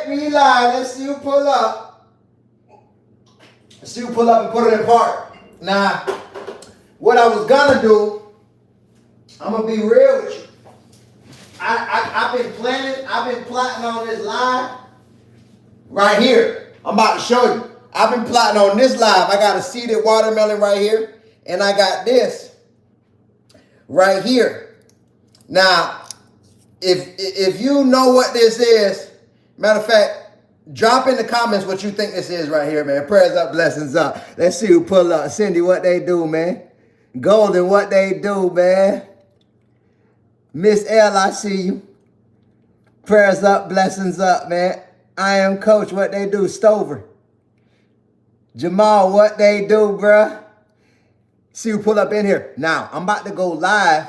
let me lie. Let's see who pull up. Let's see who pull up and put it in park. Now, what I was gonna do, I'm gonna be real with you. I've been plotting on this live right here. I'm about to show you. I've been plotting on this live. I got a seeded watermelon right here, and I got this right here. Now, if you know what this is, matter of fact, drop in the comments what you think this is right here, man. Prayers up, blessings up. Let's see who pull up. Cindy, what they do, man. Golden, what they do, man. Miss L, I see you. Prayers up, blessings up, man. I am Coach, what they do. Stover. Jamal, what they do, bruh. See who pull up in here. Now, I'm about to go live.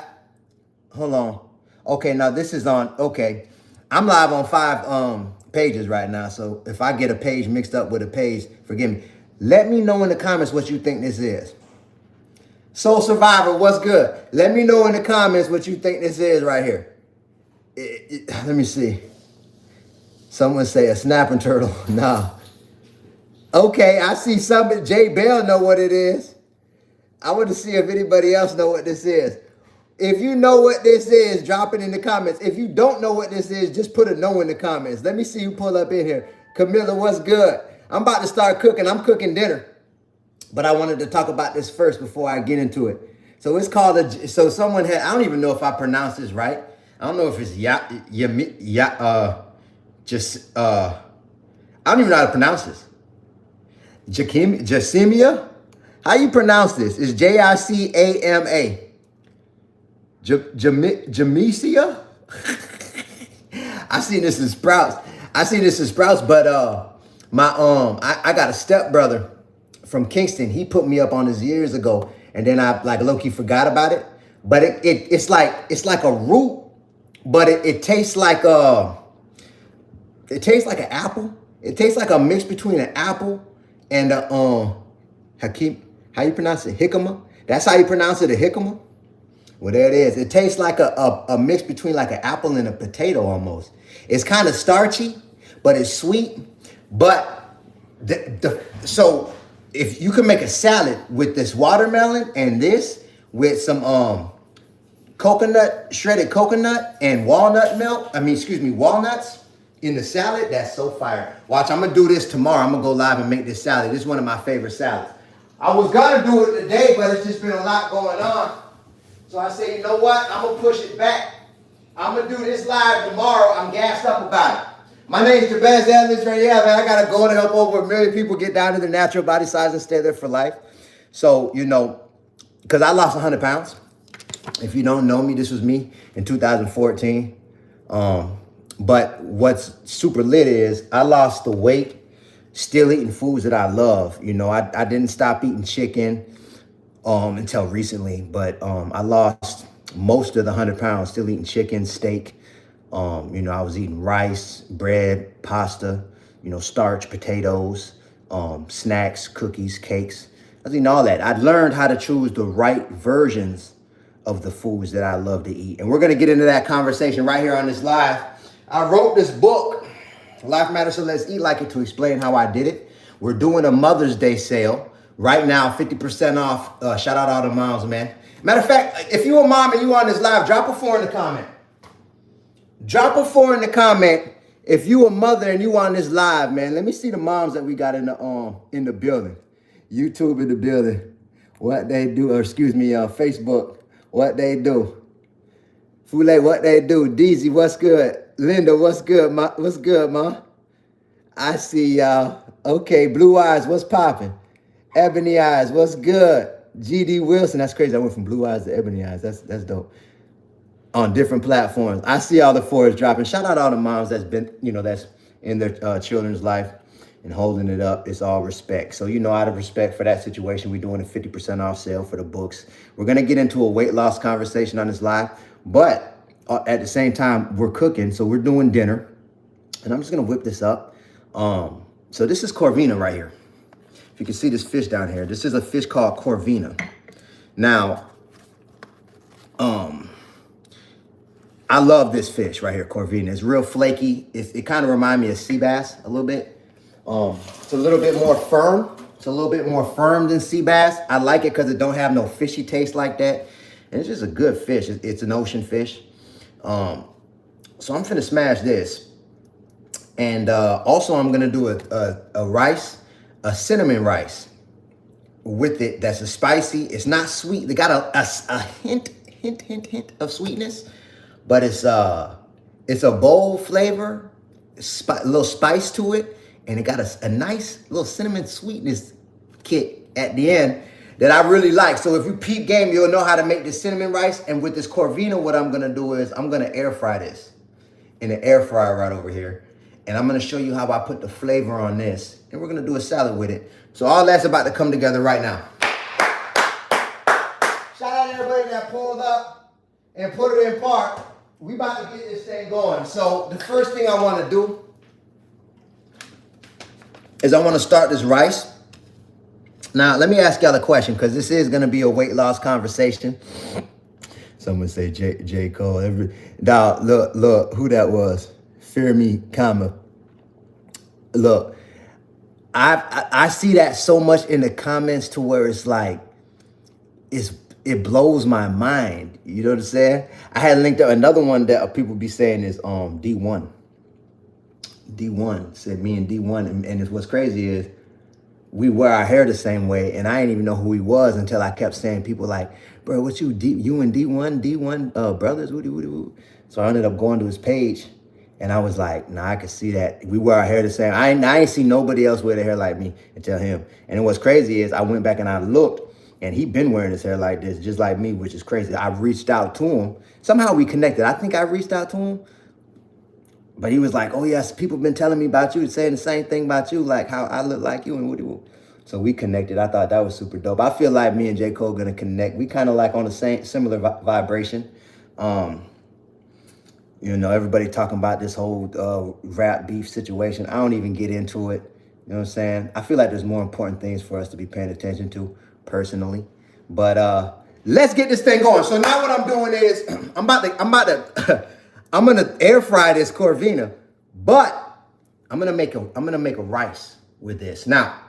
Hold on. Okay, now this is on, okay. I'm live on 5 pages right now, so if I get a page mixed up with a page, forgive me. Let me know in the comments what you think this is. Soul Survivor, what's good? Let me know in the comments what you think this is right here. Let me see. Someone say a snapping turtle. Nah. Okay, I see somebody. Jay Bell know what it is. I want to see if anybody else know what this is. If you know what this is, drop it in the comments. If you don't know what this is, just put a no in the comments. Let me see who pull up in here. Camilla, what's good? I'm about to start cooking. I'm cooking dinner. But I wanted to talk about this first before I get into it. So it's called so someone had, I don't even know if I pronounced this right. I don't know if it's I don't even know how to pronounce this. Jacimia? How you pronounce this? It's Jicama. Jamesia? I seen this in Sprouts. But I got a stepbrother from Kingston. He put me up on this years ago, and then I like low-key forgot about it. But it's like a root, but it tastes like an apple. It tastes like a mix between an apple and a Hakim. How you pronounce it? Jicama? That's how you pronounce it, a jicama? Well, there it is. It tastes like a mix between like an apple and a potato almost. It's kind of starchy, but it's sweet. But so if you can make a salad with this watermelon and this with some shredded coconut and walnuts in the salad, that's so fire. Watch, I'm gonna do this tomorrow. I'm gonna go live and make this salad. This is one of my favorite salads. I was gonna do it today, but it's just been a lot going on. So I said, you know what? I'm gonna push it back. I'm gonna do this live tomorrow. I'm gassed up about it. My name's Jabez Ellis right here, man. I gotta go to help over 1 million people get down to their natural body size and stay there for life. So, you know, because I lost 100 pounds. If you don't know me, this was me in 2014. But what's super lit is I lost the weight, still eating foods that I love. You know, I didn't stop eating chicken until recently, but I lost most of the 100 pounds, still eating chicken, steak. You know, I was eating rice, bread, pasta, you know, starch, potatoes, snacks, cookies, cakes. I was eating all that. I learned how to choose the right versions of the foods that I love to eat. And we're going to get into that conversation right here on this live. I wrote this book, Life Matters, So Let's Eat Like It, to explain how I did it. We're doing a Mother's Day sale right now, 50% off. Shout out all the moms, man. Matter of fact, if you're a mom and you on this live, drop a 4 in the comment. Drop a 4 in the comment if you a mother and you on this live, man. Let me see the moms that we got in the building. YouTube in the building. What they do, or excuse me, Facebook. What they do. Fule, what they do. Deezy, what's good? Linda, what's good, ma? What's good, ma? I see y'all. Okay, Blue Eyes, what's popping? Ebony Eyes, what's good? GD Wilson, that's crazy. I went from Blue Eyes to Ebony Eyes. That's dope. On different platforms. I see all the 4s dropping. Shout out all the moms that's been, you know, that's in their children's life and holding it up. It's all respect. So, you know, out of respect for that situation, we're doing a 50% off sale for the books. We're going to get into a weight loss conversation on this live, but at the same time, we're cooking. So we're doing dinner, and I'm just going to whip this up. So this is Corvina right here. If you can see this fish down here, this is a fish called Corvina. Now, I love this fish right here, Corvina. It's real flaky. It kind of reminds me of sea bass a little bit. It's a little bit more firm. It's a little bit more firm than sea bass. I like it because it don't have no fishy taste like that. And it's just a good fish. It's an ocean fish. So I'm finna smash this. And also I'm gonna do a rice, a cinnamon rice with it. That's a spicy. It's not sweet. They got a hint of sweetness, but it's a bold flavor, a little spice to it, and it got a nice little cinnamon sweetness kick at the end that I really like. So if you peep game, you'll know how to make this cinnamon rice. And with this Corvina, what I'm gonna do is I'm gonna air fry this in the air fryer right over here. And I'm gonna show you how I put the flavor on this. And we're gonna do a salad with it. So all that's about to come together right now. Shout out to everybody that pulled up and put it in park. We about to get this thing going. So the first thing I wanna do is I wanna start this rice. Now, let me ask y'all a question, because this is gonna be a weight loss conversation. Someone say J. Cole. Dog, look, who that was? Fear me, comma. Look, I see that so much in the comments to where it's like, it blows my mind. You know what I'm saying? I had linked up another one that people be saying is D1. D1 said me and D1, and what's crazy is we wear our hair the same way, and I didn't even know who he was until I kept saying people like, bro, what you and D1 brothers? Woo. So I ended up going to his page, and I was like, nah, I could see that. We wear our hair the same. I ain't seen nobody else wear their hair like me until him. And what's crazy is I went back and I looked, and he been wearing his hair like this, just like me, which is crazy. I reached out to him. Somehow we connected. I think I reached out to him. But he was like, oh, yes, people been telling me about you, saying the same thing about you, like how I look like you and woo. So we connected. I thought that was super dope. I feel like me and J. Cole going to connect. We kind of like on the same, similar vibration. You know, everybody talking about this whole rap beef situation. I don't even get into it. You know what I'm saying? I feel like there's more important things for us to be paying attention to personally. But let's get this thing going. So now what I'm doing is I'm gonna air fry this Corvina, but I'm gonna make a rice with this. Now,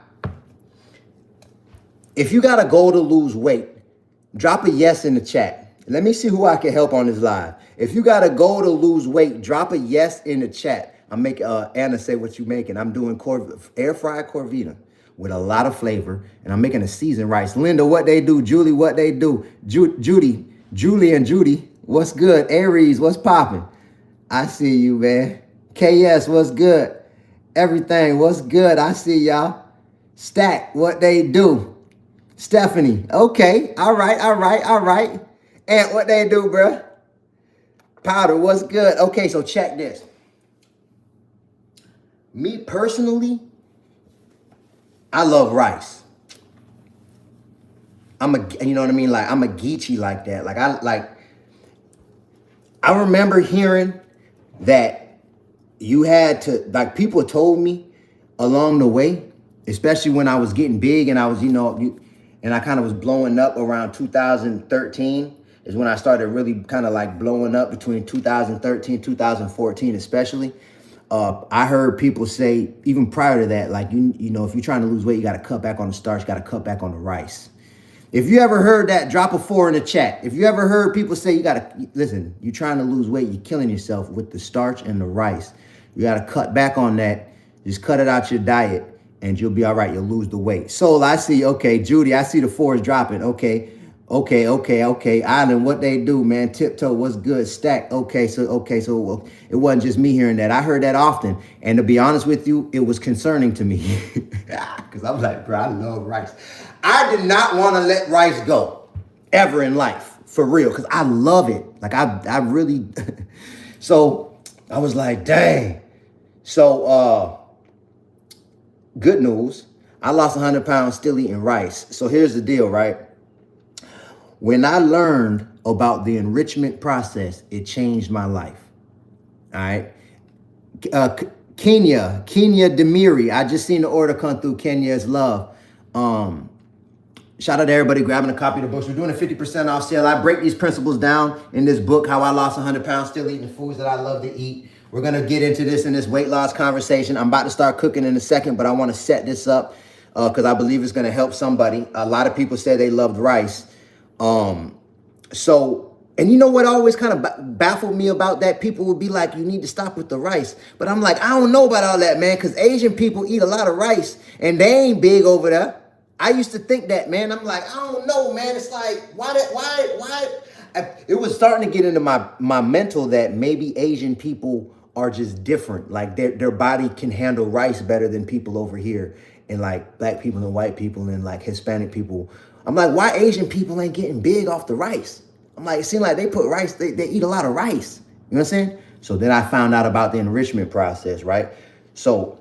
if you got a goal to lose weight, drop a yes in the chat. Let me see who I can help on this live. If you got a goal to lose weight, drop a yes in the chat. I'm making Anna say what you making. I'm doing air fried Corvina with a lot of flavor, and I'm making a seasoned rice. Linda, what they do? Julie, what they do? Julie and Judy, what's good? Aries, what's popping? I see you, man. KS, what's good? Everything, what's good? I see y'all. Stack, what they do? Stephanie, okay. All right. And what they do, bruh? Powder, what's good? Okay, so check this. Me personally, I love rice. You know what I mean? Like, I'm a geechee like that. I remember hearing that you had to, like, people told me along the way, especially when I was getting big and I was, and I kind of was blowing up around 2013 is when I started really kind of like blowing up between 2013, 2014, especially. I heard people say, even prior to that, like, you know, if you're trying to lose weight, you got to cut back on the starch, got to cut back on the rice. If you ever heard that, drop a 4 in the chat. If you ever heard people say you got to, listen, you're trying to lose weight, you're killing yourself with the starch and the rice. You got to cut back on that. Just cut it out your diet and you'll be all right. You'll lose the weight. Soul, I see. Okay. Judy, I see the 4s dropping. Okay. Island, what they do, man. Tiptoe, what's good? Stack. Okay. So it wasn't just me hearing that. I heard that often. And to be honest with you, it was concerning to me because I was like, bro, I love rice. I did not want to let rice go ever in life, for real, because I love it. Like, I really, so I was like, dang. So, good news. I lost 100 pounds still eating rice. So here's the deal, right? When I learned about the enrichment process, it changed my life. All right. Kenya Demiri. I just seen the order come through. Kenya's love. Shout out to everybody grabbing a copy of the books. We're doing a 50% off sale. I break these principles down in this book, How I Lost 100 Pounds Still Eating the Foods That I Love to Eat. We're going to get into this in this weight loss conversation. I'm about to start cooking in a second, but I want to set this up because I believe it's going to help somebody. A lot of people say they loved rice. And you know what always kind of baffled me about that? People would be like, you need to stop with the rice. But I'm like, I don't know about all that, man, because Asian people eat a lot of rice and they ain't big over there. I used to think that, man. I'm like, I don't know, man. It's like, why? It was starting to get into my mental that maybe Asian people are just different. Like their body can handle rice better than people over here, and like black people and white people and like Hispanic people. I'm like, why Asian people ain't getting big off the rice? I'm like, it seems like they put rice, they eat a lot of rice. You know what I'm saying? So then I found out about the enrichment process, right? So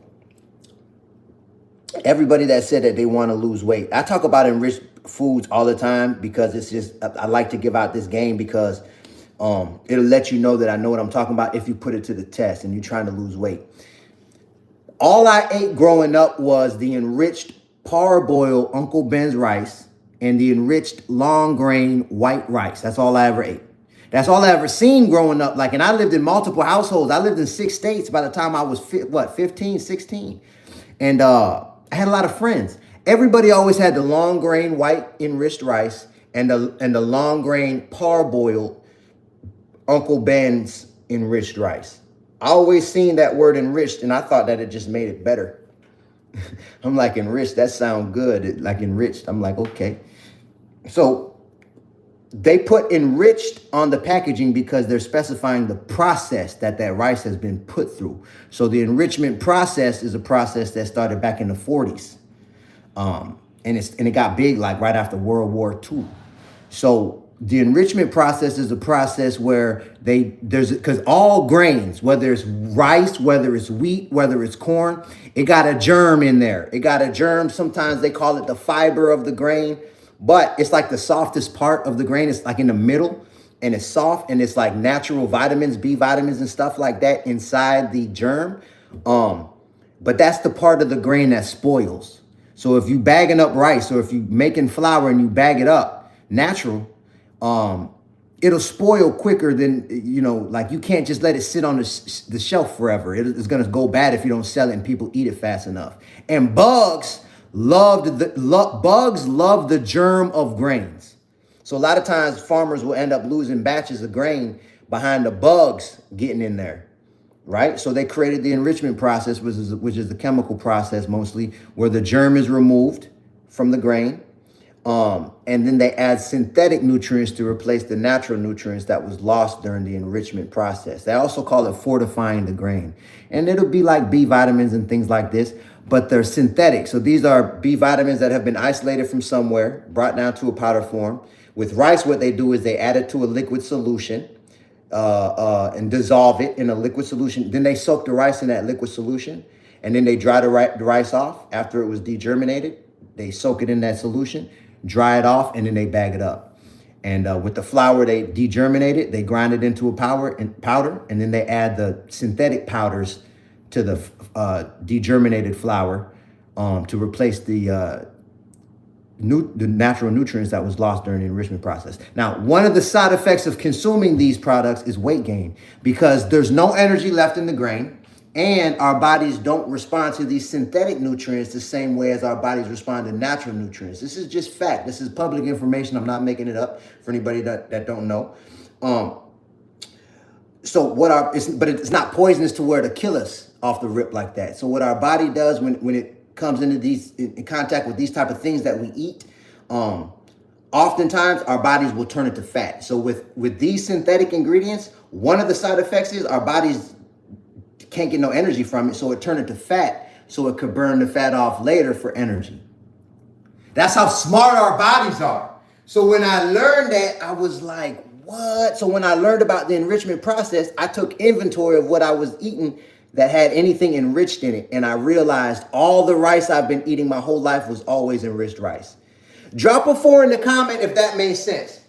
everybody that said that they want to lose weight, I talk about enriched foods all the time because it's just, I like to give out this game because it'll let you know that I know what I'm talking about if you put it to the test and you're trying to lose weight. All I ate growing up was the enriched parboiled Uncle Ben's rice and the enriched long grain white rice. That's all I ever ate. That's all I ever seen growing up. Like, and I lived in multiple households. I lived in 6 states by the time I was 15, 16. And I had a lot of friends. Everybody always had the long grain white enriched rice and the long grain parboiled Uncle Ben's enriched rice. I always seen that word enriched and I thought that it just made it better. I'm like, enriched, that sounds good. Like enriched. I'm like, okay. So they put enriched on the packaging because they're specifying the process that rice has been put through. So the enrichment process is a process that started back in the 40s. And it got big like right after World War II. So the enrichment process is a process where because all grains, whether it's rice, whether it's wheat, whether it's corn, it got a germ in there. It got a germ. Sometimes they call it the fiber of the grain, but it's like the softest part of the grain. It's like in the middle and it's soft and it's like natural vitamins, B vitamins and stuff like that inside the germ. But that's the part of the grain that spoils. So if you bagging up rice or if you making flour and you bag it up natural, it'll spoil quicker than, like you can't just let it sit on the shelf forever. It's going to go bad if you don't sell it and people eat it fast enough. And bugs love the germ of grains. So a lot of times farmers will end up losing batches of grain behind the bugs getting in there. Right? So they created the enrichment process, which is the chemical process mostly, where the germ is removed from the grain. And then they add synthetic nutrients to replace the natural nutrients that was lost during the enrichment process. They also call it fortifying the grain. And it'll be like B vitamins and things like this, but they're synthetic. So these are B vitamins that have been isolated from somewhere, brought down to a powder form. With rice, what they do is they add it to a liquid solution. And dissolve it in a liquid solution. Then they soak the rice in that liquid solution, and then they dry the rice off after it was degerminated. They soak it in that solution, dry it off, and then they bag it up. And with the flour, they degerminate it. They grind it into a powder, and then they add the synthetic powders to the degerminated flour to replace the natural nutrients that was lost during the enrichment process. Now, one of the side effects of consuming these products is weight gain because there's no energy left in the grain and our bodies don't respond to these synthetic nutrients the same way as our bodies respond to natural nutrients. This is just fact. This is public information. I'm not making it up for anybody that don't know. But it's not poisonous to where to kill us off the rip like that. So what our body does when it comes into in contact with these type of things that we eat, oftentimes our bodies will turn it to fat. So with these synthetic ingredients, one of the side effects is our bodies can't get no energy from it, so it turns it to fat so it could burn the fat off later for energy. That's how smart our bodies are. So when I learned that, I was like, what? So when I learned about the enrichment process, I took inventory of what I was eating that had anything enriched in it. And I realized all the rice I've been eating my whole life was always enriched rice. Drop a 4 in the comment if that made sense.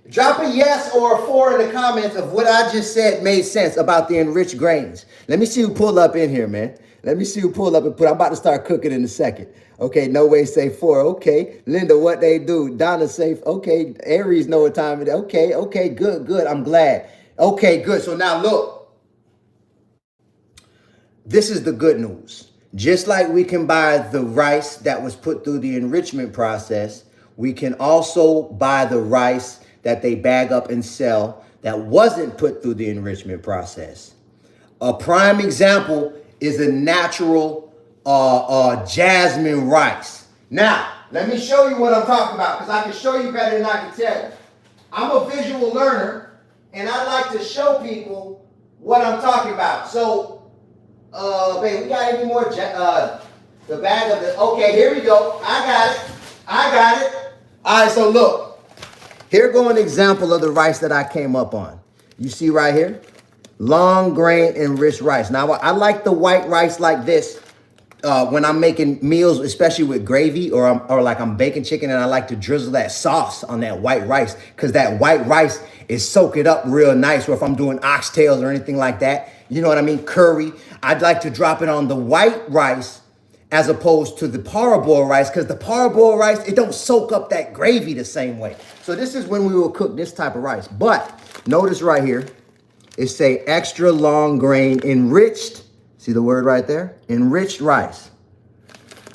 Drop a yes or a 4 in the comments of what I just said made sense about the enriched grains. Let me see who pull up in here, man. Let me see who pull up and put. I'm about to start cooking in a second. Okay, no way say 4. Okay, Linda, what they do? Donna say, okay, Aries know what time it is. Okay, good. I'm glad. Okay, good. So now look, this is the good news. Just like we can buy the rice that was put through the enrichment process, we can also buy the rice that they bag up and sell that wasn't put through the enrichment process. A prime example is a natural jasmine rice. Now, let me show you what I'm talking about, because I can show you better than I can tell you. I'm a visual learner, and I like to show people what I'm talking about. So, babe, we got any more, the bag of the, okay, here we go. I got it. All right, so look. Here go an example of the rice that I came up on. You see right here? Long grain enriched rice. Now, I like the white rice like this when I'm making meals, especially with gravy or like I'm baking chicken, and I like to drizzle that sauce on that white rice because that white rice is soaking up real nice. Or if I'm doing oxtails or anything like that, you know what I mean? Curry. I'd like to drop it on the white rice as opposed to the parboiled rice, because the parboiled rice, it don't soak up that gravy the same way. So this is when we will cook this type of rice. But notice right here, it say extra long grain enriched. See the word right there? Enriched rice.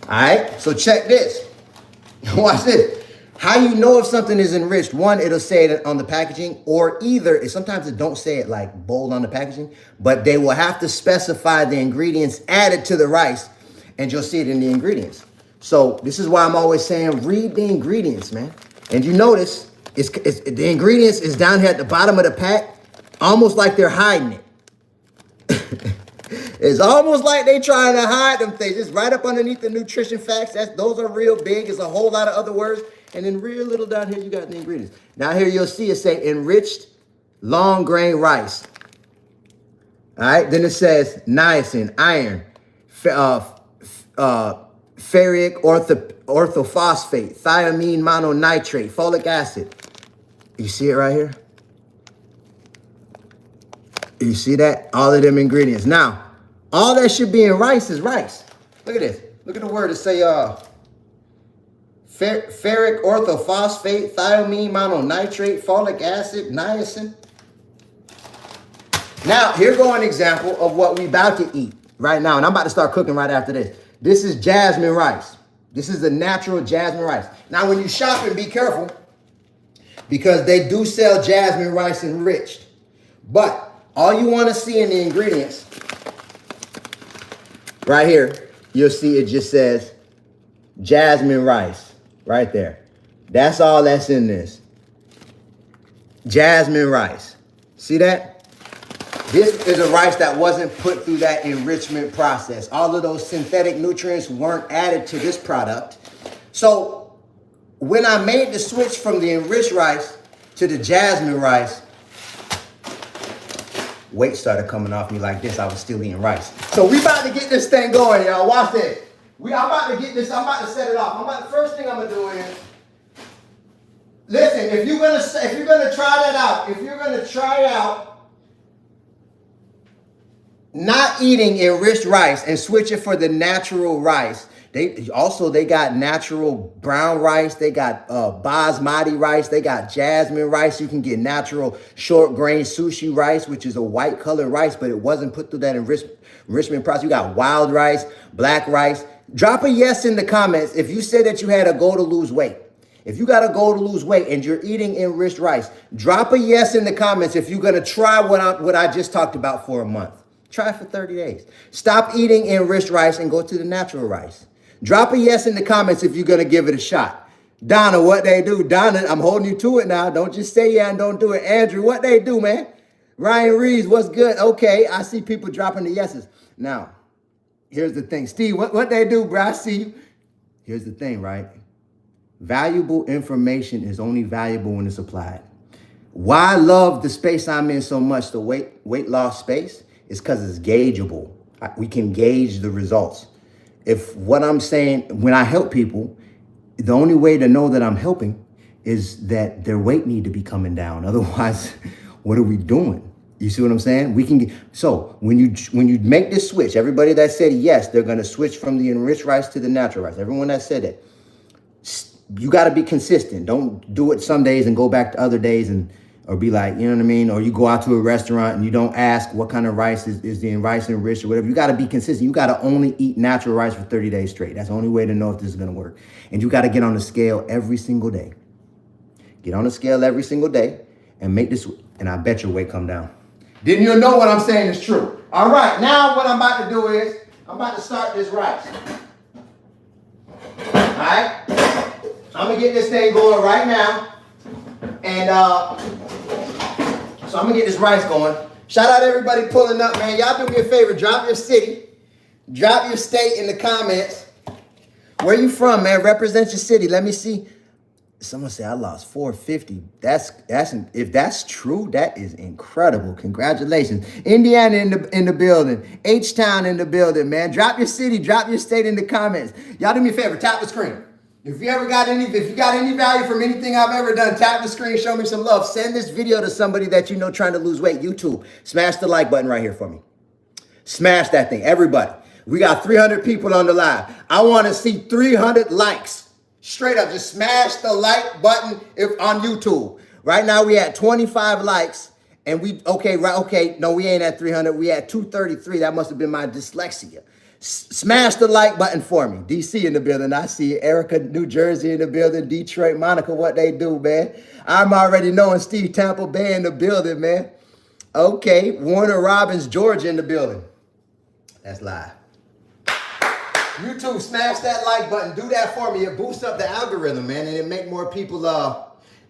All right, so check this. Watch this. How you know if something is enriched? One, it'll say it on the packaging, or either, sometimes it don't say it like bold on the packaging, but they will have to specify the ingredients added to the rice, and you'll see it in the ingredients. So this is why I'm always saying, read the ingredients, man. And you notice the ingredients is down here at the bottom of the pack, almost like they're hiding it. It's almost like they trying to hide them things. It's right up underneath the nutrition facts. Those are real big. It's a whole lot of other words. And then real little down here, you got the ingredients. Now here you'll see it say enriched long grain rice. All right, then it says niacin, iron, ferric orthophosphate, thiamine mononitrate, folic acid. You see it right here? You see that? All of them ingredients. Now, all that should be in rice is rice. Look at this. Look at the word. It say ferric orthophosphate, thiamine mononitrate, folic acid, niacin. Now, here go an example of what we about to eat right now. And I'm about to start cooking right after this. This is jasmine rice. This is the natural jasmine rice. Now, when you shopping, be careful, because they do sell jasmine rice enriched. But all you want to see in the ingredients, right here, you'll see it just says jasmine rice right there. That's all that's in this. Jasmine rice. See that? This is a rice that wasn't put through that enrichment process. All of those synthetic nutrients weren't added to this product. So when I made the switch from the enriched rice to the jasmine rice, weight started coming off me like this. I was still eating rice. So we about to get this thing going, y'all. Watch this. I'm about to get this. I'm about to set it off. First thing I'm gonna do is, listen. If you're gonna try out not eating enriched rice and switch it for the natural rice. They got natural brown rice. They got basmati rice. They got jasmine rice. You can get natural short grain sushi rice, which is a white colored rice, but it wasn't put through that enrichment process. You got wild rice, black rice. Drop a yes in the comments if you said that you had a goal to lose weight. If you got a goal to lose weight and you're eating enriched rice, drop a yes in the comments if you're gonna try what I just talked about for a month. Try it for 30 days. Stop eating enriched rice and go to the natural rice. Drop a yes in the comments if you're going to give it a shot. Donna, what they do? Donna, I'm holding you to it now. Don't just say yeah and don't do it. Andrew, what they do, man? Ryan Reeves, what's good? Okay, I see people dropping the yeses. Now, here's the thing. Steve, what they do, bro? I see you. Here's the thing, right? Valuable information is only valuable when it's applied. Why I love the space I'm in so much, the weight loss space, is because it's gaugeable. We can gauge the results. If what I'm saying, when I help people, the only way to know that I'm helping is that their weight need to be coming down. Otherwise, what are we doing? You see what I'm saying? We can get, so when you make this switch, everybody that said yes, they're going to switch from the enriched rice to the natural rice. Everyone that said it, you got to be consistent. Don't do it some days and go back to other days or be like, you know what I mean? Or you go out to a restaurant and you don't ask what kind of rice is the rice enriched or whatever. You got to be consistent. You got to only eat natural rice for 30 days straight. That's the only way to know if this is going to work. And you got to get on the scale every single day. Get on the scale every single day and make this, and I bet your weight come down. Didn't you know what I'm saying is true? All right, now what I'm about to do is, I'm about to start this rice. All right? I'm going to get this thing going right now. And so I'm going to get this rice going. Shout out everybody pulling up, man. Y'all do me a favor. Drop your city. Drop your state in the comments. Where you from, man? Represent your city. Let me see. Someone say I lost 450. If that's true, that is incredible. Congratulations. Indiana in the building. H-Town in the building, man. Drop your city, drop your state in the comments. Y'all do me a favor, tap the screen. If you got any value from anything I've ever done, tap the screen, show me some love. Send this video to somebody that you know trying to lose weight. YouTube. Smash the like button right here for me. Smash that thing, everybody. We got 300 people on the live. I want to see 300 likes. Straight up, just smash the like button on YouTube. Right now we at 25 likes, and we no, we ain't at 300. We at 233. That must have been my dyslexia. Smash the like button for me. DC in the building. I see Erica, New Jersey in the building. Detroit, Monica, what they do, man. I'm already knowing Steve Tampa Bay in the building, man. Okay, Warner Robins, Georgia in the building. That's live. YouTube, smash that like button. Do that for me. It boosts up the algorithm, man, and it make more people,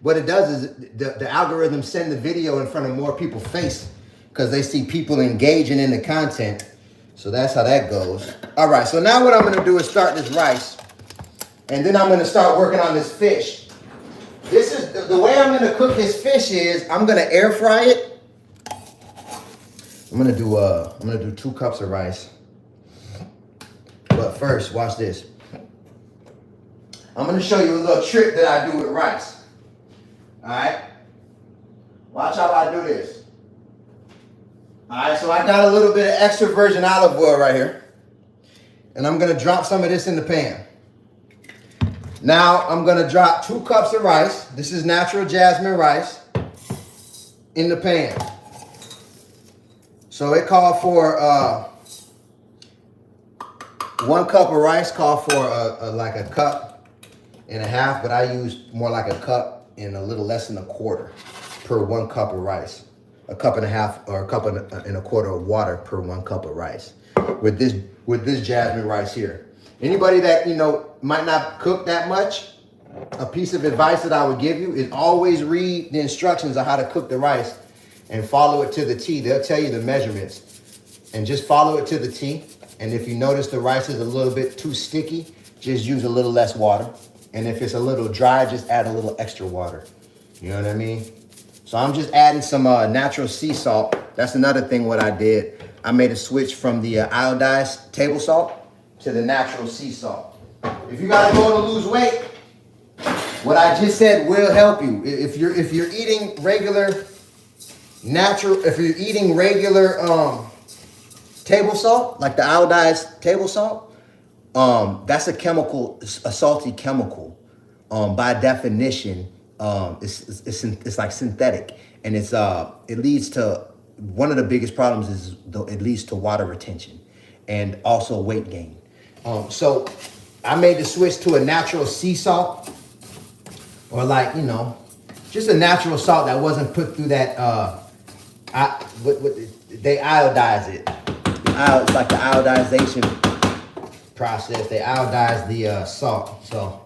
what it does is the algorithm send the video in front of more people's face because they see people engaging in the content. So that's how that goes. All right, so now what I'm going to do is start this rice, and then I'm going to start working on this fish. This is the way I'm going to cook this fish is I'm going to air fry it. I'm going to do 2 cups of rice. But first, watch this. I'm going to show you a little trick that I do with rice. All right? Watch how I do this. All right, so I got a little bit of extra virgin olive oil right here. And I'm going to drop some of this in the pan. Now, I'm going to drop 2 cups of rice. This is natural jasmine rice in the pan. So it called for 1 cup of rice called for like a cup and a half, but I used more like a cup and a little less than a quarter per 1 cup of rice. A cup and a half or a cup and a quarter of water per 1 cup of rice. With this jasmine rice here. Anybody that might not cook that much, a piece of advice that I would give you is always read the instructions on how to cook the rice and follow it to the T. They'll tell you the measurements and just follow it to the T. And if you notice the rice is a little bit too sticky, just use a little less water. And if it's a little dry, just add a little extra water. You know what I mean? So I'm just adding some natural sea salt. That's another thing what I did. I made a switch from the iodized table salt to the natural sea salt. If you gotta go to lose weight, what I just said will help you. If you're eating regular table salt, like the iodized table salt, that's a salty chemical. By definition, it's like synthetic, and it leads to, one of the biggest problems is it leads to water retention and also weight gain. So I made the switch to a natural sea salt, or like, just a natural salt that wasn't put through that, they iodize it. It's like the iodization process. They iodize the salt. So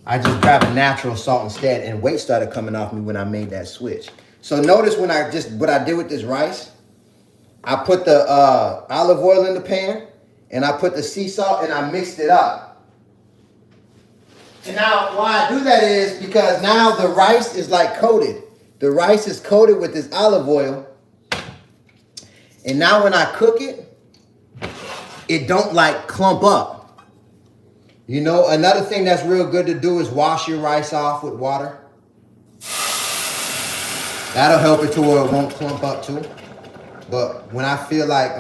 I just grabbed a natural salt instead, and weight started coming off me when I made that switch. So notice what I did with this rice. I put the olive oil in the pan, and I put the sea salt, and I mixed it up. And now why I do that is because now the rice is like coated. The rice is coated with this olive oil. And now when I cook it, it don't like clump up. Another thing that's real good to do is wash your rice off with water. That'll help it to where it won't clump up too. But when I feel like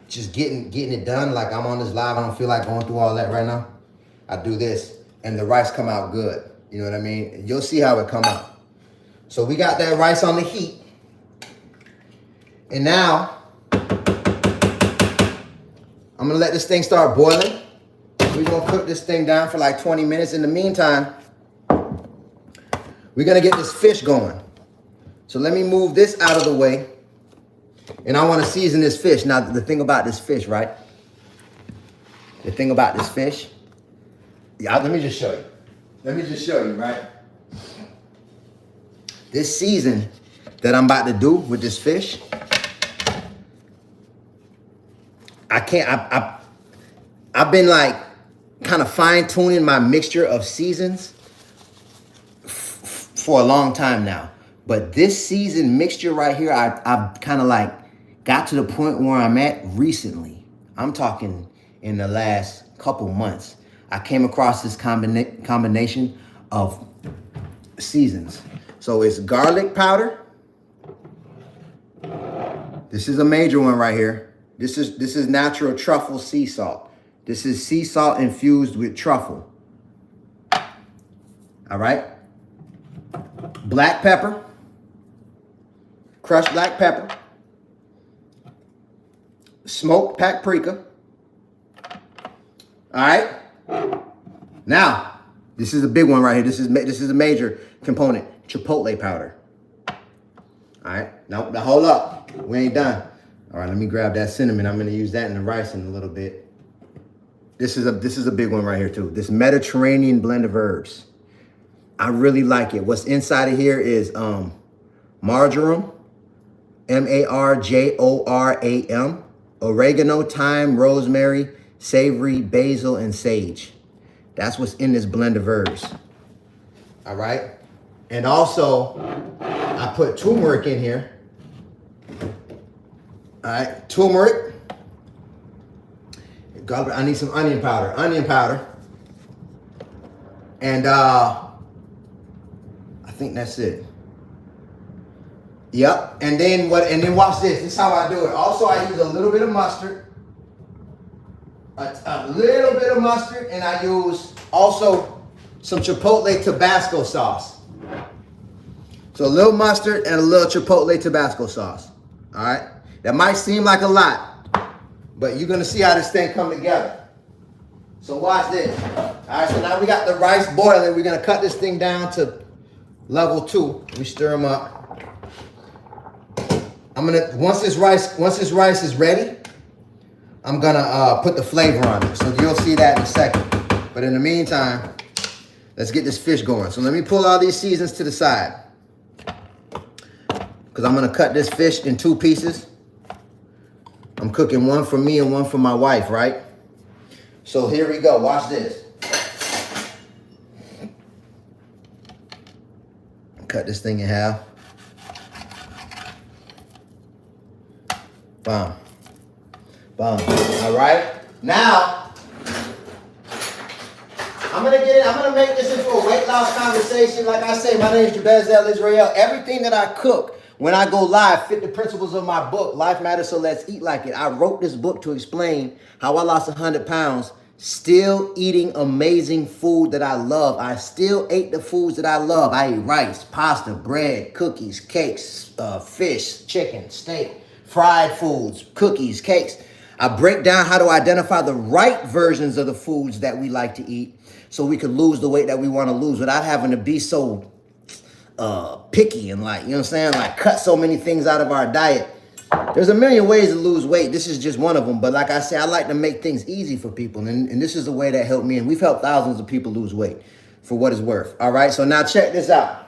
just getting it done, like I'm on this live, I don't feel like going through all that right now, I do this and the rice come out good. You know what I mean? And you'll see how it come out. So we got that rice on the heat. And now I'm gonna let this thing start boiling. We're gonna cook this thing down for like 20 minutes. In the meantime, we're gonna get this fish going. So let me move this out of the way. And I wanna season this fish. Now, the thing about this fish, right? The thing about this fish, yeah, let me just show you. Let me just show you, right? This season that I'm about to do with this fish, I've been like kind of fine tuning my mixture of seasons for a long time now. But this season mixture right here, I've kind of like got to the point where I'm at recently. I'm talking in the last couple months. I came across this combination of seasons. So it's garlic powder. This is a major one right here. This is natural truffle sea salt. This is sea salt infused with truffle. All right. Black pepper. Crushed black pepper. Smoked paprika. All right. Now, this is a big one right here. This is a major component. Chipotle powder. All right. Now hold up. We ain't done. All right. Let me grab that cinnamon. I'm going to use that in the rice in a little bit. This is a big one right here too. This Mediterranean blend of herbs. I really like it. What's inside of here is marjoram, marjoram, oregano, thyme, rosemary, savory, basil, and sage. That's what's in this blend of herbs. All right. And also, I put turmeric in here. All right, turmeric. I need some onion powder. And I think that's it. Yep. And then watch this. This is how I do it. Also, I use a little bit of mustard. A little bit of mustard, and I use also some Chipotle Tabasco sauce. So a little mustard and a little Chipotle Tabasco sauce. All right. That might seem like a lot, but you're gonna see how this thing come together. So watch this. All right. So now we got the rice boiling. We're gonna cut this thing down to level 2. We stir them up. Once this rice is ready, I'm gonna put the flavor on it. So you'll see that in a second. But in the meantime, let's get this fish going. So let me pull all these seasons to the side, because I'm gonna cut this fish in 2 pieces. I'm cooking one for me and one for my wife, right? So here we go. Watch this. Cut this thing in half. Boom. Boom. All right. Now, I'm gonna make this into a weight loss conversation. Like I say, my name is Jabez El Israel. Everything that I cook when I go live fit the principles of my book, Life Matters, So Let's Eat Like It. I wrote this book to explain how I lost 100 pounds, still eating amazing food that I love. I still ate the foods that I love. I ate rice, pasta, bread, cookies, cakes, fish, chicken, steak, fried foods, cookies, cakes. I break down how to identify the right versions of the foods that we like to eat so we can lose the weight that we want to lose without having to be so picky and, like, you know what I'm saying? Like, cut so many things out of our diet. There's a million ways to lose weight. This is just one of them. But like I say, I like to make things easy for people. And this is the way that helped me. And we've helped thousands of people lose weight, for what it's worth. All right. So now check this out.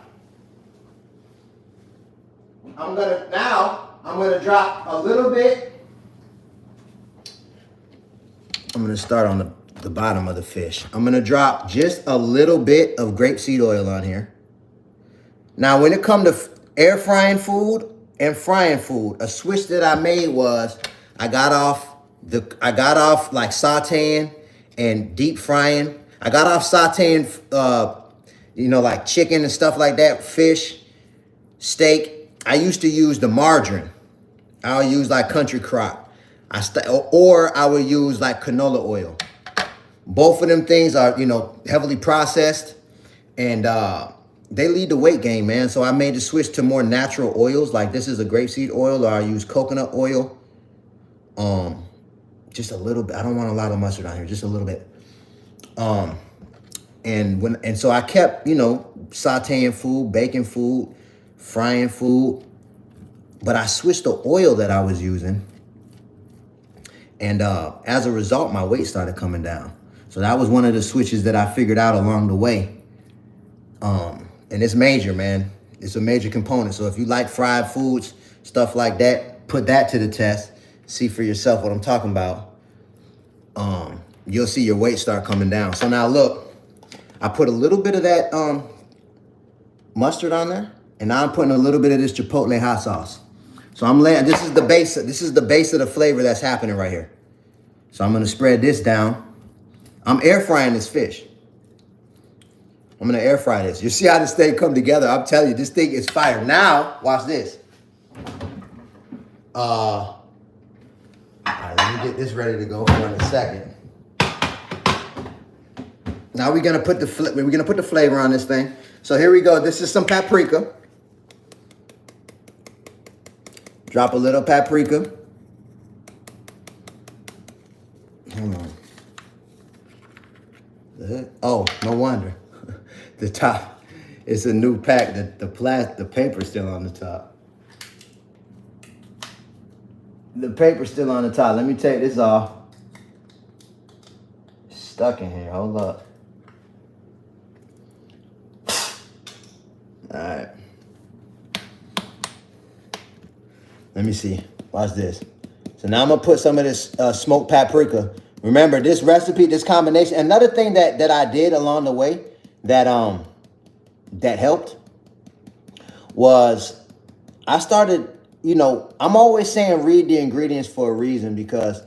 I'm going to drop a little bit. I'm going to start on the bottom of the fish. I'm going to drop just a little bit of grapeseed oil on here. Now, when it comes to air frying food and frying food, a switch that I made was I got off like sauteing and deep frying. I got off sauteing, like chicken and stuff like that, fish. steak, I used to use the margarine. I'll use like country crock. Or I would use like canola oil. Both of them things are, heavily processed, and they lead to weight gain, man. So I made the switch to more natural oils. Like this is a grapeseed oil, or I use coconut oil. Just a little bit. I don't want a lot of mustard on here, just a little bit. And so I kept, sauteing food, baking food, frying food, but I switched the oil that I was using. And as a result, my weight started coming down. So that was one of the switches that I figured out along the way. And it's major, man. It's a major component. So if you like fried foods, stuff like that, put that to the test. See for yourself what I'm talking about. You'll see your weight start coming down. So now look, I put a little bit of that mustard on there, and now I'm putting a little bit of this chipotle hot sauce. So I'm laying, this is the base of the flavor that's happening right here. So I'm gonna spread this down. I'm air frying this fish. I'm gonna air fry this. You see how this thing come together? I'm telling you, this thing is fire. Now, watch this. All right, let me get this ready to go for in a second. Now we're gonna put the flavor on this thing. So here we go. This is some paprika. Drop a little paprika. Hold on. Oh, no wonder. The top, it's a new pack. The paper's still on the top. The paper's still on the top. Let me take this off. It's stuck in here. Hold up. All right. Let me see. Watch this. So now I'm gonna put some of this smoked paprika. Remember this recipe, this combination. Another thing that I did along the way that helped was I started, I'm always saying read the ingredients for a reason, because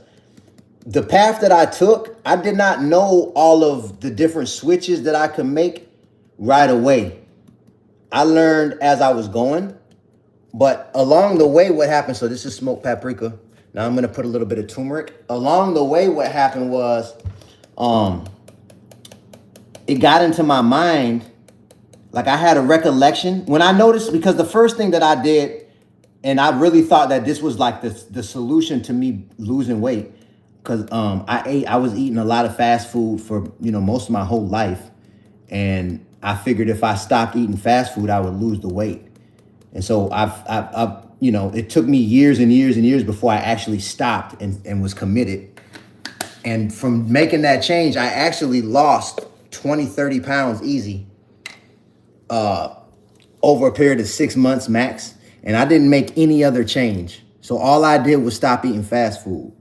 the path that I took, I did not know all of the different switches that I could make right away. I learned as I was going, but along the way, what happened, so this is smoked paprika. Now I'm gonna put a little bit of turmeric. Along the way, what happened was, it got into my mind, like I had a recollection. When I noticed, because the first thing that I did, and I really thought that this was like the solution to me losing weight, because I was eating a lot of fast food for, most of my whole life. And I figured if I stopped eating fast food, I would lose the weight. And so it took me years and years and years before I actually stopped and was committed. And from making that change, I actually lost 20, 30 pounds easy over a period of 6 months max. And I didn't make any other change. So all I did was stop eating fast food.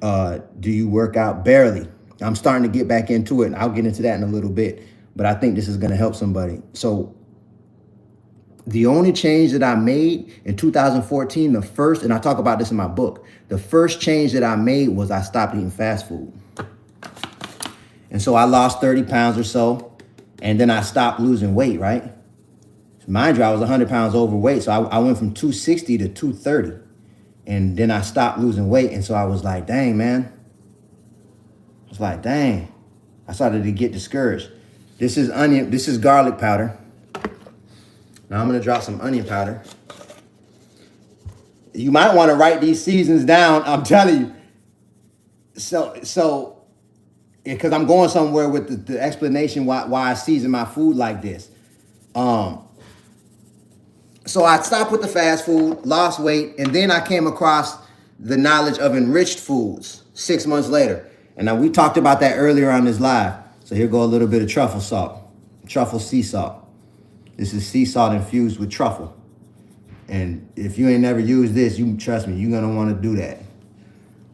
Do you work out? Barely. I'm starting to get back into it, and I'll get into that in a little bit. But I think this is going to help somebody. So the only change that I made in 2014, the first, and I talk about this in my book, the first change that I made was I stopped eating fast food. And so I lost 30 pounds or so, and then I stopped losing weight, right? Mind you, I was 100 pounds overweight, so I went from 260 to 230. And then I stopped losing weight, and so I was like, dang, man. I was like, dang. I started to get discouraged. This is garlic powder. Now I'm gonna drop some onion powder. You might want to write these seasons down, I'm telling you. So, because I'm going somewhere with the explanation why I season my food like this. So I stopped with the fast food, lost weight, and then I came across the knowledge of enriched foods 6 months later. And now we talked about that earlier on this live. So here go a little bit of truffle salt, truffle sea salt. This is sea salt infused with truffle. And if you ain't never used this, trust me, you're gonna wanna do that.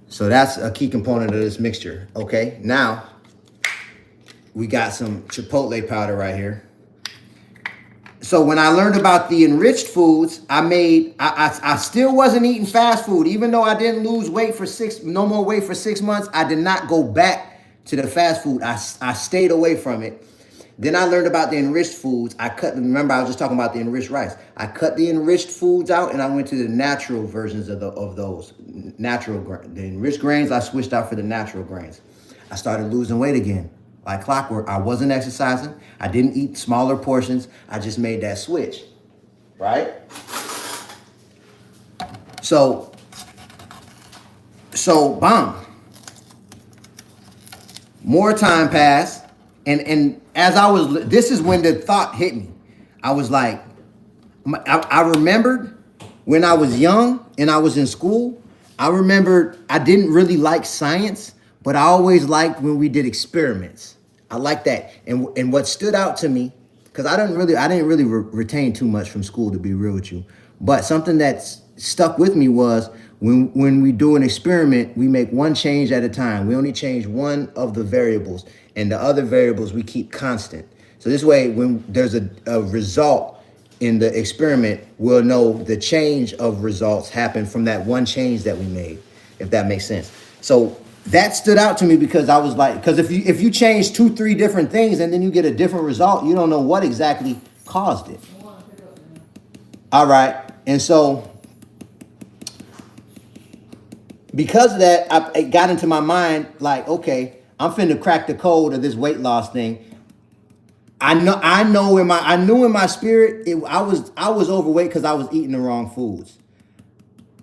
So that's a key component of this mixture, okay? Now, we got some chipotle powder right here. So when I learned about the enriched foods, I still wasn't eating fast food. Even though I didn't lose weight no more weight for 6 months, I did not go back to the fast food. I stayed away from it. Then I learned about the enriched foods. Remember I was just talking about the enriched rice. I cut the enriched foods out and I went to the natural versions of those. The enriched grains I switched out for the natural grains. I started losing weight again, like clockwork. I wasn't exercising. I didn't eat smaller portions. I just made that switch, right? So, bam. More time passed. And as this is when the thought hit me. I was like, I remembered when I was young and I was in school, I remembered I didn't really like science, but I always liked when we did experiments. I like that. And what stood out to me, because I didn't really retain too much from school, to be real with you. But something that's stuck with me was when we do an experiment, we make one change at a time. We only change one of the variables, and the other variables we keep constant. So this way, when there's a result in the experiment, we'll know the change of results happened from that one change that we made, if that makes sense. So that stood out to me because I was like, because if you change 2-3 different things and then you get a different result, you don't know what exactly caused it. All right. And so because of that, it got into my mind like, okay, I'm finna crack the code of this weight loss thing. I knew in my spirit, I was overweight because I was eating the wrong foods.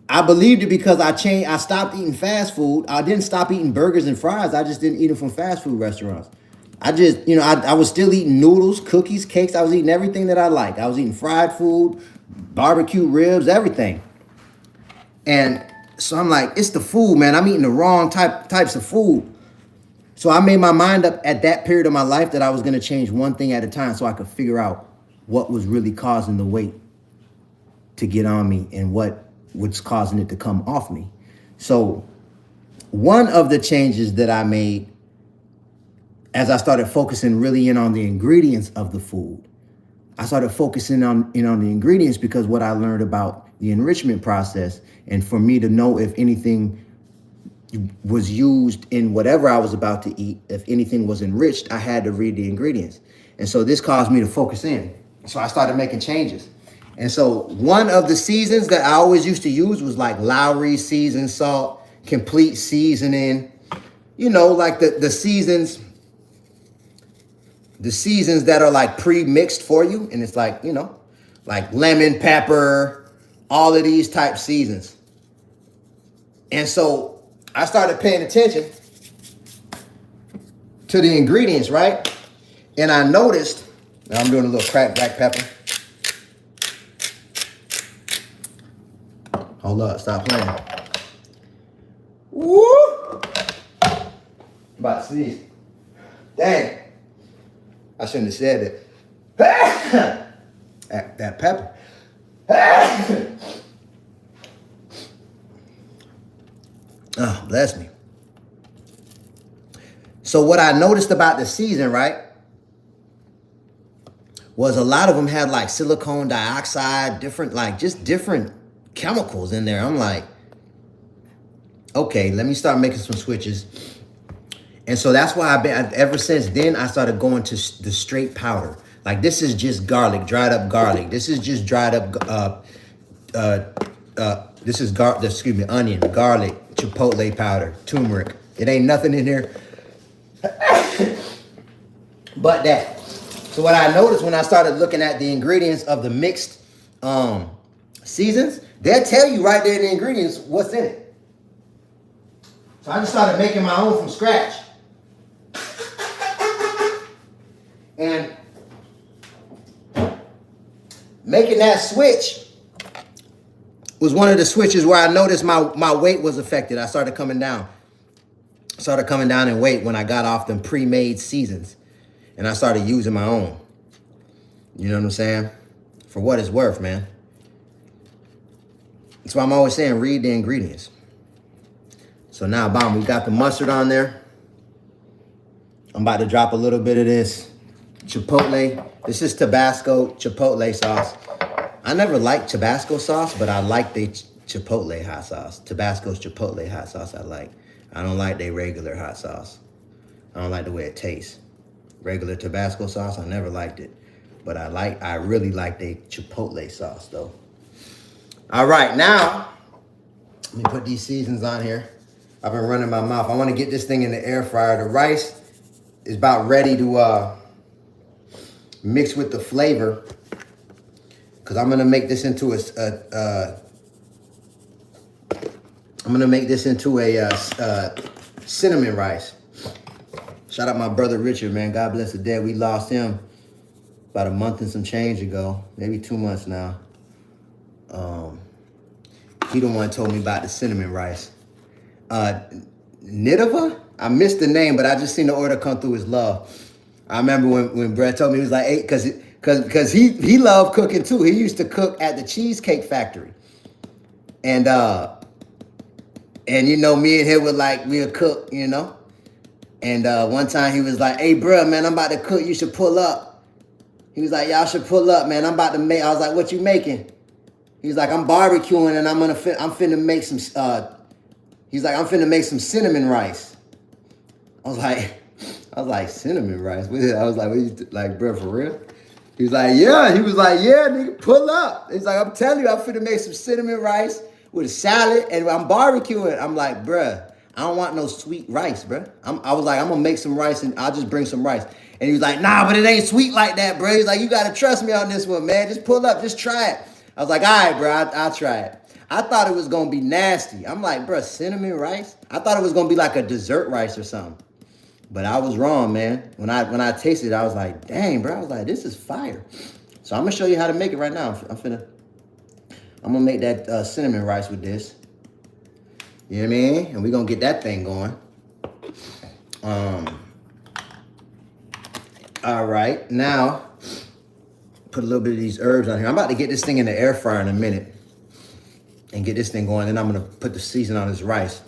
I believed it because I stopped eating fast food. I didn't stop eating burgers and fries. I just didn't eat them from fast food restaurants. I just, I was still eating noodles, cookies, cakes. I was eating everything that I liked. I was eating fried food, barbecue ribs, everything. And so I'm like, it's the food, man. I'm eating the wrong types of food. So I made my mind up at that period of my life that I was going to change one thing at a time so I could figure out what was really causing the weight to get on me and what was causing it to come off me. So one of the changes that I made as I started focusing really in on the ingredients of the food, I started focusing on the ingredients because what I learned about the enrichment process, and for me to know if anything was used in whatever I was about to eat, if anything was enriched, I had to read the ingredients. And so this caused me to focus in. So I started making changes. And so one of the seasons that I always used to use was like Lowry seasoned salt, complete seasoning, like the seasons that are like pre-mixed for you. And it's like, like lemon, pepper, all of these type seasons. And so I started paying attention to the ingredients, right? And I noticed, now I'm doing a little cracked black pepper. Hold up, stop playing. Woo! I'm about to sneeze. Dang. I shouldn't have said it. that pepper. Oh, bless me. So what I noticed about the season, right, was a lot of them had like silicone dioxide, different chemicals in there. I'm like, okay, let me start making some switches. And so that's why ever since then, I started going to the straight powder. Like this is just garlic, dried up garlic. This is just dried up, onion, garlic, chipotle powder, turmeric. It ain't nothing in there but that. So what I noticed when I started looking at the ingredients of the mixed seasons, they'll tell you right there in the ingredients what's in it. So I just started making my own from scratch. And making that switch was one of the switches where I noticed my weight was affected. I started coming down. In weight when I got off them pre-made seasons. And I started using my own. You know what I'm saying? For what it's worth, man. That's why I'm always saying read the ingredients. So now, bam, we got the mustard on there. I'm about to drop a little bit of this chipotle. This is Tabasco chipotle sauce. I never liked Tabasco sauce, but I like the chipotle hot sauce. Tabasco's chipotle hot sauce I like. I don't like their regular hot sauce. I don't like the way it tastes. Regular Tabasco sauce, I never liked it. But I really like the Chipotle sauce though. All right, now, let me put these seasons on here. I've been running my mouth. I want to get this thing in the air fryer. The rice is about ready to mix with the flavor. Because I'm gonna make this into a cinnamon rice. Shout out my brother Richard, man. God bless the dead. We lost him about a month and some change ago, maybe 2 months now. He the one told me about the cinnamon rice. Nineveh? I missed the name, but I just seen the order come through his love. I remember when Brett told me, he was like, hey, because he loved cooking too. He used to cook at the Cheesecake Factory. And you know, me and him we'll cook, you know. And one time he was like, hey, bro, man, I'm about to cook. You should pull up. He was like, y'all should pull up, man. I'm about to make. I was like, what you making? He's like, I'm barbecuing and I'm finna make some. He's like, I'm finna make some cinnamon rice. I was like, cinnamon rice? I was like, what you like, bro, for real? He was like, yeah. He was like, yeah, nigga, pull up. He's like, I'm telling you, I'm finna make some cinnamon rice with a salad and I'm barbecuing. I'm like, bruh, I don't want no sweet rice, bruh. I was like, I'm gonna make some rice and I'll just bring some rice. And he was like, nah, but it ain't sweet like that, bruh. He's like, you gotta trust me on this one, man. Just pull up, just try it. I was like, all right, bruh, I'll try it. I thought it was gonna be nasty. I'm like, bruh, cinnamon rice? I thought it was gonna be like a dessert rice or something. But I was wrong, man. When I tasted it, I was like, dang, bro. I was like, this is fire. So I'm gonna show you how to make it right now. I'm gonna make that cinnamon rice with this. You know what I mean? And we're gonna get that thing going. All right, now put a little bit of these herbs on here. I'm about to get this thing in the air fryer in a minute and get this thing going. Then I'm gonna put the season on this rice.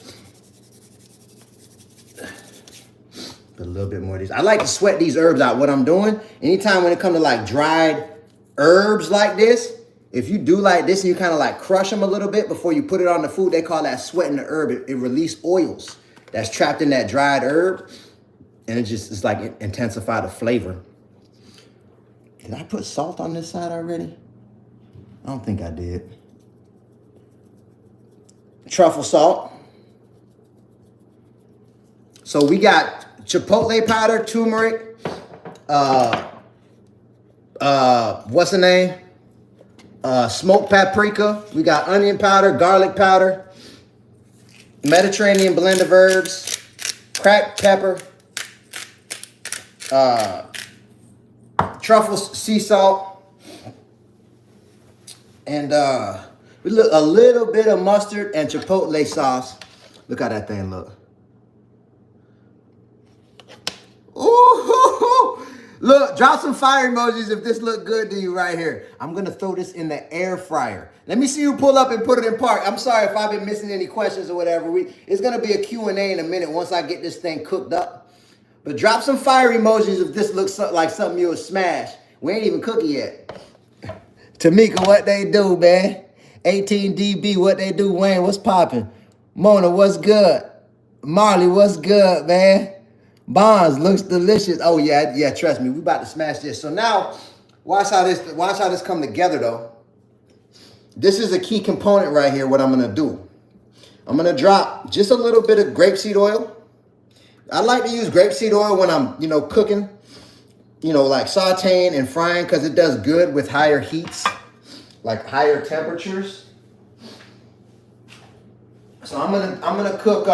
Put a little bit more of these. I like to sweat these herbs out. What I'm doing, anytime when it comes to like dried herbs like this, if you do like this and you kind of like crush them a little bit before you put it on the food, they call that sweating the herb. It releases oils that's trapped in that dried herb. And it's like it intensify the flavor. Did I put salt on this side already? I don't think I did. Truffle salt. So we got chipotle powder, turmeric, what's the name? Smoked paprika. We got onion powder, garlic powder, Mediterranean blend of herbs, cracked pepper, truffle sea salt, and a little bit of mustard and chipotle sauce. Look how that thing look. Ooh, look, drop some fire emojis if this look good to you right here. I'm gonna throw this in the air fryer. Let me see you pull up and put it in park. I'm sorry if I've been missing any questions or whatever. It's gonna be a Q&A in a minute once I get this thing cooked up. But drop some fire emojis if this looks like something you would smash. We ain't even cooking yet. Tamika, what they do, man? 18 DB, what they do? Wayne, what's popping? Mona, what's good? Marley, what's good, man? Bonds looks delicious. Oh yeah, trust me, we about to smash this. So now, watch how this come together though. This is a key component right here, what I'm gonna do. I'm gonna drop just a little bit of grapeseed oil. I like to use grapeseed oil when I'm, cooking, like sauteing and frying, because it does good with higher heats, like higher temperatures. So I'm gonna cook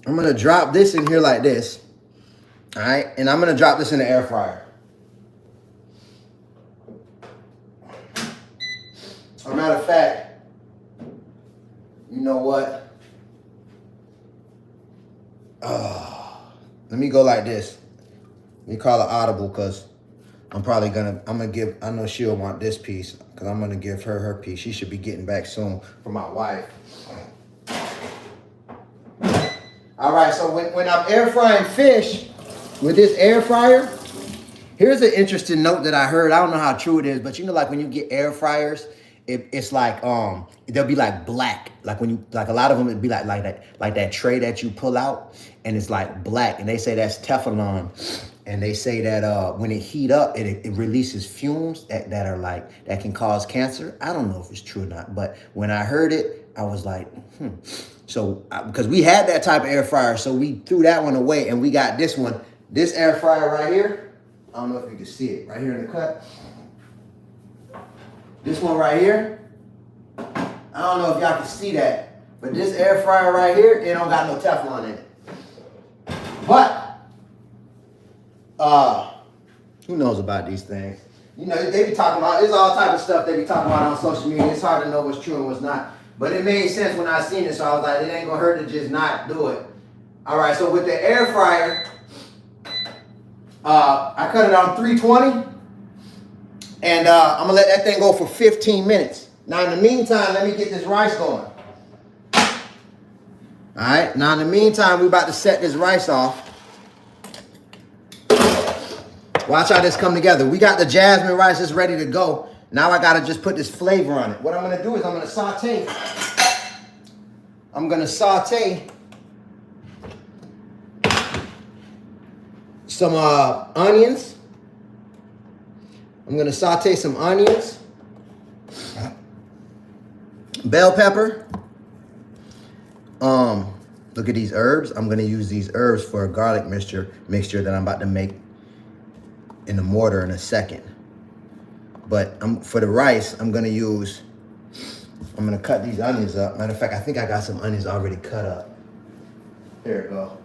I'm gonna drop this in here like this. All right, and I'm gonna drop this in the air fryer. As a matter of fact, you know what? Let me go like this. Let me call it audible because I'm gonna give, I know she'll want this piece because I'm gonna give her her piece. She should be getting back soon from my wife. All right, so when I'm air frying fish with this air fryer, here's an interesting note that I heard. I don't know how true it is, but like when you get air fryers it's like they'll be like black, like when you like a lot of them it'd be like that tray that you pull out and it's like black, and they say that's Teflon, and they say that when it heat up it releases fumes that are like that can cause cancer. I don't know if it's true or not, but when I heard it I was like so because we had that type of air fryer, so we threw that one away and we got this one, this air fryer right here. I don't know if you can see it right here in the cut. This one right here, I don't know if y'all can see that, but this air fryer right here, it don't got no Teflon in it. But, who knows about these things? You know, they be talking about, there's all type of stuff they be talking about on social media. It's hard to know what's true and what's not. But it made sense when I seen it, so I was like, it ain't gonna hurt to just not do it. All right, so with the air fryer, I cut it on 320. And I'm gonna let that thing go for 15 minutes. Now in the meantime, let me get this rice going. All right, now in the meantime, we're about to set this rice off. Watch how this come together. We got the jasmine rice that's ready to go. Now I gotta just put this flavor on it. What I'm gonna do is I'm gonna saute some onions. I'm gonna saute some onions, bell pepper. Look at these herbs. I'm gonna use these herbs for a garlic mixture that I'm about to make in the mortar in a second. But for the rice, I'm gonna cut these onions up. Matter of fact, I think I got some onions already cut up. There we go.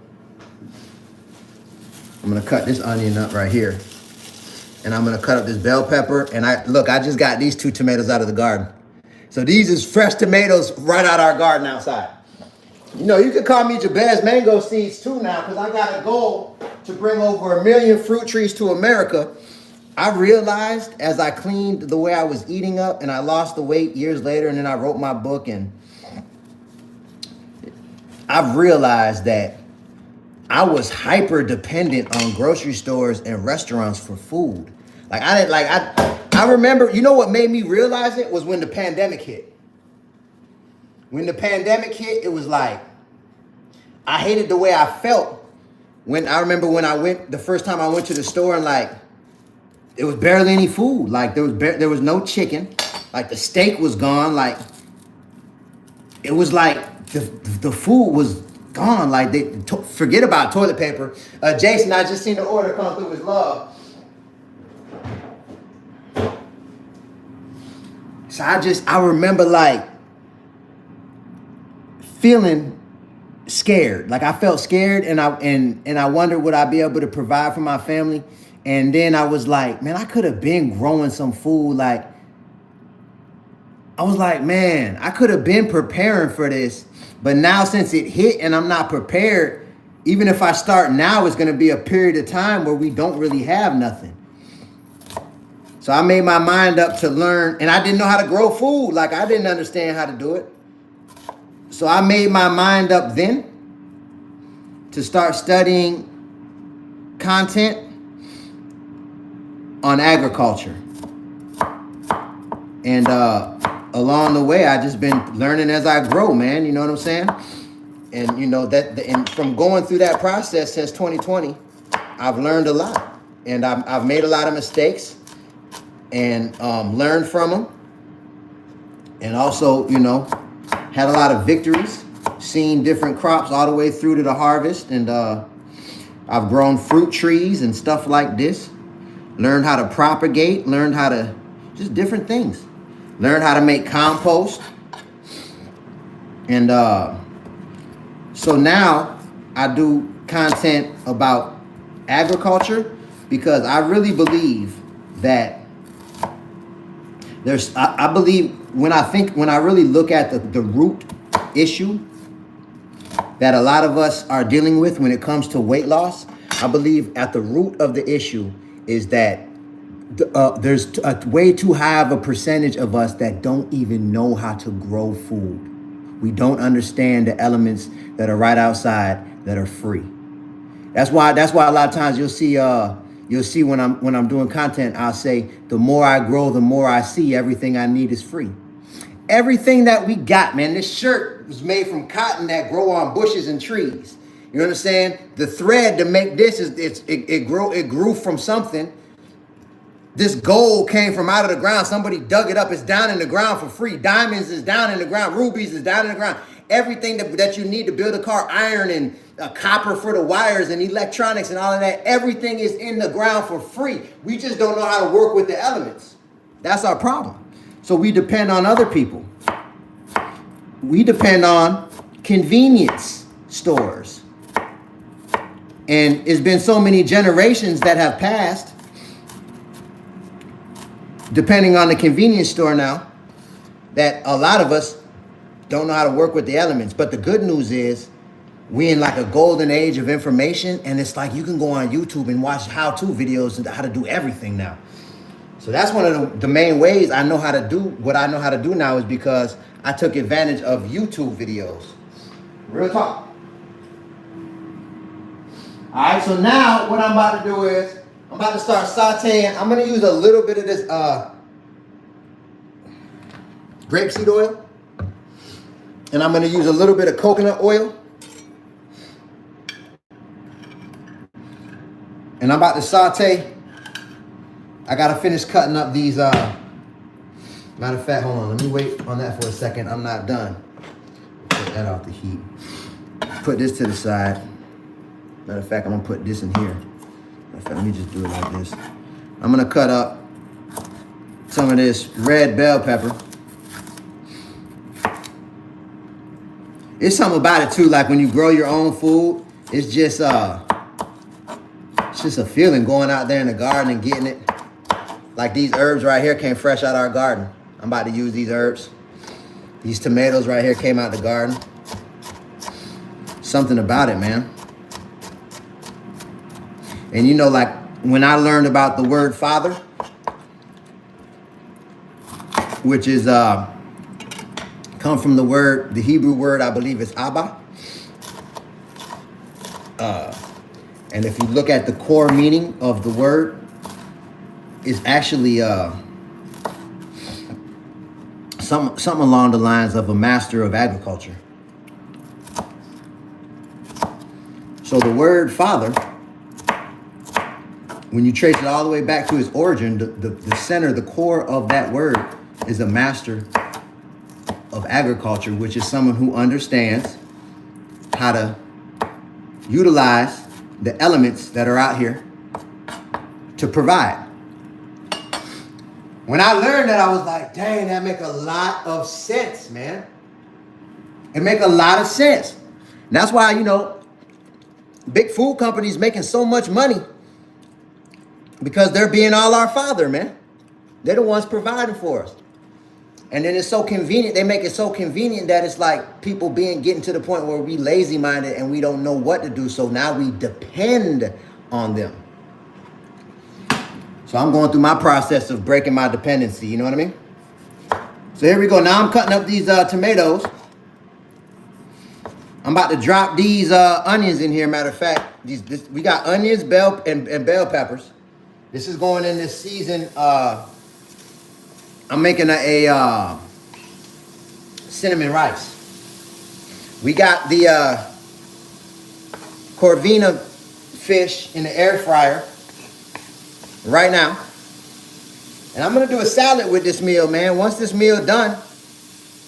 I'm gonna cut this onion up right here. And I'm gonna cut up this bell pepper. And I just got these 2 tomatoes out of the garden. So these is fresh tomatoes right out of our garden outside. You know, you could call me Jabez Mango Seeds too now, because I got a goal to bring over 1 million fruit trees to America. I realized as I cleaned the way I was eating up and I lost the weight years later, and then I wrote my book, and I've realized that I was hyper dependent on grocery stores and restaurants for food. I remember, you know what made me realize it was when the pandemic hit. When the pandemic hit, it was like, I hated the way I felt. I remember when the first time I went to the store, and like, there was barely any food. Like there was no chicken. Like the steak was gone. Like it was like the food was gone. Like forget about toilet paper. Jason, I just seen the order come through with love. So I remember like feeling scared. Like I felt scared, and I wondered, would I be able to provide for my family? And then I was like, man, I could have been growing some food. Like, I was like, man, I could have been preparing for this. But now since it hit and I'm not prepared, even if I start now, it's going to be a period of time where we don't really have nothing. So I made my mind up to learn, and I didn't know how to grow food. Like, I didn't understand how to do it. So I made my mind up then to start studying content on agriculture. And along the way, I just been learning as I grow, man. You know what I'm saying? And you know and from going through that process since 2020, I've learned a lot, and I've made a lot of mistakes, and learned from them, and also, you know, had a lot of victories, seen different crops all the way through to the harvest, and I've grown fruit trees and stuff like this. Learned how to propagate, learned how to, just different things. Learned how to make compost. And so now I do content about agriculture, because I really believe that I believe when I really look at the root issue that a lot of us are dealing with when it comes to weight loss, I believe at the root of the issue is that there's a way too high of a percentage of us that don't even know how to grow food. We don't understand the elements that are right outside that are free. That's why a lot of times you'll see when I'm doing content, I'll say, the more I grow, the more I see, everything I need is free. Everything that we got, man. This shirt was made from cotton that grow on bushes and trees. You understand? The thread to make this it grew from something. This gold came from out of the ground. Somebody dug it up. It's down in the ground for free. Diamonds is down in the ground. Rubies is down in the ground. Everything that you need to build a car, iron and copper for the wires and electronics and all of that, everything is in the ground for free. We just don't know how to work with the elements. That's our problem. So we depend on other people. We depend on convenience stores. And it's been so many generations that have passed, depending on the convenience store now, that a lot of us don't know how to work with the elements. But the good news is we in like a golden age of information, and it's like you can go on YouTube and watch how-to videos and how to do everything now. So that's one of the main ways I know how to do what I know how to do now, is because I took advantage of YouTube videos. Real talk. All right, so now what I'm about to do is I'm about to start sauteing. I'm going to use a little bit of this grapeseed oil. And I'm going to use a little bit of coconut oil. And I'm about to saute. I got to finish cutting up these. Matter of fact, hold on. Let me wait on that for a second. I'm not done. Take that off the heat. Put this to the side. Matter of fact, I'm going to put this in here. Matter of fact, let me just do it like this. I'm going to cut up some of this red bell pepper. It's something about it too, like when you grow your own food, it's just a feeling going out there in the garden and getting it. Like these herbs right here came fresh out of our garden. I'm about to use these herbs. These tomatoes right here came out the garden. Something about it, man. And you know, like when I learned about the word father, which is come from the word, the Hebrew word, I believe it's Abba. And if you look at the core meaning of the word, it's actually something along the lines of a master of agriculture. So the word father, when you trace it all the way back to its origin, the center, the core of that word is a master of agriculture, which is someone who understands how to utilize the elements that are out here to provide. When I learned that, I was like, dang, that make a lot of sense, man. It make a lot of sense. And that's why, you know, big food companies making so much money, because they're being all our father, man. They're the ones providing for us. And then it's so convenient. They make it so convenient that it's like people getting to the point where we lazy-minded and we don't know what to do. So now we depend on them. So I'm going through my process of breaking my dependency. You know what I mean? So here we go. Now I'm cutting up these tomatoes. I'm about to drop these onions in here. Matter of fact, we got onions, and bell peppers. This is going in this season. I'm making a cinnamon rice. We got the Corvina fish in the air fryer right now. And I'm going to do a salad with this meal, man. Once this meal done,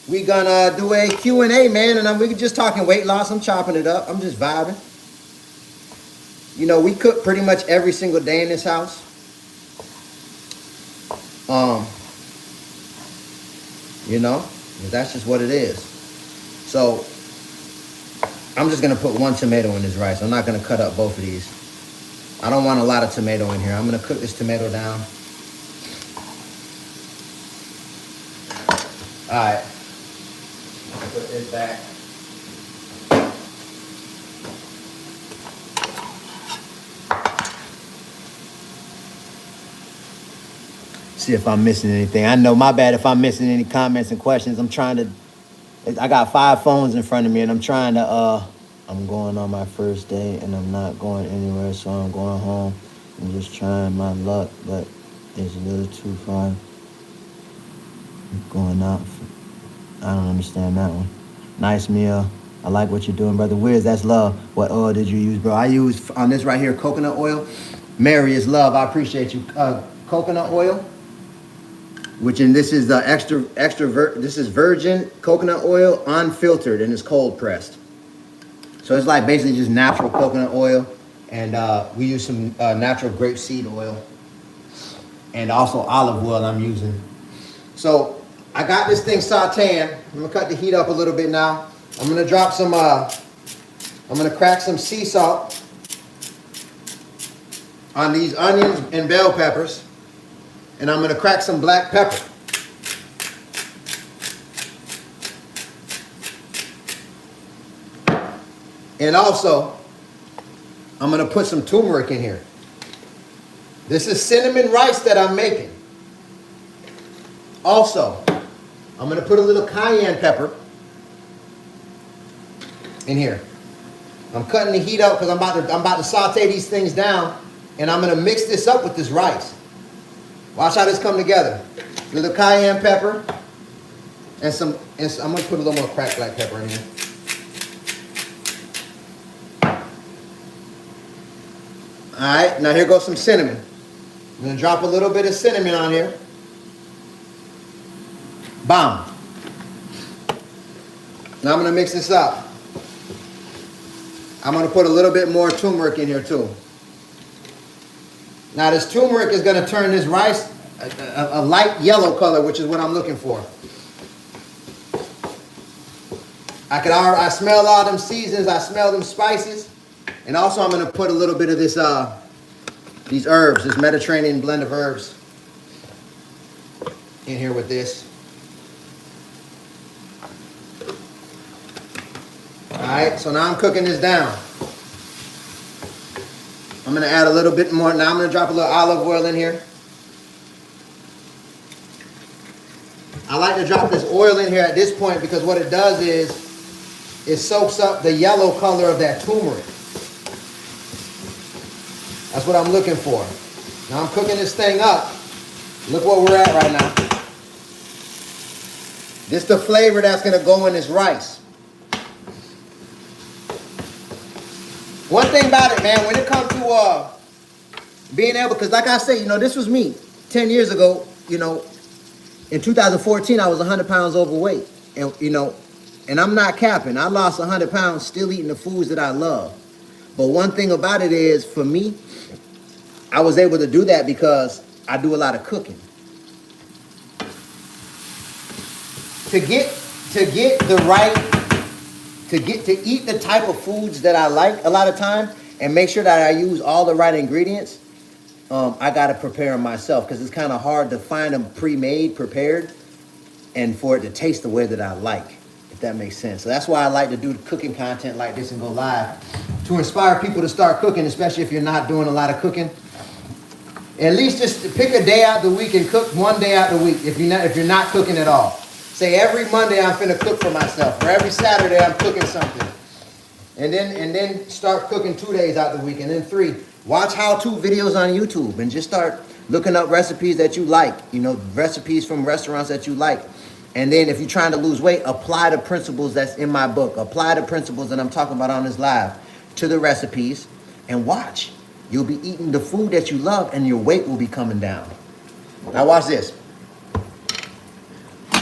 we gonna do a Q&A, man. And we just talking weight loss. I'm chopping it up. I'm just vibing. You know, we cook pretty much every single day in this house. You know, that's just what it is. So I'm just gonna put one tomato in this rice. I'm not gonna cut up both of these. I don't want a lot of tomato in here. I'm gonna cook this tomato down. All right, put this back. See if I'm missing anything. I know, my bad if I'm missing any comments and questions. I got 5 phones in front of me and I'm trying to, I'm going on my first day and I'm not going anywhere, so I'm going home. I'm just trying my luck, but it's a little too far. I'm going out I don't understand that one. Nice meal. I like what you're doing, brother. Wiz, that's love. What oil did you use, bro? I used on this right here, coconut oil. Mary is love. I appreciate you. Coconut oil, which in this is the this is virgin coconut oil, unfiltered, and it's cold pressed. So it's like basically just natural coconut oil, and we use some natural grapeseed oil, and also olive oil I'm using. So I got this thing sauteing. I'm gonna cut the heat up a little bit now. I'm gonna drop some, I'm gonna crack some sea salt on these onions and bell peppers. And I'm gonna crack some black pepper. And also, I'm gonna put some turmeric in here. This is cinnamon rice that I'm making. Also, I'm gonna put a little cayenne pepper in here. I'm cutting the heat up because I'm about to saute these things down, and I'm gonna mix this up with this rice. Watch how this come together. A little cayenne pepper, and I'm gonna put a little more cracked black pepper in here. All right, now here goes some cinnamon. I'm gonna drop a little bit of cinnamon on here. Bam. Now I'm gonna mix this up. I'm gonna put a little bit more turmeric in here too. Now this turmeric is gonna turn this rice a light yellow color, which is what I'm looking for. I smell all them seasons, I smell them spices. And also I'm gonna put a little bit of this, these herbs, this Mediterranean blend of herbs in here with this. All right, so now I'm cooking this down. I'm gonna add a little bit more. Now I'm gonna drop a little olive oil in here. I like to drop this oil in here at this point because what it does is it soaks up the yellow color of that turmeric. That's what I'm looking for. Now I'm cooking this thing up. Look where we're at right now. This is the flavor that's gonna go in this rice. One thing about it, man, when it comes to being able, because like I say, you know, this was me 10 years ago, you know, in 2014, I was 100 pounds overweight. And, you know, and I'm not capping. I lost 100 pounds still eating the foods that I love. But one thing about it is, for me, I was able to do that because I do a lot of cooking. To eat the type of foods that I like a lot of time and make sure that I use all the right ingredients, I got to prepare them myself because it's kind of hard to find them pre-made, prepared, and for it to taste the way that I like, if that makes sense. So that's why I like to do cooking content like this and go live to inspire people to start cooking, especially if you're not doing a lot of cooking. At least just pick a day out the week and cook one day out the week if you're not cooking at all. Say every Monday I'm finna cook for myself, or every Saturday I'm cooking something. And then start cooking 2 days out the week, and then 3. Watch how-to videos on YouTube and just start looking up recipes that you like, you know, recipes from restaurants that you like. And then if you're trying to lose weight, apply the principles that's in my book. Apply the principles that I'm talking about on this live to the recipes and watch. You'll be eating the food that you love and your weight will be coming down. Now watch this.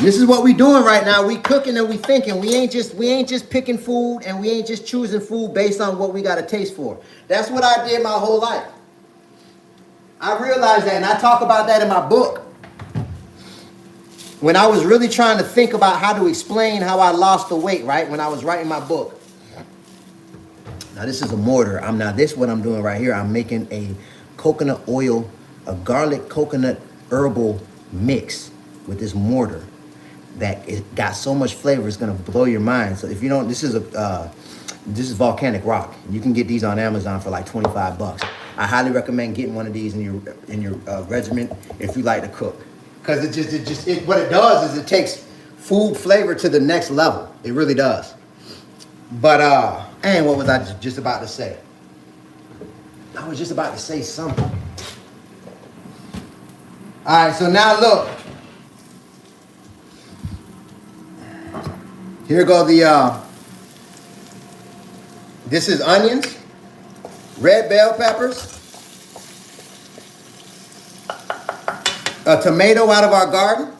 This is what we doing right now. We cooking and we thinking. We ain't just picking food and we ain't just choosing food based on what we got a taste for. That's what I did my whole life. I realized that, and I talk about that in my book. When I was really trying to think about how to explain how I lost the weight, right? When I was writing my book. Now this is a mortar. This is what I'm doing right here. I'm making a coconut oil, a garlic coconut herbal mix with this mortar. That it got so much flavor, it's gonna blow your mind. So if you don't, this is volcanic rock. You can get these on Amazon for like 25 bucks. I highly recommend getting one of these in your regimen if you like to cook, because what it does is it takes food flavor to the next level. It really does. But and what was I just about to say? I was just about to say something. All right, so now look. Here go the, this is onions, red bell peppers, a tomato out of our garden,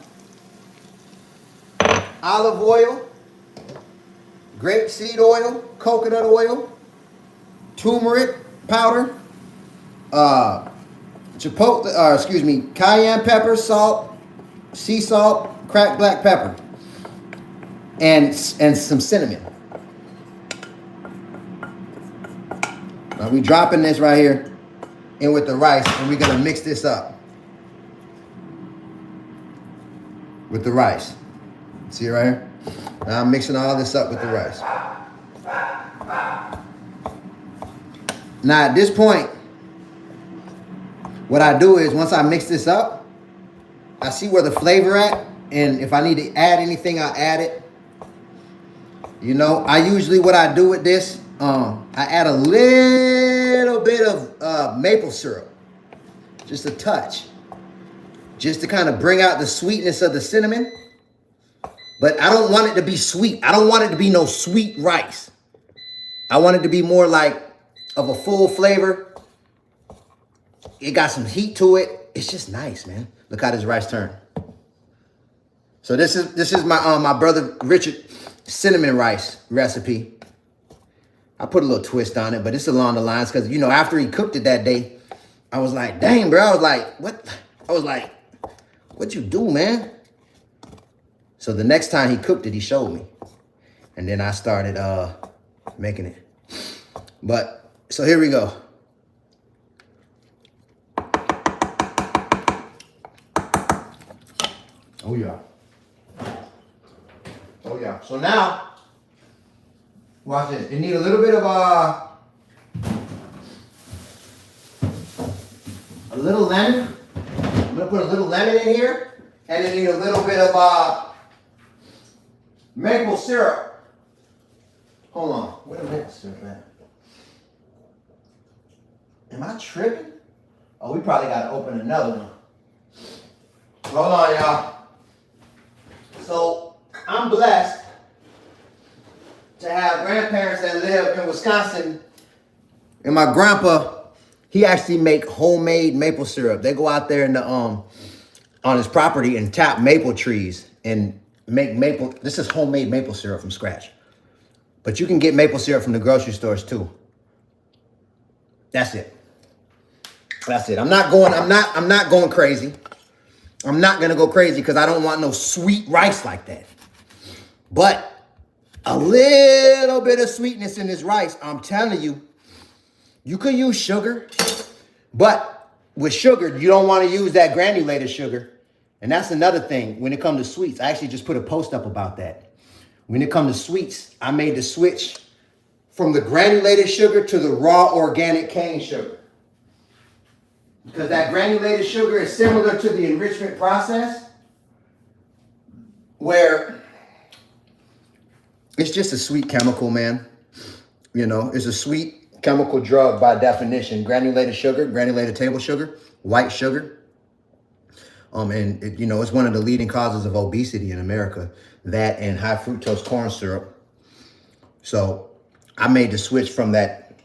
olive oil, grapeseed oil, coconut oil, turmeric powder, cayenne pepper, salt, sea salt, cracked black pepper, and some cinnamon. Now we dropping this right here in with the rice, and we're gonna mix this up with the rice. See it right here? Now I'm mixing all this up with the rice. Now at this point, what I do is once I mix this up, I see where the flavor at, and if I need to add anything, I'll add it. You know, I usually, what I do with this, I add a little bit of maple syrup, just a touch, just to kind of bring out the sweetness of the cinnamon. But I don't want it to be sweet. I don't want it to be no sweet rice. I want it to be more like of a full flavor. It got some heat to it. It's just nice, man. Look how this rice turned. So this is my my brother Richard cinnamon rice recipe. I put a little twist on it, but it's along the lines because, you know, after he cooked it that day, I was like, dang, bro. I was like, what? I was like, what you do, man? So the next time he cooked it, he showed me. And then I started making it. But, so here we go. Oh, yeah. Oh, yeah. So now, watch this. You need a little bit of a little lemon. I'm going to put a little lemon in here. And then you need a little bit of maple syrup. Hold on. Where the maple syrup at? Am I tripping? Oh, we probably got to open another one. Hold on, y'all. So, I'm blessed to have grandparents that live in Wisconsin. And my grandpa, he actually make homemade maple syrup. They go out there in the on his property and tap maple trees and make maple. This is homemade maple syrup from scratch. But you can get maple syrup from the grocery stores too. That's it. That's it. I'm not going crazy. I'm not gonna go crazy because I don't want no sweet rice like that. But a little bit of sweetness in this rice, I'm telling you, you could use sugar, but with sugar, you don't want to use that granulated sugar. And that's another thing when it comes to sweets. I actually just put a post up about that. When it comes to sweets, I made the switch from the granulated sugar to the raw organic cane sugar. Because that granulated sugar is similar to the enrichment process, where it's just a sweet chemical, man. You know, it's a sweet chemical drug by definition. Granulated sugar, granulated table sugar, white sugar. And it, you know, it's one of the leading causes of obesity in America. That and high fructose corn syrup. So I made the switch from that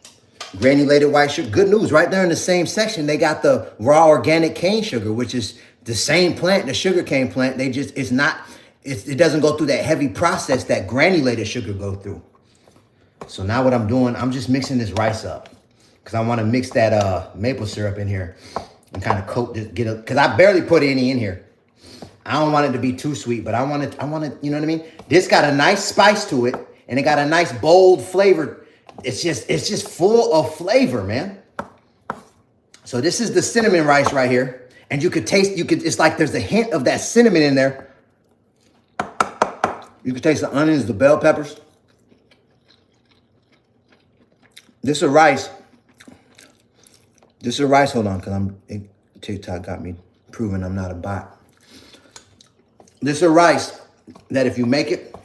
granulated white sugar. Good news, right there in the same section, they got the raw organic cane sugar, which is the same plant, the sugar cane plant. They just, it doesn't go through that heavy process that granulated sugar go through. So now what I'm doing, I'm just mixing this rice up because I want to mix that maple syrup in here and kind of coat this, because I barely put any in here. I don't want it to be too sweet, but I want it, you know what I mean? This got a nice spice to it and it got a nice bold flavor. It's just full of flavor, man. So this is the cinnamon rice right here. And you could taste, it's like there's a hint of that cinnamon in there. You can taste the onions, the bell peppers. This is a rice. Hold on, because TikTok got me proving I'm not a bot. This is a rice that if you make it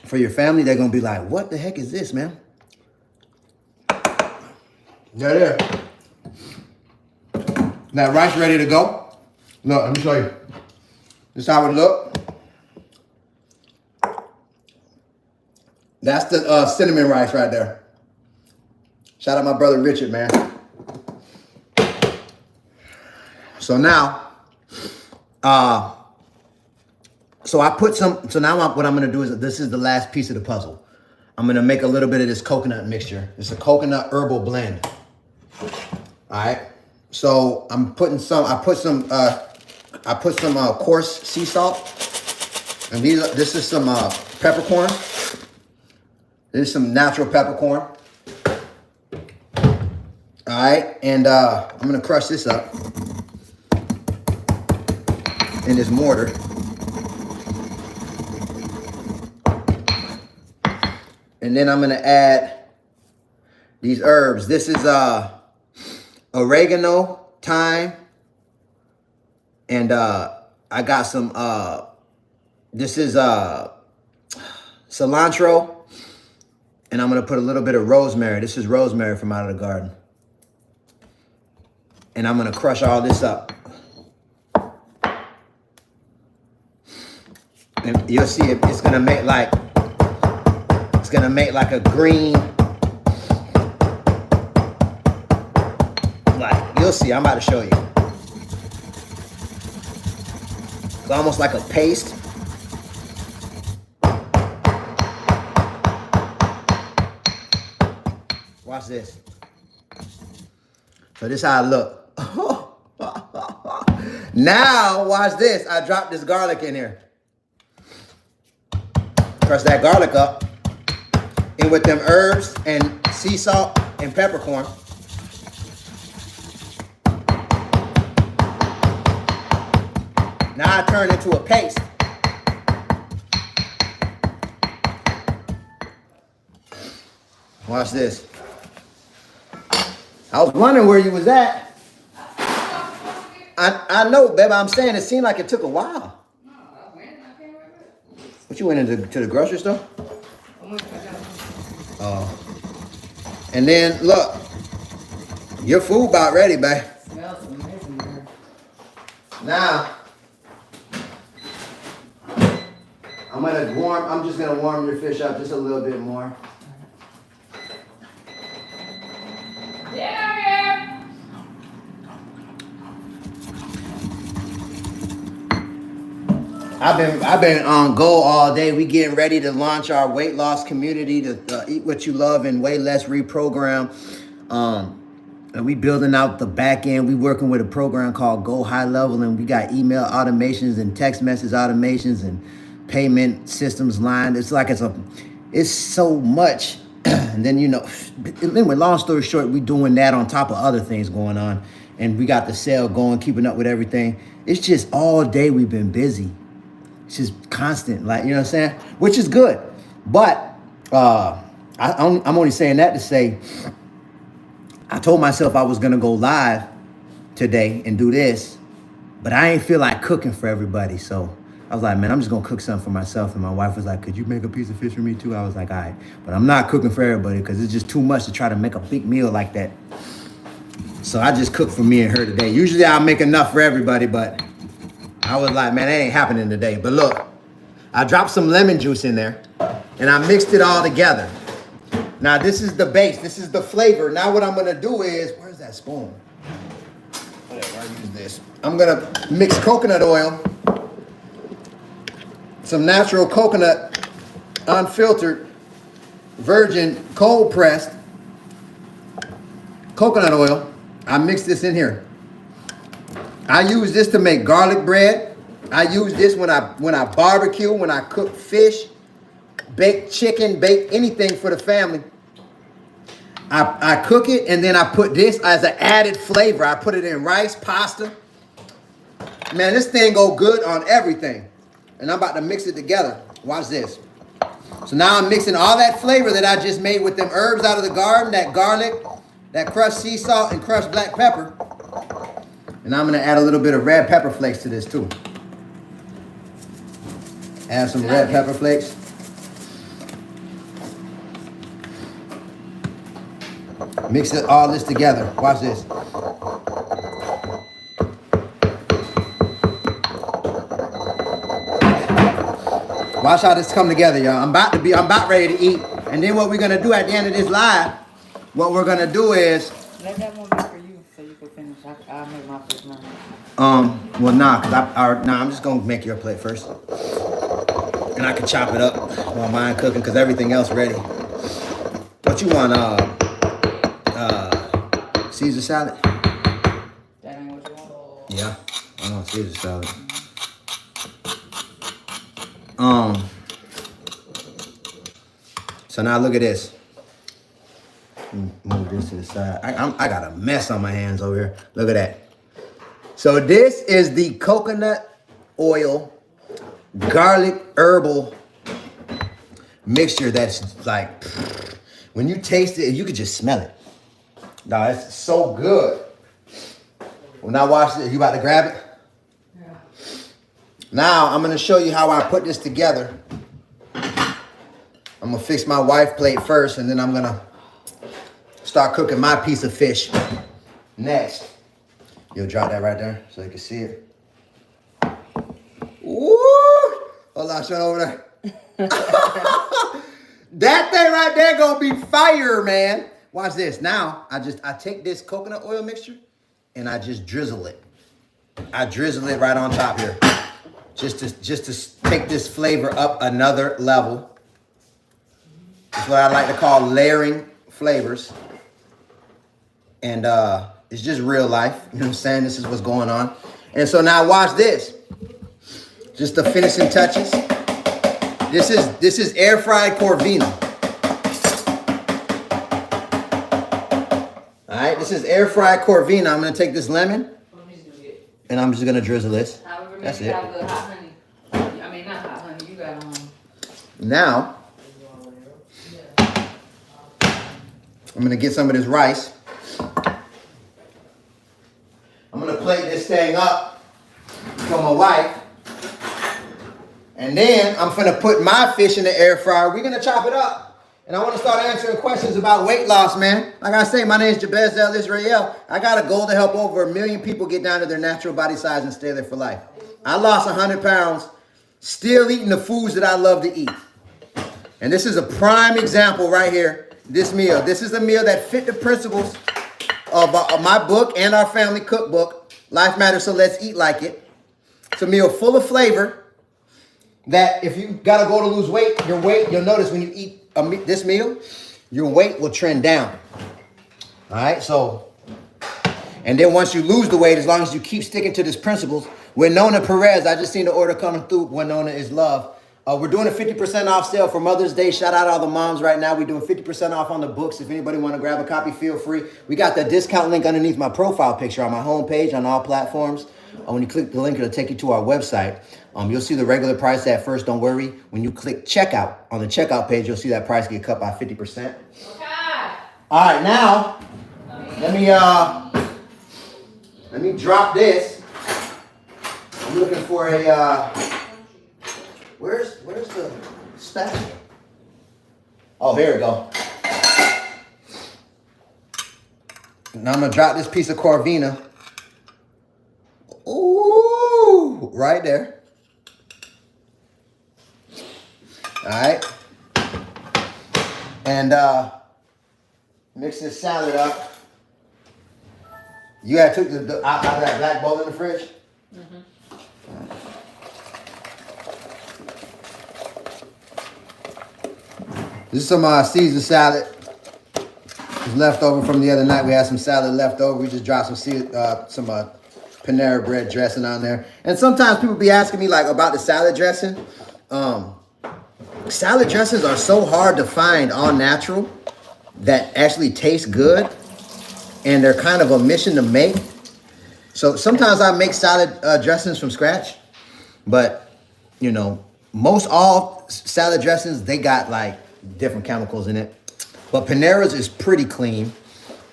for your family, they're going to be like, what the heck is this, man? There. That rice ready to go. Look, let me show you. This is how it look. That's the cinnamon rice right there. Shout out my brother Richard, man. So now, so I put some, so now what I'm gonna do is, this is the last piece of the puzzle. I'm gonna make a little bit of this coconut mixture. It's a coconut herbal blend. All right. So I'm putting some, I put some coarse sea salt. And this is some peppercorn. This is some natural peppercorn. All right, and I'm gonna crush this up in this mortar. And then I'm gonna add these herbs. This is oregano, thyme, and I got some, this is cilantro, and I'm gonna put a little bit of rosemary. This is rosemary from out of the garden. And I'm gonna crush all this up. And you'll see it's gonna make like a green, like, you'll see, I'm about to show you. It's almost like a paste. Watch this. So this is how I look. Now, watch this. I dropped this garlic in here. Crush that garlic up. And with them herbs and sea salt and peppercorn. Now I turn into a paste. Watch this. I was wondering where you was at. I know, baby. I'm saying it seemed like it took a while. No, I went. I came right back. What, you went to the grocery store? Oh. And then look, your food about ready, babe. Smells amazing, man. Now I'm just gonna warm your fish up just a little bit more. Yeah, I've been on go all day. We getting ready to launch our weight loss community to eat what you love and way less reprogram. And we building out the back end. We working with a program called Go High Level, and we got email automations and text message automations and payment systems line. It's so much. And then, anyway, long story short, we doing that on top of other things going on. And we got the sale going, keeping up with everything. It's just all day we've been busy. It's just constant, like, you know what I'm saying? Which is good. But I'm only saying that to say, I told myself I was going to go live today and do this, but I ain't feel like cooking for everybody. So I was like, man, I'm just going to cook something for myself. And my wife was like, could you make a piece of fish for me too? I was like, all right. But I'm not cooking for everybody because it's just too much to try to make a big meal like that. So I just cooked for me and her today. Usually I'll make enough for everybody, but I was like, man, that ain't happening today. But look, I dropped some lemon juice in there and I mixed it all together. Now this is the base, this is the flavor. Now what I'm gonna do is, where's that spoon? Whatever, I use this. I'm gonna mix coconut oil, some natural coconut, unfiltered, virgin, cold pressed coconut oil. I mix this in here. I use this to make garlic bread. I use this when I barbecue, when I cook fish, bake chicken, bake anything for the family. I cook it and then I put this as an added flavor. I put it in rice, pasta. Man, this thing go good on everything. And I'm about to mix it together. Watch this. So now I'm mixing all that flavor that I just made with them herbs out of the garden, that garlic, that crushed sea salt and crushed black pepper. And I'm gonna add a little bit of red pepper flakes to this too. Add some red pepper flakes. Mix all this together. Watch this. Watch how this come together, y'all. I'm about ready to eat. And then what we're gonna do at the end of this live, what we're gonna do is, Let that one be for you so you can finish. I'll make my first one. well, nah, I'm just gonna make your plate first, and I can chop it up while mine cooking, cause everything else ready. What you want? Caesar salad? That ain't what you want? Yeah, I want Caesar salad. So now look at this. Move this to the side. I got a mess on my hands over here. Look at that. So this is the coconut oil, garlic, herbal mixture that's like, when you taste it, you could just smell it. No, it's so good. When I watch it, you about to grab it? Yeah. Now, I'm gonna show you how I put this together. I'm gonna fix my wife plate first, and then I'm gonna start cooking my piece of fish next. You'll drop that right there so you can see it. Woo! Hold on, show it over there. That thing right there gonna be fire, man. Watch this. Now, I take this coconut oil mixture and I just drizzle it. I drizzle it right on top here. Just to take this flavor up another level. It's what I like to call layering flavors. And it's just real life. You know what I'm saying? This is what's going on. And so now watch this. Just the finishing touches. This is air fried Corvina. All right, this is air fried Corvina. I'm gonna take this lemon and I'm just gonna drizzle this. However, That's maybe it. have the hot honey. I mean, not hot honey. You got Now, I'm gonna get some of this rice. I'm gonna plate this thing up for my wife. And then I'm gonna put my fish in the air fryer. We're gonna chop it up. And I wanna start answering questions about weight loss, man. Like I say, my name is Jabez El Israel. I got a goal to help over 1 million people get down to their natural body size and stay there for life. I lost 100 pounds, still eating the foods that I love to eat. And this is a prime example right here, this meal. This is a meal that fit the principles of my book and our family cookbook, Life Matters, So Let's Eat Like It. It's a meal full of flavor that if you gotta go to lose weight, you'll notice when you eat this meal, your weight will trend down. All right, so, and then once you lose the weight, as long as you keep sticking to these principles, Winona Perez, I just seen the order coming through, Winona is love. We're doing a 50% off sale for Mother's Day. Shout out all the moms right now. We're doing 50% off on the books. If anybody want to grab a copy, feel free. We got the discount link underneath my profile picture on my homepage on all platforms. When you click the link, it'll take you to our website. You'll see the regular price at first. Don't worry. When you click checkout, on the checkout page, you'll see that price get cut by 50%. Okay. All right, now, let me drop this. I'm looking for a, where's the spatula? Oh, here we go. Now I'm gonna drop this piece of Corvina. Ooh, right there. All right. And mix this salad up. You had took the out of that black bowl in the fridge? Mm-hmm. This is some Caesar salad. It's left over from the other night. We had some salad left over. We just dropped some Panera bread dressing on there. And sometimes people be asking me like about the salad dressing. Salad dressings are so hard to find all natural that actually taste good. And they're kind of a mission to make. So sometimes I make salad dressings from scratch. But, you know, most all salad dressings, they got like different chemicals in it. But Panera's is pretty clean.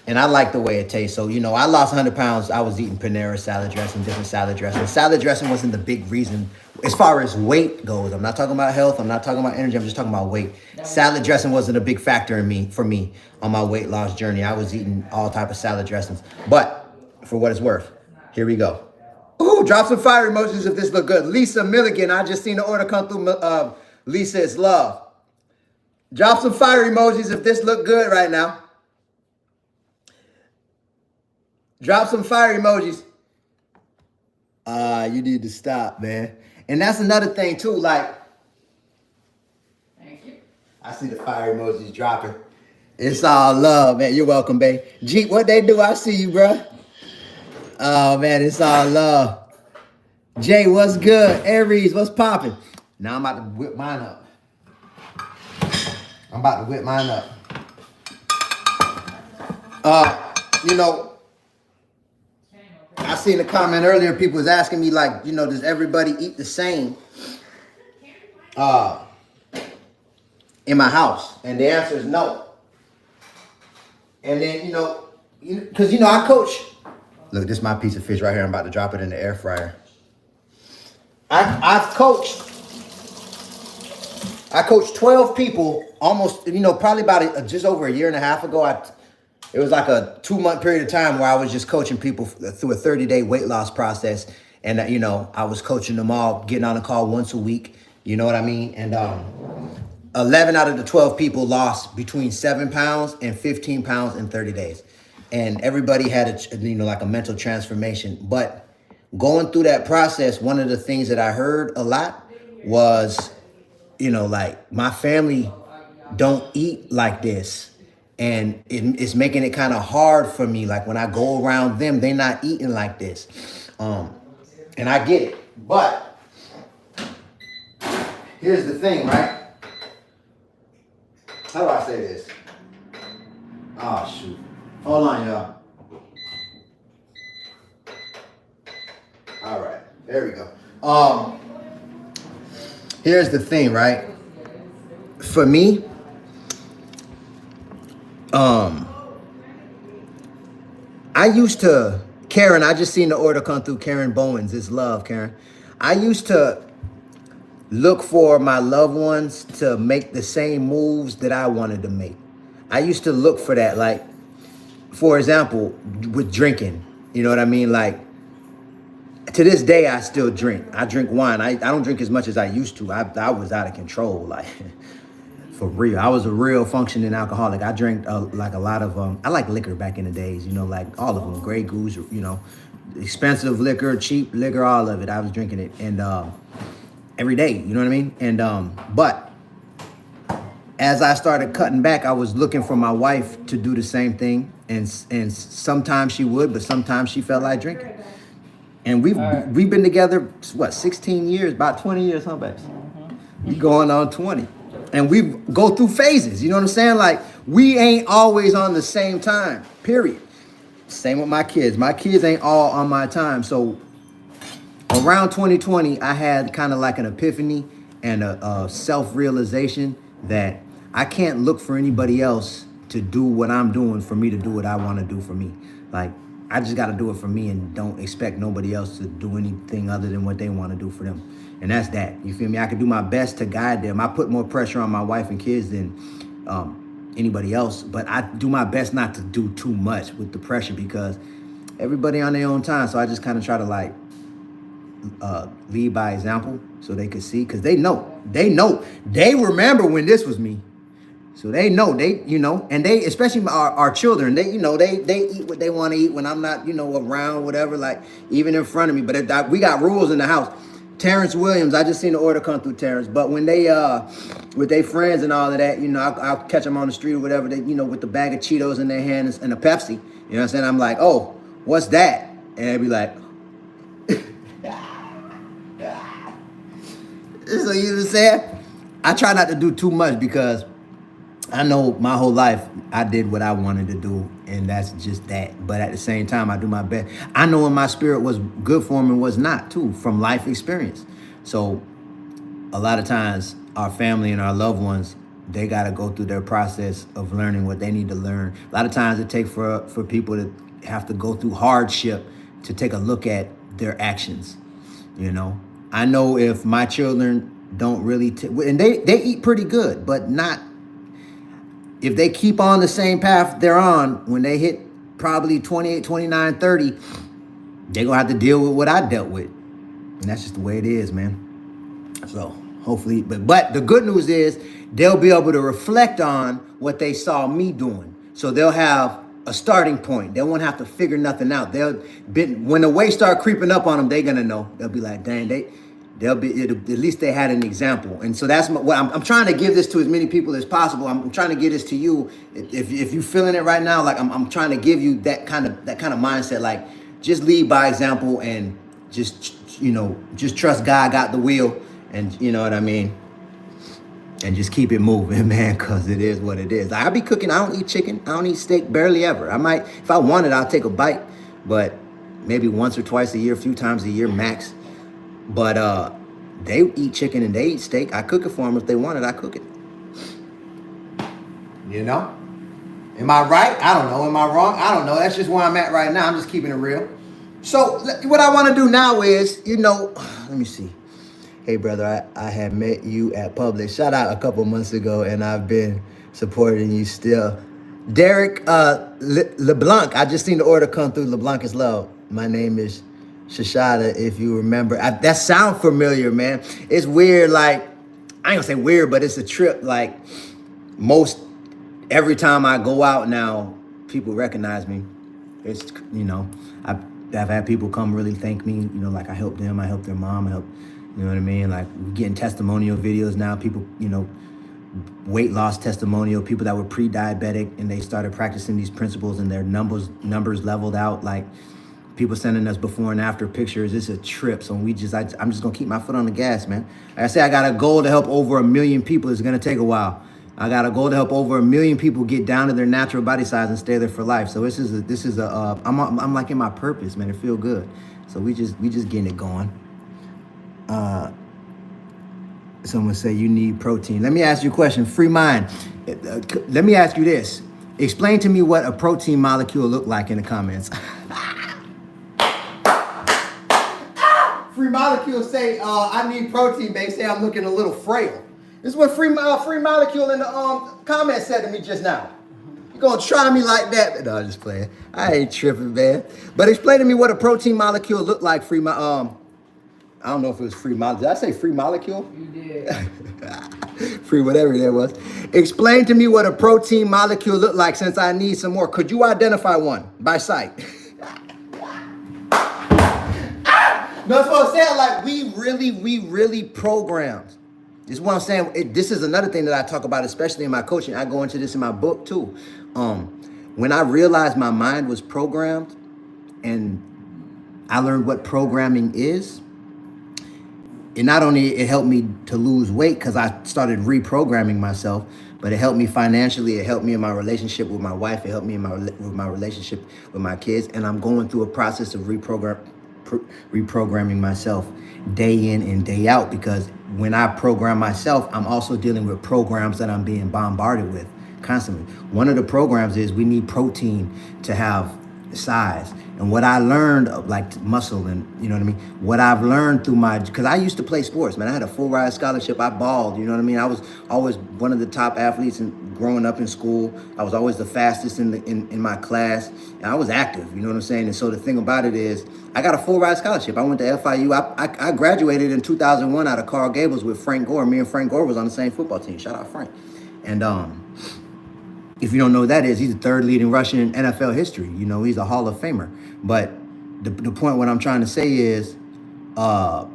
And I like the way it tastes. So, you know, I lost 100 pounds. I was eating Panera salad dressing, different salad dressing. Salad dressing wasn't the big reason as far as weight goes. I'm not talking about health. I'm not talking about energy. I'm just talking about weight. Salad dressing wasn't a big factor for me on my weight loss journey. I was eating all type of salad dressings. But for what it's worth, here we go. Ooh, drop some fire emojis if this look good. Lisa Milligan, I just seen the order come through. Lisa, it's love. Drop some fire emojis if this look good right now. Drop some fire emojis. You need to stop, man. And that's another thing too, like, Thank you. I see the fire emojis dropping. It's all love, man. You're welcome, babe. Jeep, what they do? I see you, bruh. Oh, man, it's all love. Jay, what's good? Aries, what's popping? Now I'm about to whip mine up. You know, I seen a comment earlier. People was asking me, like, you know, does everybody eat the same in my house? And the answer is no. And then, because, I coach. Look, this is my piece of fish right here. I'm about to drop it in the air fryer. I coached 12 people almost, probably about just over a year and a half ago. It was like a 2-month period of time where I was just coaching people through a 30-day weight loss process. And, I was coaching them all, getting on a call once a week. You know what I mean? And 11 out of the 12 people lost between 7 pounds and 15 pounds in 30 days. And everybody had a mental transformation. But going through that process, one of the things that I heard a lot was, like, my family don't eat like this. And it's making it kind of hard for me. Like, when I go around them, they're not eating like this. And I get it. But here's the thing, right? How do I say this? Oh, shoot. Hold on, y'all. All right. There we go. Here's the thing, right? For me, I used to, Karen, I just seen the order come through. Karen Bowens, it's love, Karen. I used to look for my loved ones to make the same moves that I wanted to make. I used to look for that, like, for example, with drinking, you know what I mean? Like, to this day, I still drink. I drink wine. I don't drink as much as I used to. I was out of control, like, for real. I was a real functioning alcoholic. I drank like a lot of, I like liquor back in the days, like all of them, Grey Goose, expensive liquor, cheap liquor, all of it. I was drinking it, and every day, you know what I mean? And but as I started cutting back, I was looking for my wife to do the same thing, and sometimes she would, but sometimes she felt like drinking. And we've been together, what, 16 years, about 20 years, huh, babes? We going on 20. And we go through phases, you know what I'm saying? Like, we ain't always on the same time, period. Same with my kids. My kids ain't all on my time. So around 2020, I had kind of like an epiphany and a self-realization that I can't look for anybody else to do what I'm doing for me to do what I want to do for me. Like, I just got to do it for me and don't expect nobody else to do anything other than what they want to do for them. And that's that. You feel me? I can do my best to guide them. I put more pressure on my wife and kids than anybody else, but I do my best not to do too much with the pressure because everybody on their own time. So I just kind of try to like lead by example so they could see, because they remember when this was me. So they know, and they, especially our children, they eat what they want to eat when I'm not, around, whatever, like even in front of me. But we got rules in the house. Terrence Williams, I just seen the order come through, Terrence. But when they, with their friends and all of that, I'll catch them on the street or whatever, they, with the bag of Cheetos in their hands and a Pepsi. You know what I'm saying? I'm like, oh, what's that? And they'd be like, so you know what I'm saying? I try not to do too much because I know my whole life I did what I wanted to do, and that's just that. But at the same time, I do my best. I know when my spirit was good for me and was not, too, from life experience. So a lot of times, our family and our loved ones, they got to go through their process of learning what they need to learn. A lot of times it takes for people to have to go through hardship to take a look at their actions, I know if my children don't really, and they eat pretty good, but not, if they keep on the same path they're on, when they hit probably 28, 29, 30, they're going to have to deal with what I dealt with. And that's just the way it is, man. So Hopefully, but the good news is they'll be able to reflect on what they saw me doing. So they'll have a starting point. They won't have to figure nothing out. When the weight start creeping up on them, they're gonna know. They'll be like, dang, at least they had an example. And so that's what I'm trying to give this to as many people as possible. I'm trying to give this to you. If you're feeling it right now, like I'm trying to give you that kind of mindset. Like, just lead by example and just trust God got the wheel, and you know what I mean. And just keep it moving, man, because it is what it is. I'll be cooking. I don't eat chicken. I don't eat steak, barely ever. I might, if I want it, I'll take a bite, but maybe once or twice a year, a few times a year max. But they eat chicken and they eat steak. I cook it for them. If they want it, I cook it. You know? Am I right? I don't know. Am I wrong? I don't know. That's just where I'm at right now. I'm just keeping it real. So what I want to do now is, let me see. Hey, brother, I had met you at Publix. Shout out a couple months ago, and I've been supporting you still. Derek LeBlanc, I just seen the order come through. LeBlanc is love. My name is Shashada, if you remember. That sound familiar, man. It's weird, like, I ain't gonna say weird, but it's a trip. Like, every time I go out now, people recognize me. It's, I've had people come really thank me, like I helped them, I helped their mom, you know what I mean? Like, we're getting testimonial videos now. People, weight loss testimonial, people that were pre-diabetic and they started practicing these principles and their numbers leveled out. Like, people sending us before and after pictures. It's a trip. So I'm just gonna keep my foot on the gas, man. Like I say, I got a goal to help over 1 million people. It's gonna take a while. I got a goal to help over 1 million people get down to their natural body size and stay there for life. So I'm like in my purpose, man. It feel good. So we just getting it going. Someone say you need protein. Let me ask you a question. Free mind. Let me ask you this. Explain to me what a protein molecule look like in the comments. Free molecule say I need protein. They say I'm looking a little frail. This is what free molecule in the comments said to me just now. You gonna try me like that? No, I'm just playing. I ain't tripping, man. But explain to me what a protein molecule look like. I don't know if it was free molecule. Did I say free molecule? You did. Free whatever that was. Explain to me what a protein molecule look like, since I need some more. Could you identify one by sight? No, that's what I'm saying. Like, we really programmed. This is what I'm saying. This is another thing that I talk about, especially in my coaching. I go into this in my book too. When I realized my mind was programmed and I learned what programming is, it not only it helped me to lose weight because I started reprogramming myself, but it helped me financially. It helped me in my relationship with my wife. It helped me in my relationship with my kids. And I'm going through a process of reprogramming myself day in and day out, because when I program myself, I'm also dealing with programs that I'm being bombarded with constantly. One of the programs is we need protein to have size. And what I learned of, like, muscle, and you know what I mean, what I've learned through because I used to play sports, man. I had a full ride scholarship. I balled, you know what I mean. I was always one of the top athletes growing up in school. I was always the fastest in my class, and I was active, you know what I'm saying. And so the thing about it is, I got a full ride scholarship. I went to FIU. I graduated in 2001 out of Carl Gables with Frank Gore. Me and Frank Gore was on the same football team. Shout out Frank. And if you don't know who that is, he's the third leading rusher in NFL history. You know, he's a Hall of Famer. But the point, what I'm trying to say is, I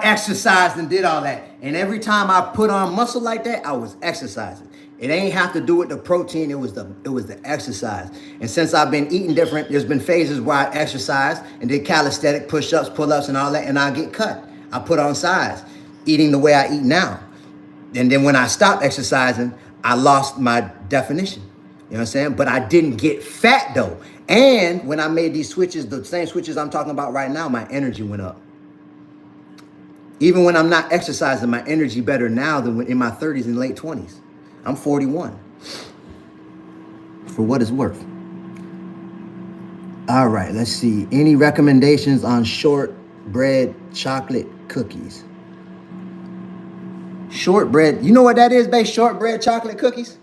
exercised and did all that. And every time I put on muscle like that, I was exercising. It ain't have to do with the protein. It was the exercise. And since I've been eating different, there's been phases where I exercised and did calisthenic push-ups, pull-ups, and all that, and I get cut. I put on size, eating the way I eat now. And then when I stopped exercising, I lost my definition. You know what I'm saying? But I didn't get fat though. And when I made these switches, the same switches I'm talking about right now, my energy went up. Even when I'm not exercising, my energy better now than in my 30s and late 20s. I'm 41. For what it's worth. All right, let's see. Any recommendations on shortbread chocolate cookies? Shortbread, you know what that is, babe? Shortbread chocolate cookies?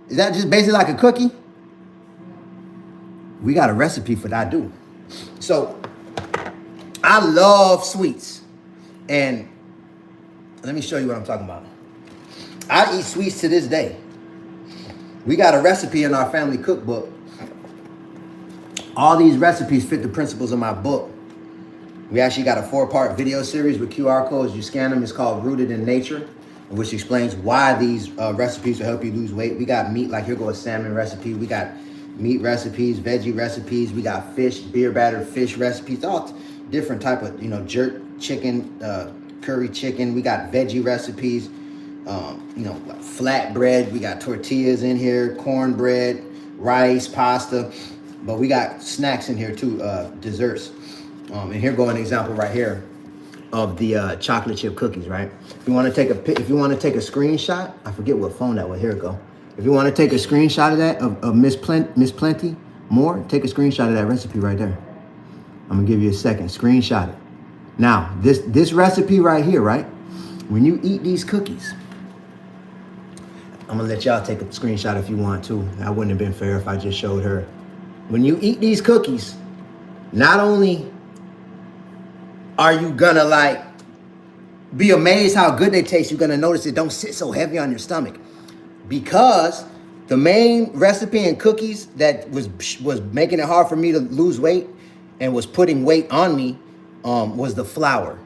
Is that just basically like a cookie? We got a recipe for that, dude. So, I love sweets. And let me show you what I'm talking about. I eat sweets to this day. We got a recipe in our family cookbook. All these recipes fit the principles of my book. We actually got a 4-part video series with QR codes. You scan them. It's called Rooted in Nature, which explains why these recipes will help you lose weight. We got meat, like here goes a salmon recipe. We got meat recipes, veggie recipes. We got fish, beer battered fish recipes, all different type of, jerk chicken, curry chicken. We got veggie recipes, like flatbread. We got tortillas in here, cornbread, rice, pasta. But we got snacks in here too, desserts. And here go an example right here of the chocolate chip cookies, right? If you want to take a screenshot, I forget what phone that was. Here it go. If you want to take a screenshot of that of Miss Plenty More, take a screenshot of that recipe right there. I'm gonna give you a second. Screenshot it. Now, this recipe right here, right? When you eat these cookies, I'm gonna let y'all take a screenshot if you want to. That wouldn't have been fair if I just showed her. When you eat these cookies, not only are you gonna be amazed how good they taste, you're gonna notice it don't sit so heavy on your stomach. Because the main recipe in cookies that was making it hard for me to lose weight and was putting weight on me was the flour.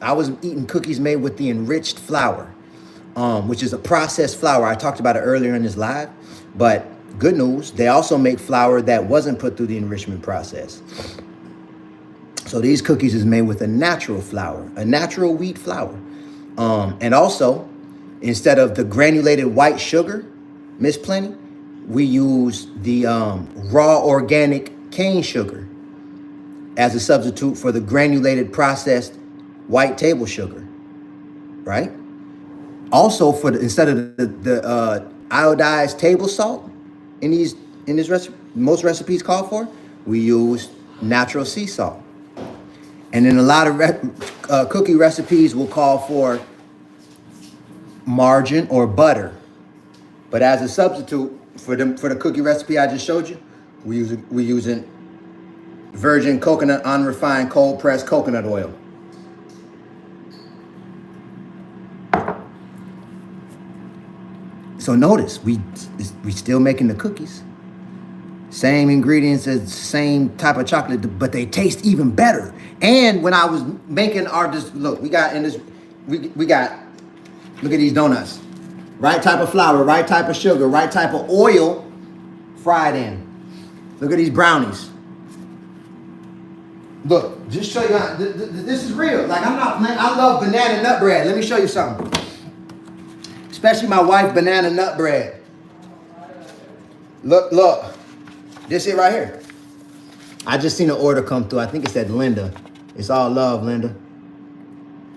I was eating cookies made with the enriched flour, which is a processed flour. I talked about it earlier in this live, but good news, they also make flour that wasn't put through the enrichment process. So these cookies is made with a natural flour, a natural wheat flour. And also, instead of the granulated white sugar, Miss Plenty, we use the raw organic cane sugar as a substitute for the granulated processed white table sugar, right? Also, instead of the iodized table salt in this recipe, most recipes call for, we use natural sea salt. And then a lot of cookie recipes will call for margarine or butter. But as a substitute for the cookie recipe I just showed you, we're using virgin coconut unrefined cold pressed coconut oil. So notice we still making the cookies. Same ingredients as same type of chocolate, but they taste even better. And when I was making look, we got look at these donuts. Right type of flour, right type of sugar, right type of oil fried in. Look at these brownies. Look, just show you how, this is real. Like, I'm not playing. I love banana nut bread. Let me show you something. Especially my wife banana nut bread. Look. This it right here. I just seen an order come through. I think it said Linda. It's all love, Linda.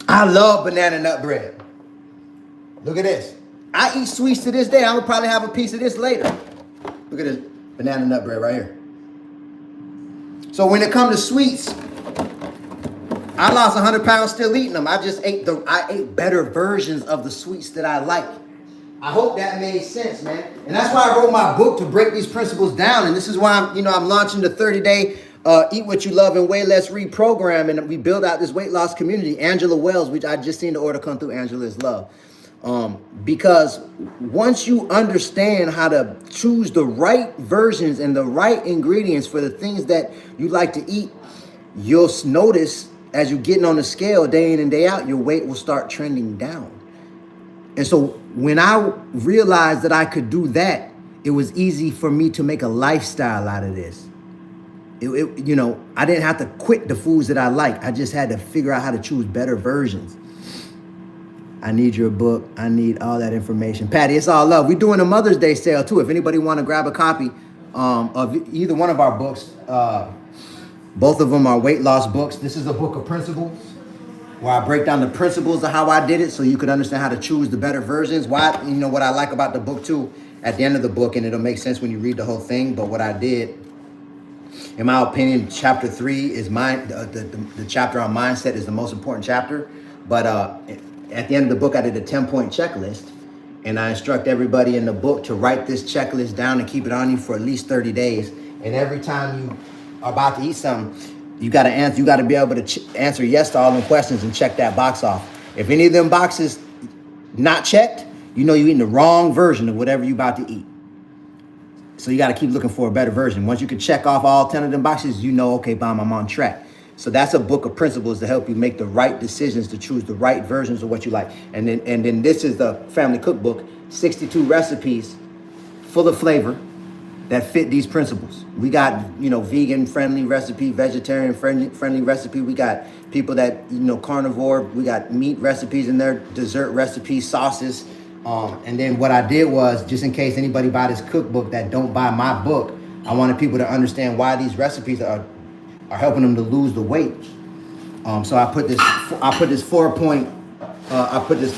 I love banana nut bread. Look at this. I eat sweets to this day. I will probably have a piece of this later. Look at this banana nut bread right here. So when it comes to sweets, I lost 100 pounds still eating them. I ate better versions of the sweets that I like. I hope that made sense, man. And that's why I wrote my book, to break these principles down. And this is why I'm launching the 30-day Eat What You Love and Way Less Reprogram. And we build out this weight loss community. Angela Wells, which I just seen the order come through. Angela is love. Because once you understand how to choose the right versions and the right ingredients for the things that you like to eat, you'll notice as you're getting on the scale day in and day out, your weight will start trending down. And so when I realized that I could do that, it was easy for me to make a lifestyle out of this. I didn't have to quit the foods that I like. I just had to figure out how to choose better versions. I need your book. I need all that information. Patty, it's all love. We're doing a Mother's Day sale too. If anybody want to grab a copy of either one of our books, both of them are weight loss books. This is a book of principles, where I break down the principles of how I did it so you could understand how to choose the better versions. What I like about the book too, at the end of the book, and it'll make sense when you read the whole thing, but what I did, in my opinion, chapter 3 is the chapter on mindset is the most important chapter. But at the end of the book, I did a 10-point checklist, and I instruct everybody in the book to write this checklist down and keep it on you for at least 30 days. And every time you are about to eat something, You got to answer. You got to be able to answer yes to all them questions and check that box off. If any of them boxes not checked, you know you're eating the wrong version of whatever you're about to eat. So you got to keep looking for a better version. Once you can check off all 10 of them boxes, you know, okay, bomb, I'm on track. So that's a book of principles to help you make the right decisions, to choose the right versions of what you like. And then this is the family cookbook, 62 recipes full of flavor that fit these principles. We got, you know, vegan friendly recipe, vegetarian friendly recipe. We got people that, you know, carnivore. We got meat recipes in there, dessert recipes, sauces. And then what I did was, just in case anybody buy this cookbook that don't buy my book, I wanted people to understand why these recipes are helping them to lose the weight. So I put this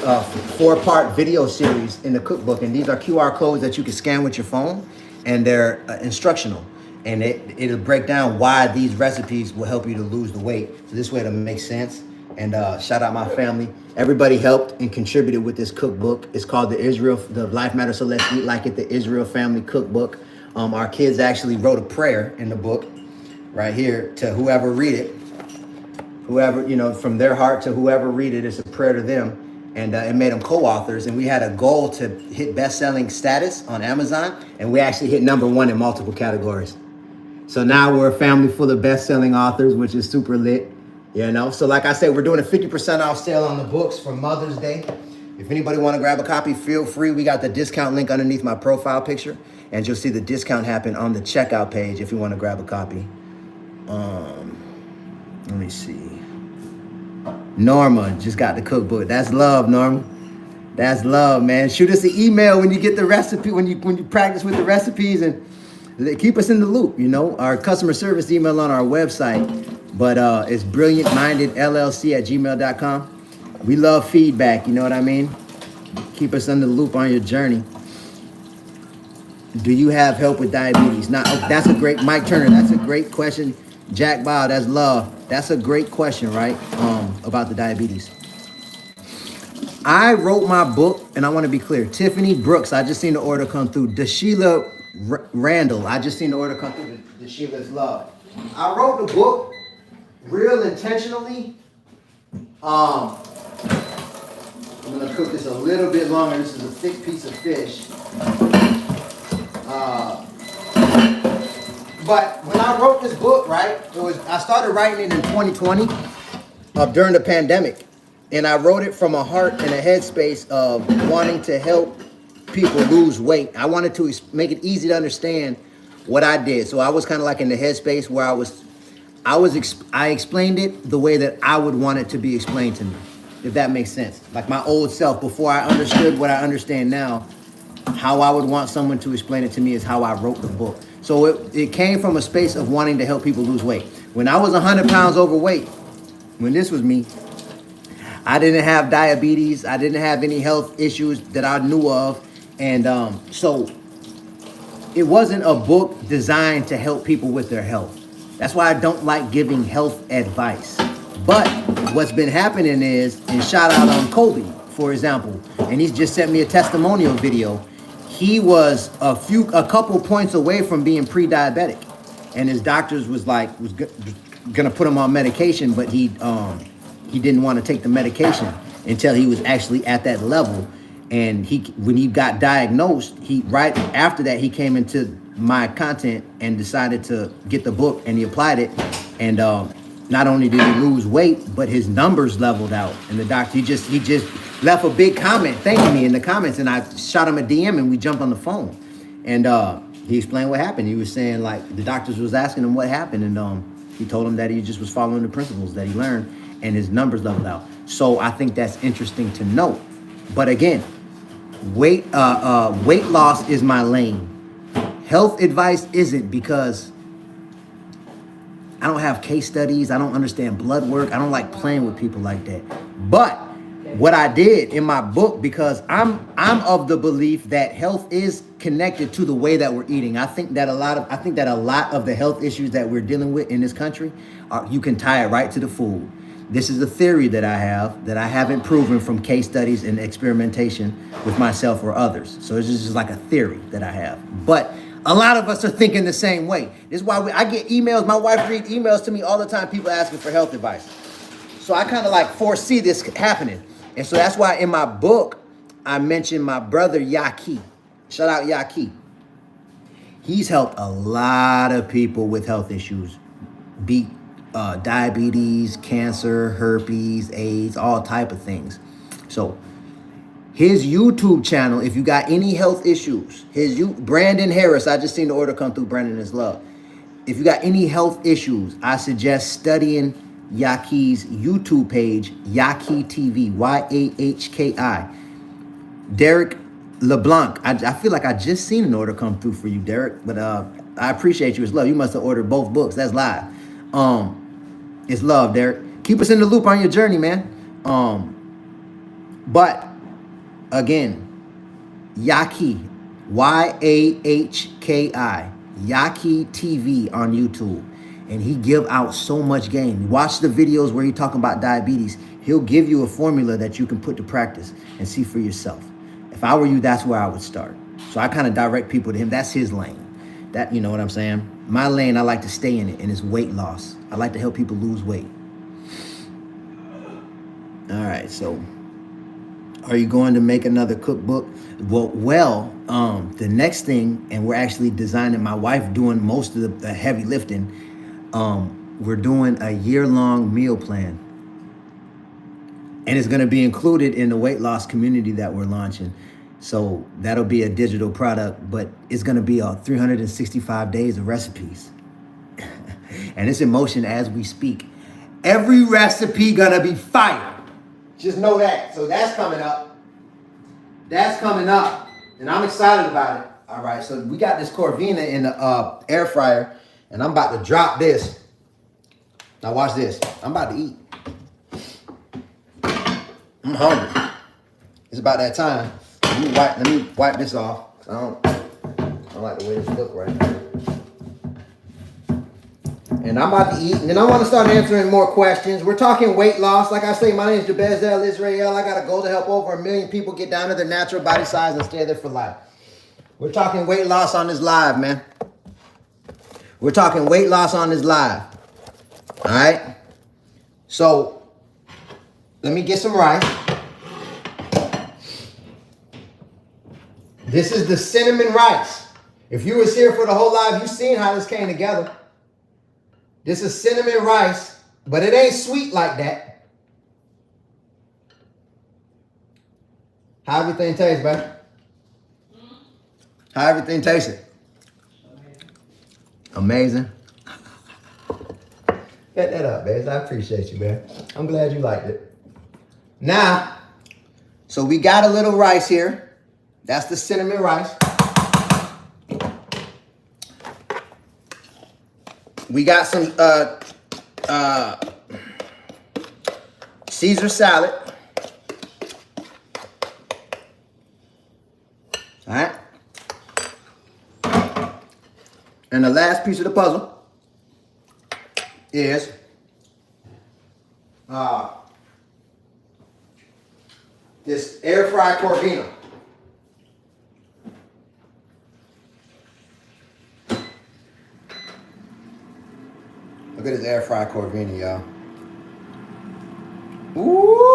4-part video series in the cookbook, and these are QR codes that you can scan with your phone, and they're instructional, and it'll break down why these recipes will help you to lose the weight. So this way it'll make sense. And shout out my family. Everybody helped and contributed with this cookbook. It's called the Life Matters So Let's Eat Like It, the Israel Family Cookbook. Our kids actually wrote a prayer in the book right here to whoever read it. Whoever, you know, from their heart to whoever read it, it's a prayer to them. And it made them co-authors. And we had a goal to hit best-selling status on Amazon. And we actually hit #1 in multiple categories. So now we're a family full of best-selling authors, which is super lit. You know, so like I said, we're doing a 50% off sale on the books for Mother's Day. If anybody want to grab a copy, feel free. We got the discount link underneath my profile picture. And you'll see the discount happen on the checkout page if you want to grab a copy. Let me see. Norma just got the cookbook. That's love, Norma. That's love, man. Shoot us an email when you get the recipe, when you practice with the recipes, and keep us in the loop. You know, our customer service email on our website, but it's brilliantmindedllc@gmail.com. We love feedback. You know what I mean? Keep us in the loop on your journey. Do you have help with diabetes? Now, that's a great, Mike Turner. That's a great question. Jack Bow, that's love. That's a great question, right? About the diabetes. I wrote my book, and I want to be clear. Tiffany Brooks, I just seen the order come through. DeSheila Randall, I just seen the order come through. DeSheila's love. I wrote the book real intentionally. I'm gonna cook this a little bit longer. This is a thick piece of fish. But when I wrote this book, right, I started writing it in 2020 during the pandemic. And I wrote it from a heart and a headspace of wanting to help people lose weight. I wanted to make it easy to understand what I did. So I was kind of like in the headspace where I explained it the way that I would want it to be explained to me, if that makes sense. Like my old self, before I understood what I understand now, how I would want someone to explain it to me is how I wrote the book. So it came from a space of wanting to help people lose weight. When I was 100 pounds overweight, when this was me, I didn't have diabetes. I didn't have any health issues that I knew of. And so it wasn't a book designed to help people with their health. That's why I don't like giving health advice. But what's been happening is, and shout out on Kobe, for example, and he's just sent me a testimonial video. He was a couple points away from being pre-diabetic, and his doctors was gonna put him on medication, but he didn't want to take the medication until he was actually at that level. And when he got diagnosed, right after that, he came into my content and decided to get the book, and he applied it. And not only did he lose weight, but his numbers leveled out. And the doctor, he just left a big comment thanking me in the comments, and I shot him a DM, and we jumped on the phone. And he explained what happened. He was saying, like, the doctors was asking him what happened, and he told him that he just was following the principles that he learned, and his numbers leveled out. So I think that's interesting to note. But again, weight loss is my lane. Health advice isn't, because I don't have case studies. I don't understand blood work. I don't like playing with people like that. But what I did in my book, because I'm of the belief that health is connected to the way that we're eating. I think that a lot of the health issues that we're dealing with in this country you can tie it right to the food. This is a theory that I have that I haven't proven from case studies and experimentation with myself or others. So it's just like a theory that I have. But A lot of us are thinking the same way. This is why I get emails. My wife reads emails to me all the time, people asking for health advice. So I kind of like foresee this happening. And so that's why in my book, I mentioned my brother Yaki. Shout out Yaki. He's helped a lot of people with health issues. Beat diabetes, cancer, herpes, AIDS, all type of things. So his YouTube channel, if you got any health issues, Brandon Harris, I just seen the order come through, Brandon is love. If you got any health issues, I suggest studying Yaki's YouTube page, Yaki TV, Yahki. Derek LeBlanc, I feel like I just seen an order come through for you, Derek, but I appreciate you. It's love. You must have ordered both books. That's live. It's love, Derek. Keep us in the loop on your journey, man. But again, Yaki, Yahki, Yaki TV on YouTube. And he give out so much game. Watch the videos where he talking about diabetes. He'll give you a formula that you can put to practice and see for yourself. If I were you, that's where I would start. So I kind of direct people to him. That's his lane. That, you know what I'm saying? My lane, I like to stay in it, and it's weight loss. I like to help people lose weight. All right, so are you going to make another cookbook? Well, the next thing, and we're actually designing, my wife doing most of the heavy lifting. We're doing a year-long meal plan. And it's going to be included in the weight loss community that we're launching. So that'll be a digital product, but it's going to be 365 days of recipes. And it's in motion as we speak. Every recipe going to be fire. Just know that. So that's coming up. That's coming up. And I'm excited about it. All right. So we got this Corvina in the air fryer. And I'm about to drop this. Now watch this. I'm about to eat. I'm hungry. It's about that time. Let me wipe this off. I don't like the way this look right now. And I'm about to eat. And then I want to start answering more questions. We're talking weight loss. Like I say, my name is Jabez El Israel. I got a goal to help over 1 million people get down to their natural body size and stay there for life. We're talking weight loss on this live, man. We're talking weight loss on this live. All right? So, let me get some rice. This is the cinnamon rice. If you was here for the whole live, you've seen how this came together. This is cinnamon rice, but it ain't sweet like that. How everything tastes, baby? How everything tastes? Amazing. Get that up, babes. I appreciate you, man. I'm glad you liked it. Now, so we got a little rice here. That's the cinnamon rice. We got some Caesar salad. All right. And the last piece of the puzzle is this air fried Corvina. Look at this air fried Corvina, y'all. Ooh!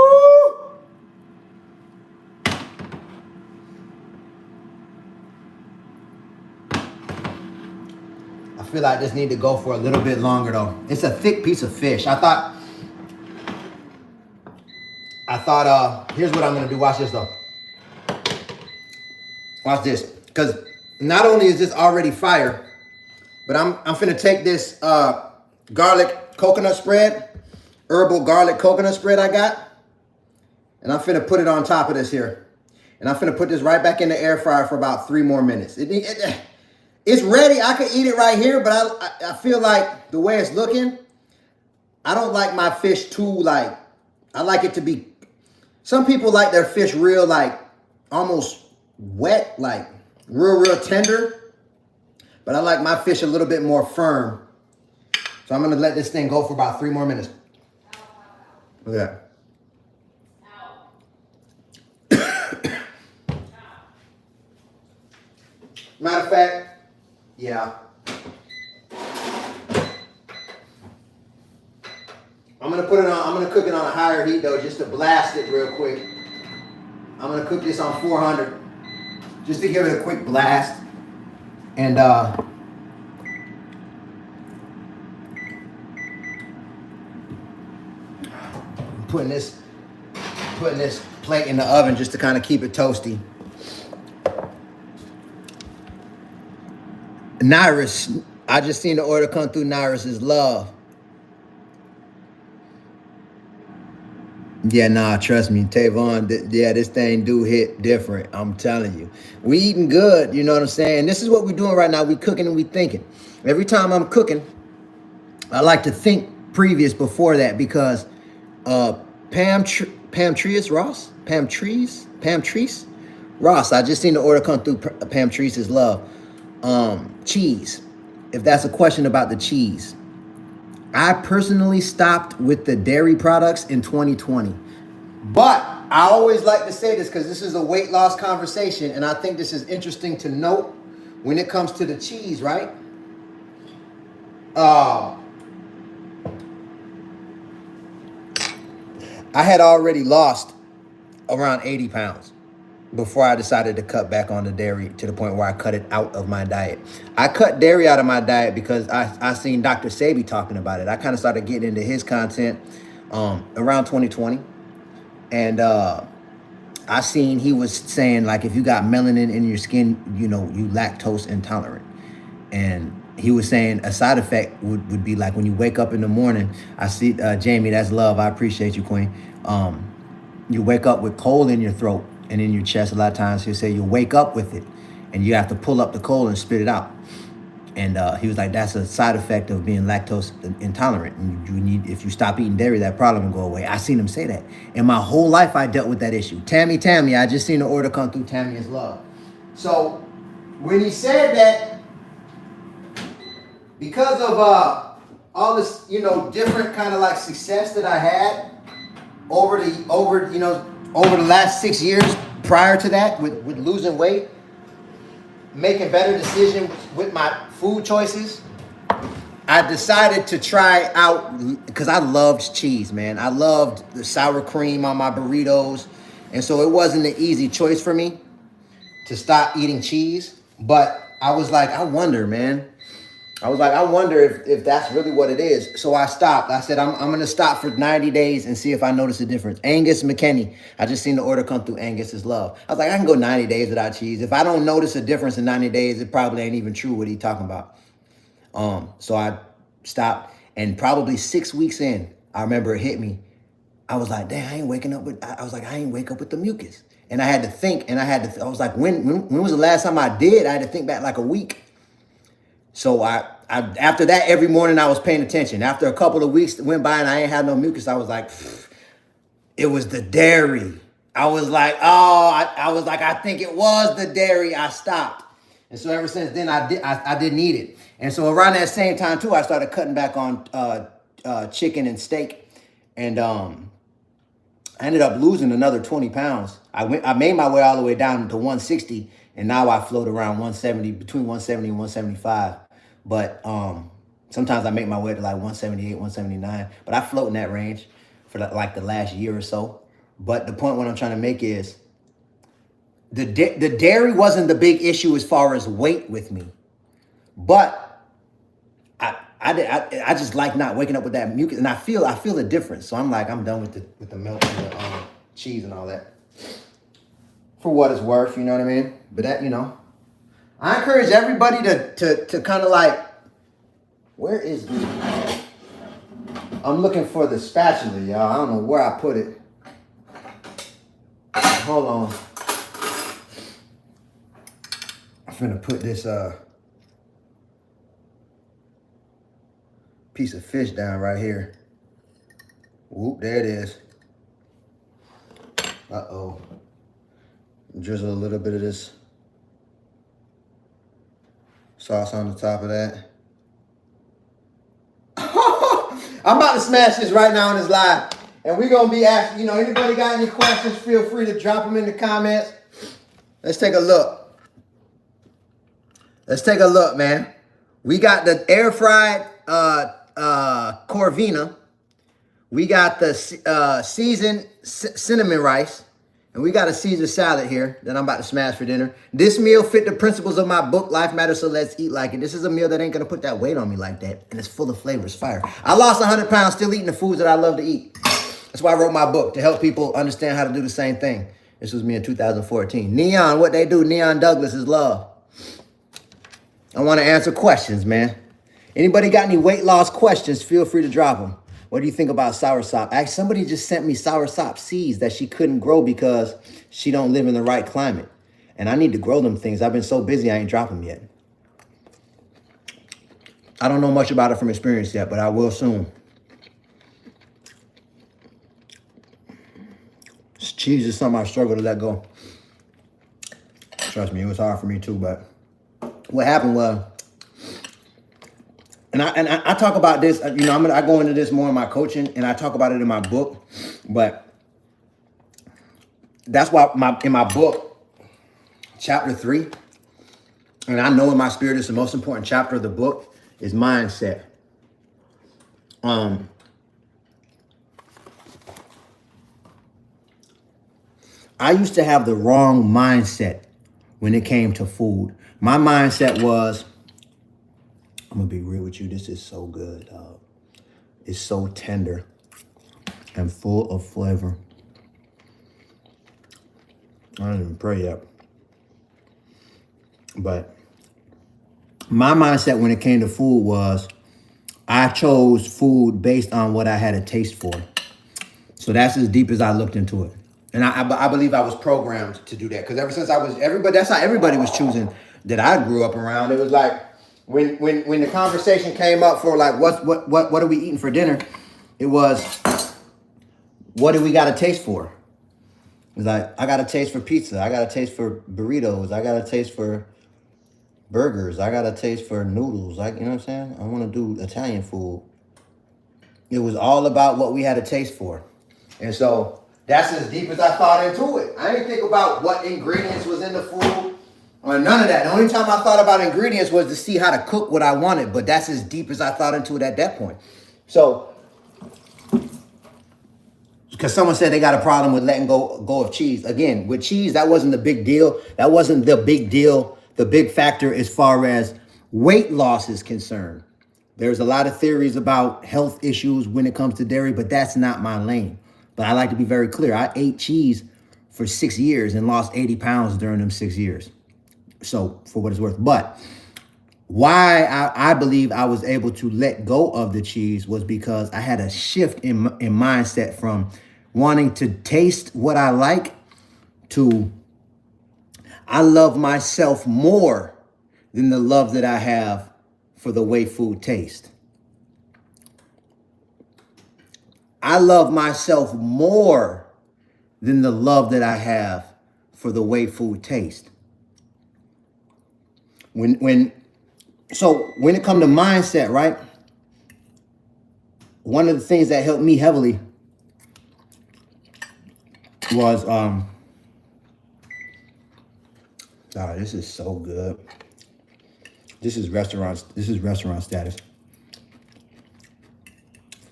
I feel like this need to go for a little bit longer though. It's a thick piece of fish. I thought, here's what I'm gonna do. Watch this though. Watch this. Because not only is this already fire, but I'm finna take this garlic coconut spread, herbal garlic coconut spread I got, and I'm finna put it on top of this here. And I'm finna put this right back in the air fryer for about 3 more minutes. It's ready. I could eat it right here, but I feel like the way it's looking, I don't like my fish too, like, I like it to be, some people like their fish real, like, almost wet, like, real tender. But I like my fish a little bit more firm. So I'm going to let this thing go for about 3 more minutes. Look at that. Matter of fact, Yeah. I'm gonna cook it on a higher heat though, just to blast it real quick. I'm gonna cook this on 400, just to give it a quick blast. And putting this plate in the oven just to kind of keep it toasty. Nyrus, I just seen the order come through. Nyrus is love. Yeah, nah, trust me, Tavon. This thing do hit different. I'm telling you, we eating good. You know what I'm saying? This is what we're doing right now. We cooking and we thinking. Every time I'm cooking, I like to think previous before that because Pam Trees Ross. I just seen the order come through. Pam Trees is love. Cheese. If that's a question about the cheese. I personally stopped with the dairy products in 2020. But I always like to say this because this is a weight loss conversation, and I think this is interesting to note when it comes to the cheese, right? I had already lost around 80 pounds before I decided to cut back on the dairy to the point where I cut it out of my diet. I cut dairy out of my diet because I seen Dr. Sebi talking about it. I kind of started getting into his content around 2020. And I seen he was saying, like, if you got melanin in your skin, you know, you lactose intolerant. And he was saying a side effect would be like when you wake up in the morning. I see, Jamie, that's love. I appreciate you, Queen. You wake up with cold in your throat and in your chest. A lot of times he'll say you wake up with it and you have to pull up the cold and spit it out. And he was like, that's a side effect of being lactose intolerant. And you need, if you stop eating dairy, that problem will go away. I seen him say that. And my whole life I dealt with that issue. Tammy, I just seen the order come through. Tammy is love. So when he said that, because of all this, you know, different kind of like success that I had over the last 6 years prior to that with losing weight, making better decisions with my food choices, I decided to try out, because I loved cheese, man. I loved the sour cream on my burritos. And so it wasn't an easy choice for me to stop eating cheese. But I was like, I wonder, man. I wonder if that's really what it is. So I stopped. I said, I'm going to stop for 90 days and see if I notice a difference. Angus McKinney. I just seen the order come through. Angus is love. I was like, I can go 90 days without cheese. If I don't notice a difference in 90 days, it probably ain't even true what he talking about. So I stopped. And probably 6 weeks in, I remember it hit me. I was like, damn, I ain't wake up with the mucus. And I had to think, I was like, when was the last time I did? I had to think back like a week. So I after that, every morning I was paying attention. After a couple of weeks went by and I ain't had no mucus, I was like, it was the dairy. I was like, I think it was the dairy. I stopped. And so ever since then, I didn't eat it. And so around that same time too, I started cutting back on chicken and steak. And I ended up losing another 20 pounds. I made my way all the way down to 160. And now I float around 170, between 170 and 175. But sometimes I make my way to like 178, 179. But I float in that range for like the last year or so. But the point what I'm trying to make is the dairy wasn't the big issue as far as weight with me. But I just like not waking up with that mucus. And I feel a difference. So I'm like, I'm done with the milk and the cheese and all that. For what it's worth, you know what I mean? But that, you know, I encourage everybody to kind of like, where is the, I'm looking for the spatula, y'all. I don't know where I put it. Hold on. I'm finna put this piece of fish down right here. Whoop, there it is. Uh-oh. Drizzle a little bit of this sauce on the top of that. I'm about to smash this right now on this live. And we're going to be asking, you know, anybody got any questions, feel free to drop them in the comments. Let's take a look. Let's take a look, man. We got the air fried Corvina. We got the seasoned cinnamon rice. And we got a Caesar salad here that I'm about to smash for dinner. This meal fit the principles of my book, Life Matters, So Let's Eat Like It. This is a meal that ain't gonna put that weight on me like that. And it's full of flavors, fire. I lost 100 pounds still eating the foods that I love to eat. That's why I wrote my book, to help people understand how to do the same thing. This was me in 2014. Neon, what they do, Neon Douglas is love. I wanna answer questions, man. Anybody got any weight loss questions, feel free to drop them. What do you think about soursop? Actually, somebody just sent me soursop seeds that she couldn't grow because she don't live in the right climate. And I need to grow them things. I've been so busy, I ain't dropped them yet. I don't know much about it from experience yet, but I will soon. Cheese is something I struggle to let go. Trust me, it was hard for me too, but what happened was, and I talk about this, you know, I go into this more in my coaching, and I talk about it in my book, but that's why in my book, chapter 3, and I know in my spirit it's the most important chapter of the book, is mindset. I used to have the wrong mindset when it came to food. My mindset was, I'm gonna be real with you, this is so good, dog. It's so tender and full of flavor. I didn't even pray yet. But my mindset when it came to food was, I chose food based on what I had a taste for. So that's as deep as I looked into it. And I believe I was programmed to do that. Because ever since that's how everybody was choosing that I grew up around. It was like, when the conversation came up for like, what are we eating for dinner? It was, what do we got a taste for? It was like, I got a taste for pizza. I got a taste for burritos. I got a taste for burgers. I got a taste for noodles. You know what I'm saying? I want to do Italian food. It was all about what we had a taste for. And so that's as deep as I thought into it. I didn't think about what ingredients was in the food or none of that. The only time I thought about ingredients was to see how to cook what I wanted, but that's as deep as I thought into it at that point. So, because someone said they got a problem with letting go of cheese. Again, with cheese, that wasn't the big deal. That wasn't the big deal, the big factor as far as weight loss is concerned. There's a lot of theories about health issues when it comes to dairy, but that's not my lane. But I like to be very clear. I ate cheese for 6 years and lost 80 pounds during them 6 years. So for what it's worth. But why I believe I was able to let go of the cheese was because I had a shift in mindset from wanting to taste what I like to I love myself more than the love that I have for the way food tastes. I love myself more than the love that I have for the way food tastes. When it comes to mindset, right? One of the things that helped me heavily was this is so good. This is restaurant status.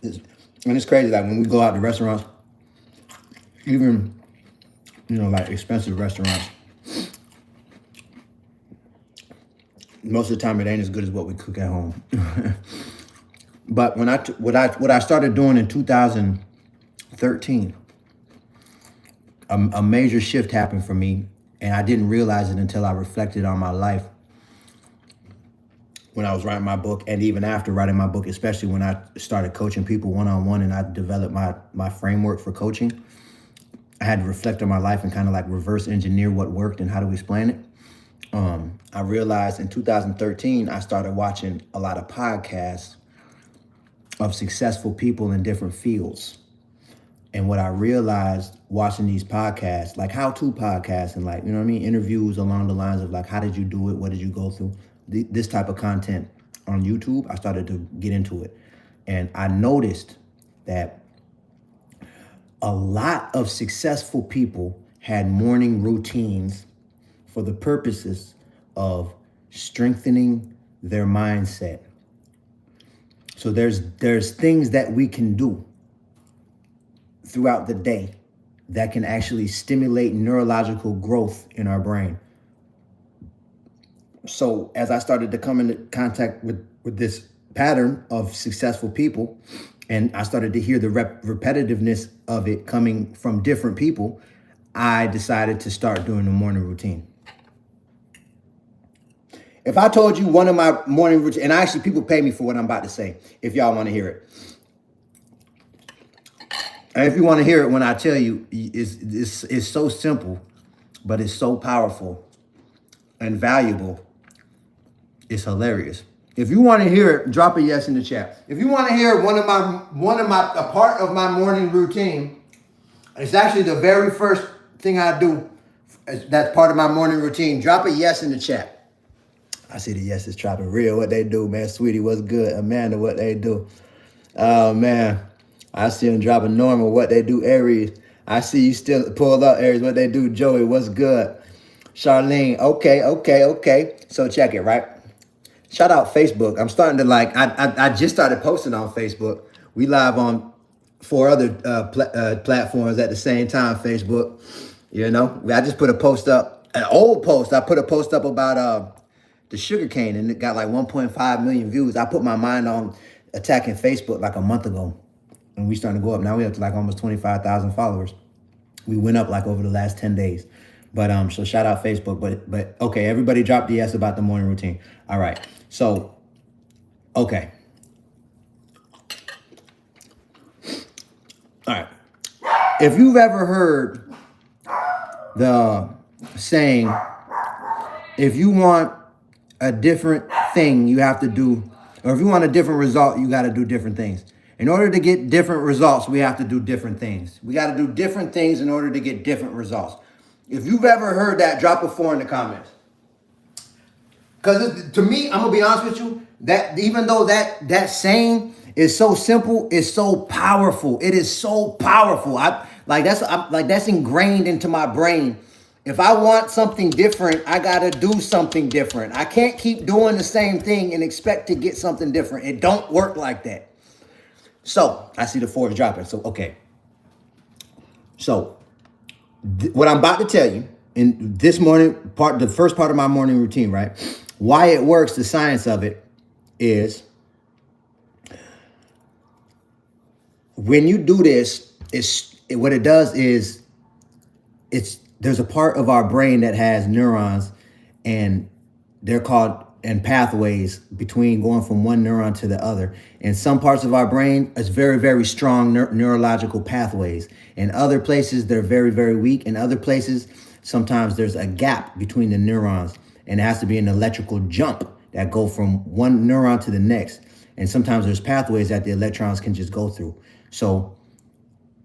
And it's crazy, like when we go out to restaurants, even, like expensive restaurants, most of the time it ain't as good as what we cook at home. But what I started doing in 2013, a major shift happened for me, and I didn't realize it until I reflected on my life when I was writing my book, and even after writing my book, especially when I started coaching people one-on-one and I developed my framework for coaching. I had to reflect on my life and kind of like reverse engineer what worked and how to explain it. I realized in 2013, I started watching a lot of podcasts of successful people in different fields. And what I realized watching these podcasts, like how-to podcasts and like, interviews along the lines of like, how did you do it? What did you go through? This type of content on YouTube, I started to get into it. And I noticed that a lot of successful people had morning routines for the purposes of strengthening their mindset. So there's things that we can do throughout the day that can actually stimulate neurological growth in our brain. So as I started to come into contact with this pattern of successful people, and I started to hear the repetitiveness of it coming from different people, I decided to start doing the morning routine. If I told you one of my morning routine, and actually people pay me for what I'm about to say, if y'all want to hear it. And if you want to hear it when I tell you, it's so simple, but it's so powerful and valuable. It's hilarious. If you want to hear it, drop a yes in the chat. If you want to hear a part of my morning routine, it's actually the very first thing I do. That's part of my morning routine. Drop a yes in the chat. I see the yes is dropping real. What they do, man. Sweetie, what's good? Amanda, what they do? Oh, man. I see them dropping normal. What they do, Aries. I see you still pulled up, Aries. What they do, Joey. What's good? Charlene. Okay. So check it, right? Shout out Facebook. I'm starting to I just started posting on Facebook. We live on 4 other platforms at the same time, Facebook. You know, I just put a post up, an old post. I put a post up about the sugarcane, and it got like 1.5 million views. I put my mind on attacking Facebook like a month ago, and we starting to go up. Now we have to like almost 25,000 followers. We went up like over the last 10 days. But so shout out Facebook. But okay, everybody dropped the yes about the morning routine. All right. So, okay. All right. If you've ever heard the saying, if you want a different thing, you have to do, or if you want a different result, you got to do different things. In order to get different results, we have to do different things. We got to do different things in order to get different results. If you've ever heard that, drop a 4 in the comments. Because to me, I'm going to be honest with you, that even though that saying is so simple, it's so powerful. It is so powerful. That's ingrained into my brain. If I want something different, I got to do something different. I can't keep doing the same thing and expect to get something different. It don't work like that. So I see the 4s dropping. So, okay. So what I'm about to tell you in this morning part, the first part of my morning routine, right? Why it works, the science of it is when you do this, what it does is there's a part of our brain that has neurons, and they're called pathways between going from one neuron to the other. In some parts of our brain, it's very, very strong neurological pathways. In other places, they're very, very weak. In other places, sometimes there's a gap between the neurons, and it has to be an electrical jump that go from one neuron to the next. And sometimes there's pathways that the electrons can just go through. So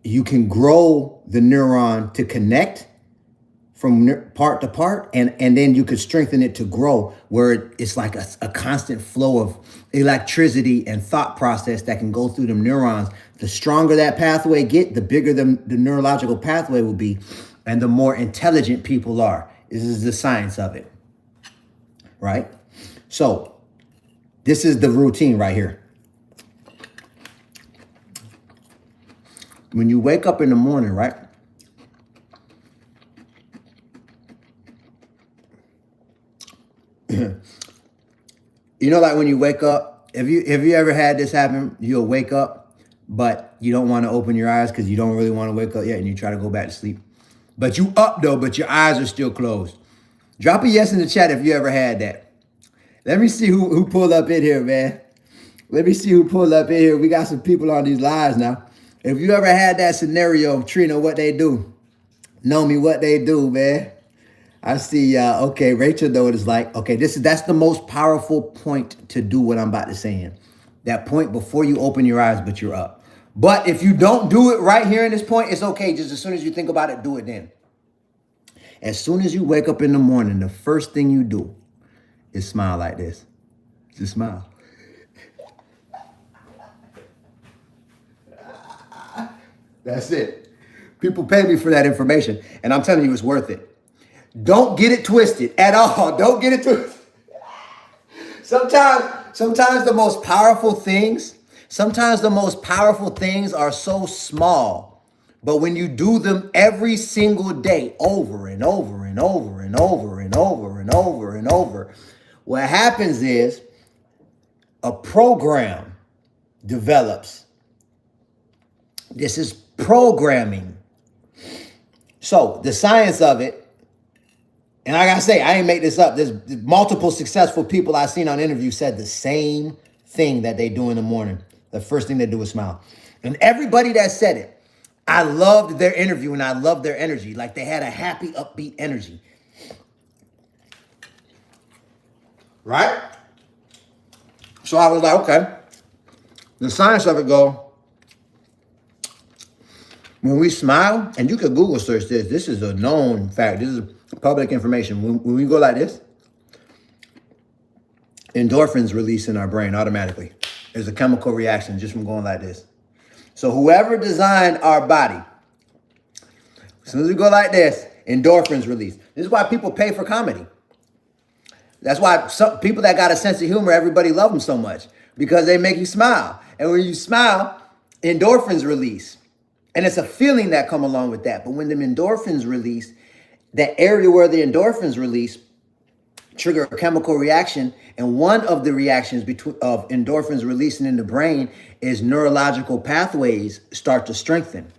you can grow the neuron to connect from part to part, and then you could strengthen it to grow, where it's like a constant flow of electricity and thought process that can go through them neurons. The stronger that pathway get, the bigger the neurological pathway will be, and the more intelligent people are. This is the science of it, right? So this is the routine right here. When you wake up in the morning, right? You know, like when you wake up, have you ever had this happen? You'll wake up, but you don't want to open your eyes because you don't really want to wake up yet, and you try to go back to sleep. But you up though, but your eyes are still closed. Drop a yes in the chat if you ever had that. Let me see who pulled up in here, man. Let me see who pulled up in here. We got some people on these lives now. If you ever had that scenario, Trina, what they do? Know me, what they do, man. I see, okay, Rachel, though, it is like, okay, that's the most powerful point to do what I'm about to say in. That point before you open your eyes, but you're up. But if you don't do it right here in this point, it's okay. Just as soon as you think about it, do it then. As soon as you wake up in the morning, the first thing you do is smile like this. Just smile. That's it. People pay me for that information, and I'm telling you, it's worth it. Don't get it twisted at all. Don't get it twisted. Sometimes the most powerful things, are so small, but when you do them every single day, over and over and over and over and over and over and over, what happens is a program develops. This is programming. So the science of it, and I gotta say, I ain't make this up. There's multiple successful people I've seen on interviews said the same thing that they do in the morning. The first thing they do is smile. And everybody that said it, I loved their interview and I loved their energy. Like they had a happy, upbeat energy. Right? So I was like, okay. The science of it go, when we smile, and you could Google search this. This is a known fact. This is public information. When we go like this, endorphins release in our brain automatically. There's a chemical reaction just from going like this. So whoever designed our body, as soon as we go like this, endorphins release. This is why people pay for comedy. That's why some people that got a sense of humor, everybody love them so much, because they make you smile. And when you smile, endorphins release. And it's a feeling that come along with that. But when the endorphins release, that area where the endorphins release trigger a chemical reaction. And one of the reactions of endorphins releasing in the brain is neurological pathways start to strengthen.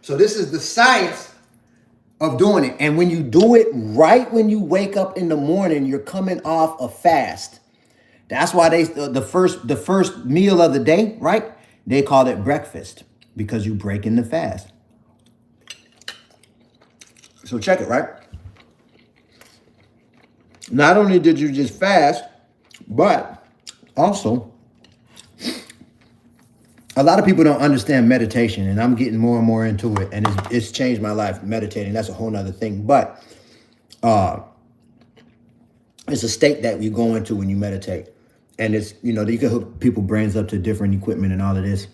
So this is the science of doing it. And when you do it right when you wake up in the morning, you're coming off a fast. That's why the first meal of the day, right? They call it breakfast, because you break in the fast. So check it, right? Not only did you just fast, but also, a lot of people don't understand meditation, and I'm getting more and more into it, and it's changed my life. Meditating, that's a whole nother thing. But it's a state that you go into when you meditate. And it's, you can hook people's brains up to different equipment and all of this.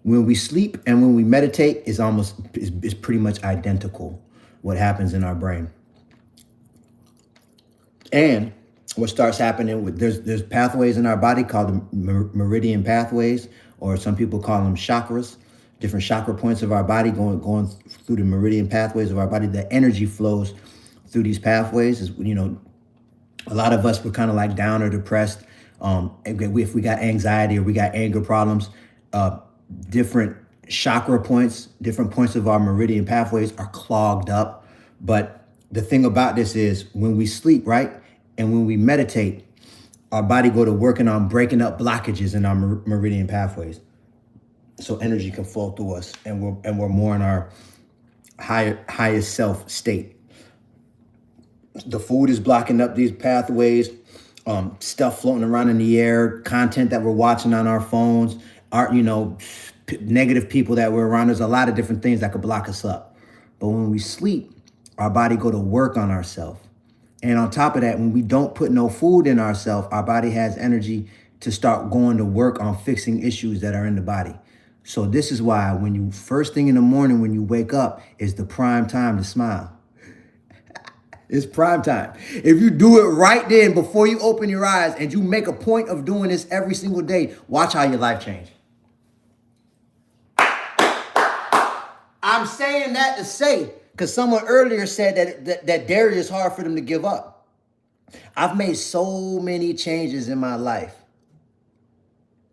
When we sleep and when we meditate, it's pretty much identical what happens in our brain. And what starts happening with there's pathways in our body called the meridian pathways, or some people call them chakras, different chakra points of our body going through the meridian pathways of our body. The energy flows through these pathways. A lot of us were kind of like down or depressed. If we got anxiety or we got anger problems, different chakra points, different points of our meridian pathways are clogged up. But the thing about this is when we sleep, right, and when we meditate, our body go to working on breaking up blockages in our meridian pathways, so energy can flow through us, and we're more in our highest self state. The food is blocking up these pathways. Stuff floating around in the air, content that we're watching on our phones, negative people that we're around. There's a lot of different things that could block us up. But when we sleep, our body go to work on ourselves. And on top of that, when we don't put no food in ourselves, our body has energy to start going to work on fixing issues that are in the body. So this is why when you first thing in the morning, when you wake up, is the prime time to smile. It's prime time. If you do it right then before you open your eyes, and you make a point of doing this every single day, watch how your life change. I'm saying that to say, because someone earlier said that dairy is hard for them to give up. I've made so many changes in my life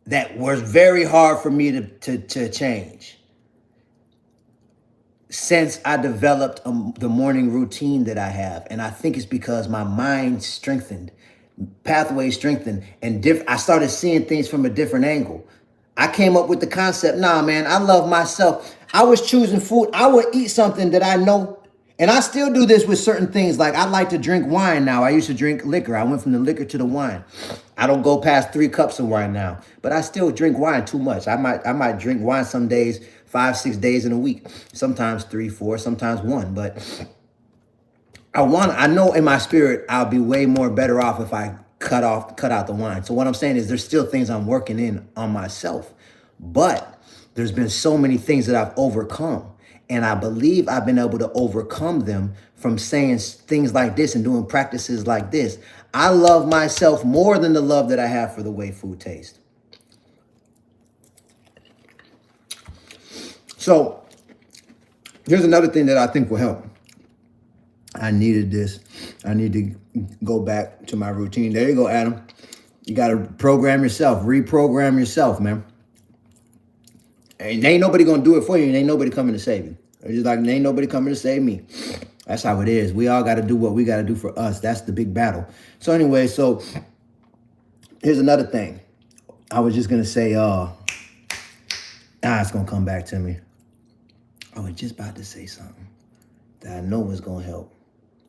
that was very hard for me to change. Since I developed the morning routine that I have. And I think it's because my mind strengthened, pathways strengthened, and I started seeing things from a different angle. I came up with the concept, nah, man, I love myself. I was choosing food. I would eat something that I know, and I still do this with certain things. Like I like to drink wine now. I used to drink liquor. I went from the liquor to the wine. I don't go past 3 cups of wine now, but I still drink wine too much. I might drink wine some days, 5-6 days in a week, sometimes 3, 4, sometimes 1. But I know in my spirit, I'll be way more better off if I cut out the wine. So what I'm saying is there's still things I'm working on myself, but there's been so many things that I've overcome. And I believe I've been able to overcome them from saying things like this and doing practices like this. I love myself more than the love that I have for the way food tastes. So here's another thing that I think will help. I needed this. I need to go back to my routine. There you go, Adam. You got to program yourself, reprogram yourself, man. And ain't nobody going to do it for you, and ain't nobody coming to save you. It's just like, ain't nobody coming to save me. That's how it is. We all got to do what we got to do for us. That's the big battle. So anyway, so here's another thing. I was just going to say, it's going to come back to me. I was just about to say something that I know was going to help.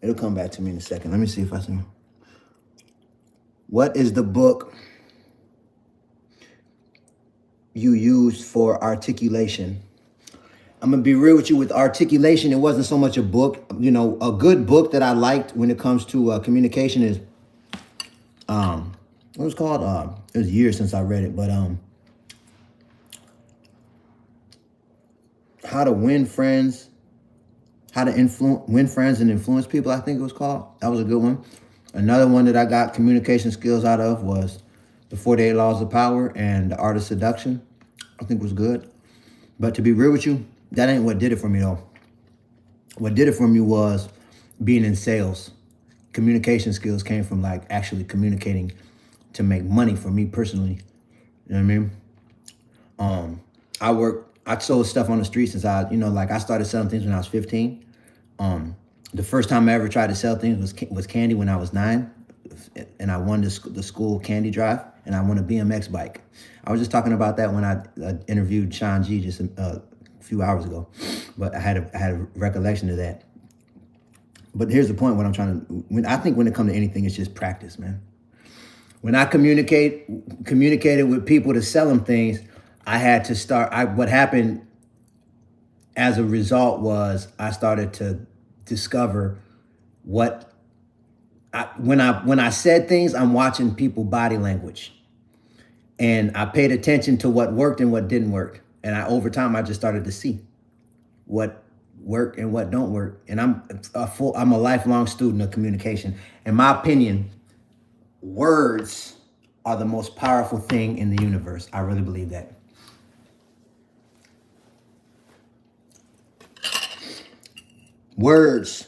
It'll come back to me in a second. Let me see if I can. What is the book you used for articulation? I'm going to be real with you with articulation. It wasn't so much a book. You know, a good book that I liked when it comes to communication is, what was it called? It was years since I read it, but How to Win Friends, How to Win Friends and Influence People, I think it was called. That was a good one. Another one that I got communication skills out of was The 48 Laws of Power and The Art of Seduction. I think was good. But to be real with you, that ain't what did it for me though. What did it for me was being in sales. Communication skills came from like actually communicating to make money for me personally. You know what I mean? I sold stuff on the street since I started selling things when I was 15. The first time I ever tried to sell things was candy when I was 9, and I won the school candy drive, and I won a BMX bike. I was just talking about that when I interviewed Sean G just a few hours ago, but I had a recollection of that. But here's the point: I think when it comes to anything, it's just practice, man. When I communicated with people to sell them things, I had to start. What happened as a result was I started to discover when I said things, I'm watching people body language, and I paid attention to what worked and what didn't work. And over time, I just started to see what worked and what don't work. And I'm a lifelong student of communication. In my opinion, words are the most powerful thing in the universe. I really believe that. Words.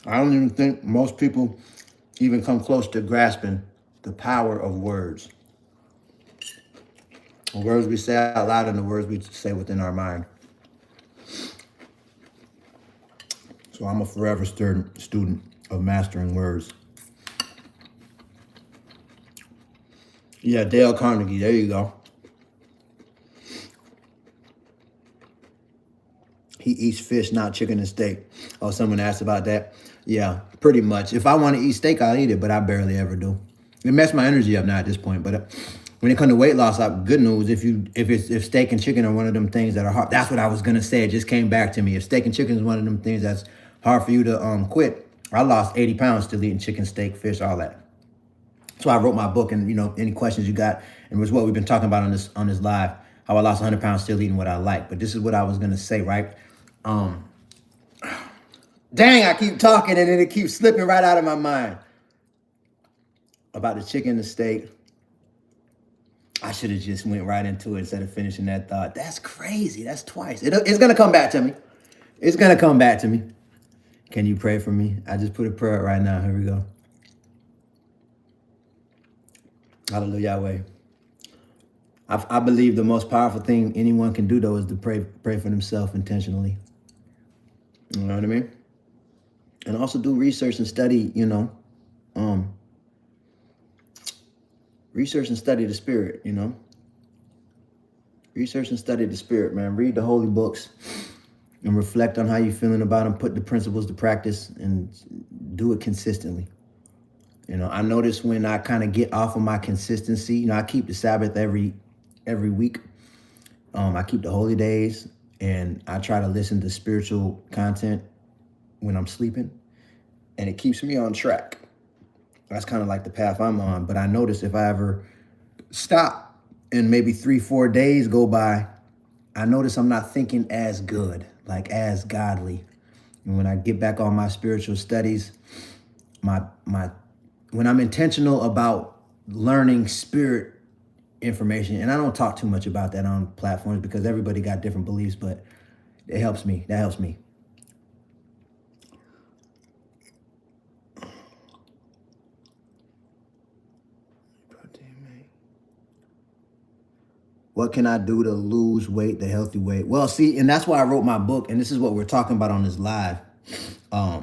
I don't even think most people even come close to grasping the power of words. The words we say out loud and the words we say within our mind. So I'm a forever student of mastering words. Yeah, Dale Carnegie, there you go. He eats fish, not chicken and steak. Oh, someone asked about that. Yeah, pretty much. If I want to eat steak, I'll eat it, but I barely ever do. It messed my energy up now at this point. But when it comes to weight loss, good news. If steak and chicken are one of them things that are hard, that's what I was gonna say. It just came back to me. If steak and chicken is one of them things that's hard for you to quit, I lost 80 pounds still eating chicken, steak, fish, all that. So I wrote my book, and any questions you got, and it was what we've been talking about on this live, how I lost 100 pounds still eating what I like. But this is what I was gonna say, right? Dang, I keep talking and then it keeps slipping right out of my mind. About the chicken, the steak. I should have just went right into it instead of finishing that thought. That's crazy. That's twice. It's going to come back to me. It's going to come back to me. Can you pray for me? I just put a prayer right now. Here we go. Hallelujah, Yahweh. I believe the most powerful thing anyone can do, though, is to pray for themselves intentionally. You know what I mean? And also do research and study, research and study the spirit, Research and study the spirit, man. Read the holy books and reflect on how you're feeling about them. Put the principles to practice and do it consistently. I notice when I kind of get off of my consistency, I keep the Sabbath every week. I keep the holy days, and I try to listen to spiritual content when I'm sleeping, and it keeps me on track. That's kind of like the path I'm on. But I notice if I ever stop and maybe 3-4 days go by I notice I'm not thinking as good, like as godly. And when I get back on my spiritual studies, my when I'm intentional about learning spirit information, and I don't talk too much about that on platforms because everybody got different beliefs, but it helps me. That helps me. What can I do to lose weight the healthy way? Well, see, and that's why I wrote my book, and this is what we're talking about on this live. I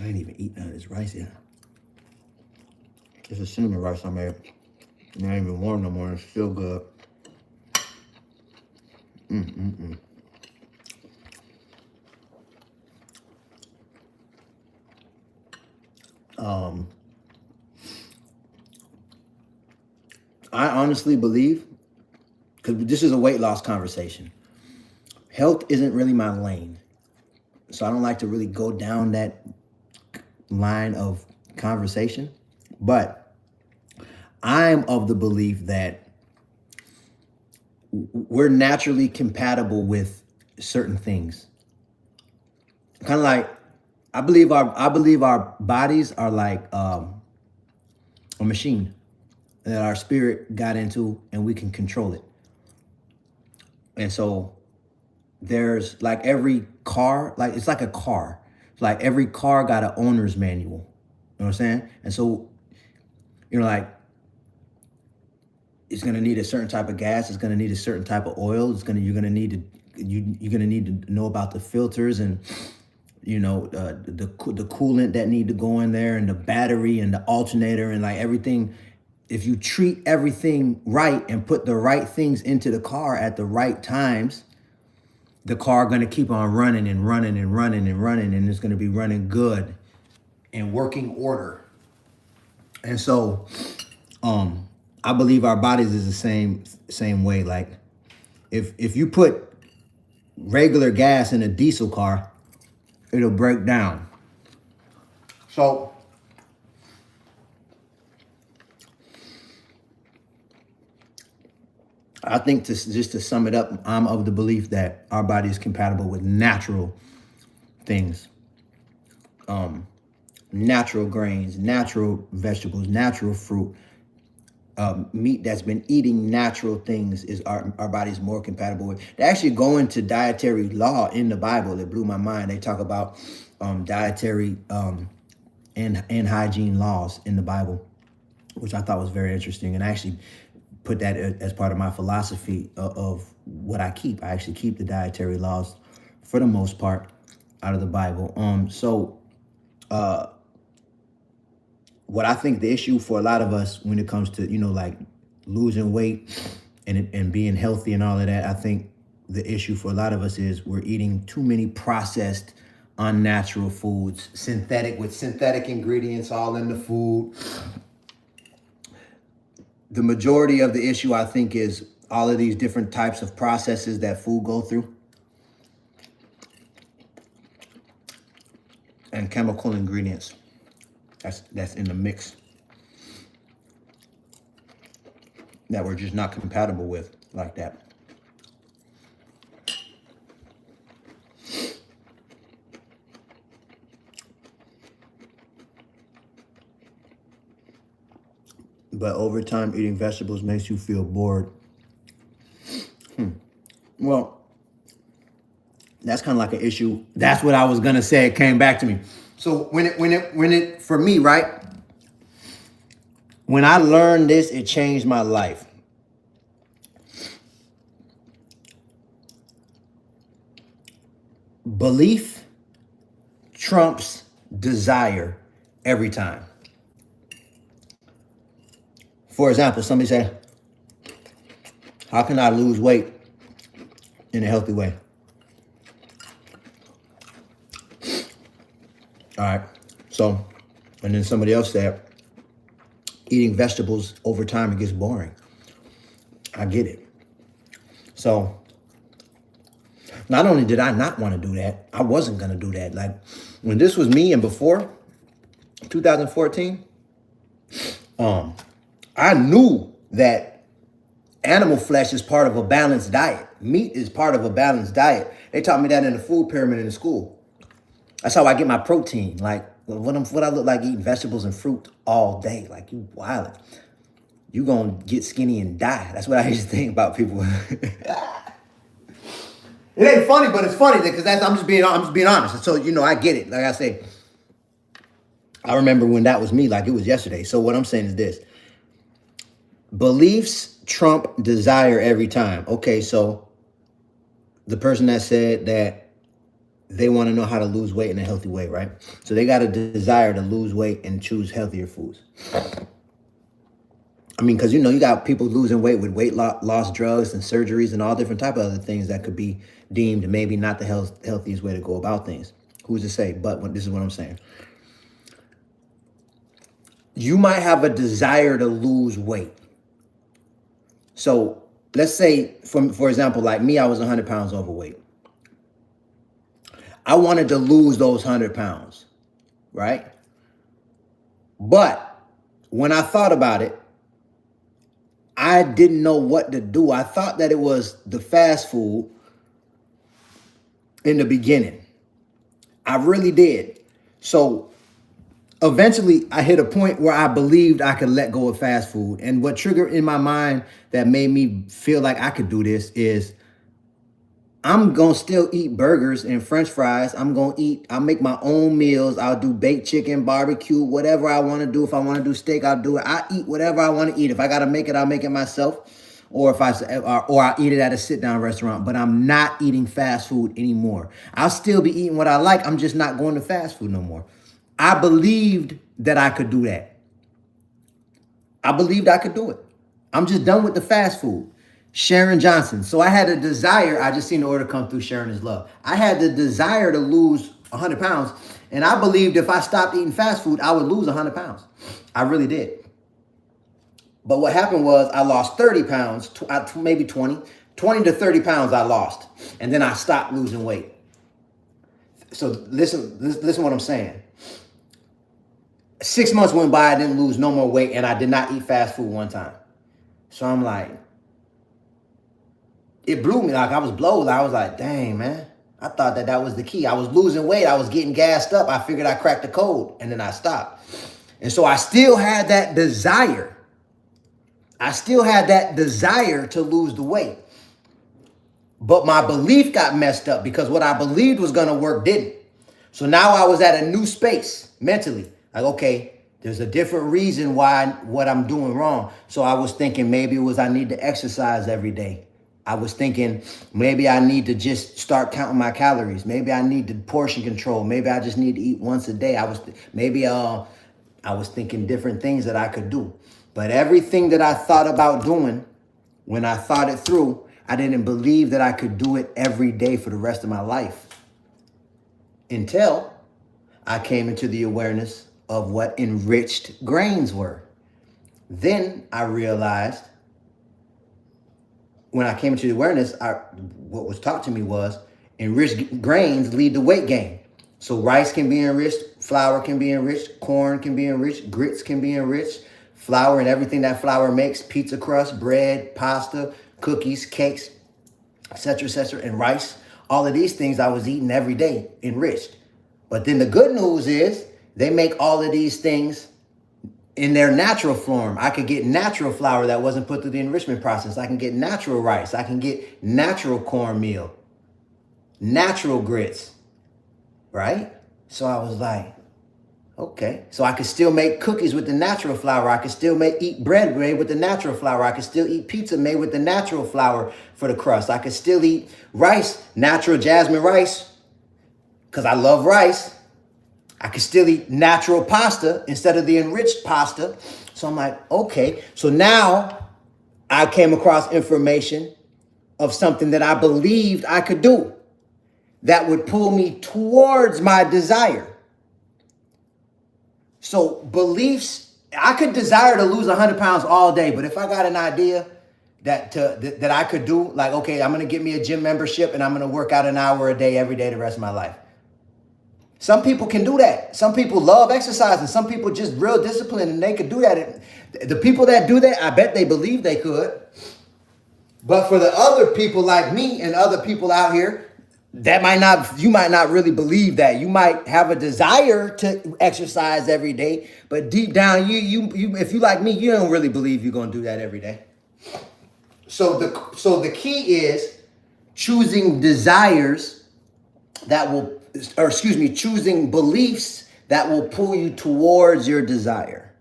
ain't even eating none of this rice yet. It's a cinnamon rice I made. Not even warm no more. It's still good. I honestly believe, because this is a weight loss conversation, health isn't really my lane. So I don't like to really go down that line of conversation. But I'm of the belief that we're naturally compatible with certain things. Kind of like I believe our bodies are like a machine that our spirit got into and we can control it. And so there's like every car, like it's like a car. Like every car got an owner's manual. You know what I'm saying? And so, like it's gonna need a certain type of gas, it's gonna need a certain type of oil, you're gonna need to know about the filters and the coolant that need to go in there and the battery and the alternator and like everything. If you treat everything right and put the right things into the car at the right times, the car going to keep on running and running and running and running, and it's going to be running good in working order. And so I believe our bodies is the same way. Like if you put regular gas in a diesel car, it'll break down. So I think just to sum it up, I'm of the belief that our body is compatible with natural things. Natural grains, natural vegetables, natural fruit, meat that's been eating natural things is our body's more compatible with. They actually go into dietary law in the Bible. It blew my mind. They talk about dietary and hygiene laws in the Bible, which I thought was very interesting. And I actually put that as part of my philosophy of what I keep. I actually keep the dietary laws for the most part out of the Bible. What I think the issue for a lot of us when it comes to, like losing weight and being healthy and all of that, I think the issue for a lot of us is we're eating too many processed, unnatural foods, with synthetic ingredients all in the food. The majority of the issue, I think, is all of these different types of processes that food go through and chemical ingredients that's in the mix that we're just not compatible with like that. But over time, eating vegetables makes you feel bored. Well, that's kind of like an issue. That's what I was gonna say. It came back to me. So when it for me, right? When I learned this, it changed my life. Belief trumps desire every time. For example, somebody say, how can I lose weight in a healthy way? All right. So, and then somebody else said, eating vegetables over time, it gets boring. I get it. So, not only did I not want to do that, I wasn't going to do that. Like, when this was me and before 2014, I knew that animal flesh is part of a balanced diet. Meat is part of a balanced diet. They taught me that in the food pyramid in school. That's how I get my protein. Like what I look like eating vegetables and fruit all day. Like you wildin'. You gonna get skinny and die. That's what I used to think about people. It ain't funny, but it's funny because I'm just being honest. And so I get it. Like I say, I remember when that was me, like it was yesterday. So what I'm saying is this: beliefs trump desire every time. Okay, so the person that said that they want to know how to lose weight in a healthy way, right? So they got a desire to lose weight and choose healthier foods. I mean, because, you got people losing weight with weight loss drugs and surgeries and all different type of other things that could be deemed maybe not the healthiest way to go about things. Who's to say? But this is what I'm saying. You might have a desire to lose weight. So let's say, for example, like me, I was 100 pounds overweight. I wanted to lose those 100 pounds, right? But when I thought about it, I didn't know what to do. I thought that it was the fast food in the beginning. I really did. So eventually I hit a point where I believed I could let go of fast food. And what triggered in my mind that made me feel like I could do this is I'm going to still eat burgers and French fries. I'll make my own meals. I'll do baked chicken, barbecue, whatever I want to do. If I want to do steak, I'll do it. I eat whatever I want to eat. If I got to make it, I'll make it myself. Or I'll eat it at a sit-down restaurant. But I'm not eating fast food anymore. I'll still be eating what I like. I'm just not going to fast food no more. I believed that I could do that. I believed I could do it. I'm just done with the fast food. Sharon Johnson. So I had a desire. I just seen the order come through. Sharon is love. I had the desire to lose 100 pounds. And I believed if I stopped eating fast food, I would lose 100 pounds. I really did. But what happened was I lost 30 pounds, maybe 20 to 30 pounds I lost. And then I stopped losing weight. So listen what I'm saying. 6 months went by, I didn't lose no more weight, and I did not eat fast food one time. So I'm like, it blew me. Like I was blowed. I was like, dang, man. I thought that was the key. I was losing weight. I was getting gassed up. I figured I cracked the code, and then I stopped. And so I still had that desire. I still had that desire to lose the weight. But my belief got messed up because what I believed was going to work didn't. So now I was at a new space mentally. Like, okay, there's a different reason why what I'm doing wrong. So I was thinking maybe it was I need to exercise every day. I was thinking maybe I need to just start counting my calories. Maybe I need to portion control. Maybe I just need to eat once a day. I was thinking different things that I could do. But everything that I thought about doing, when I thought it through, I didn't believe that I could do it every day for the rest of my life. Until I came into the awareness of what enriched grains were. Then I realized, when I came into the awareness, what was taught to me was enriched grains lead to weight gain. So rice can be enriched, flour can be enriched, corn can be enriched, grits can be enriched, flour and everything that flour makes, pizza crust, bread, pasta, cookies, cakes, etc., and rice. All of these things I was eating every day, enriched. But then the good news is they make all of these things in their natural form. I could get natural flour that wasn't put through the enrichment process. I can get natural rice. I can get natural cornmeal, natural grits, right? So I was like, okay. So I could still make cookies with the natural flour. I could still eat bread made with the natural flour. I could still eat pizza made with the natural flour for the crust. I could still eat rice, natural jasmine rice, because I love rice. I could still eat natural pasta instead of the enriched pasta. So I'm like, okay. So now I came across information of something that I believed I could do that would pull me towards my desire. So beliefs, I could desire to lose 100 pounds all day, but if I got an idea that I could do, like, okay, I'm going to get me a gym membership and I'm going to work out an hour a day every day the rest of my life. Some people can do that. Some people love exercising. Some people just real disciplined and they could do that. The people that do that, I bet they believe they could. But for the other people like me and other people out here, you might not really believe that. You might have a desire to exercise every day, but deep down, if you like me, you don't really believe you're gonna do that every day. So the key is choosing desires choosing beliefs that will pull you towards your desire.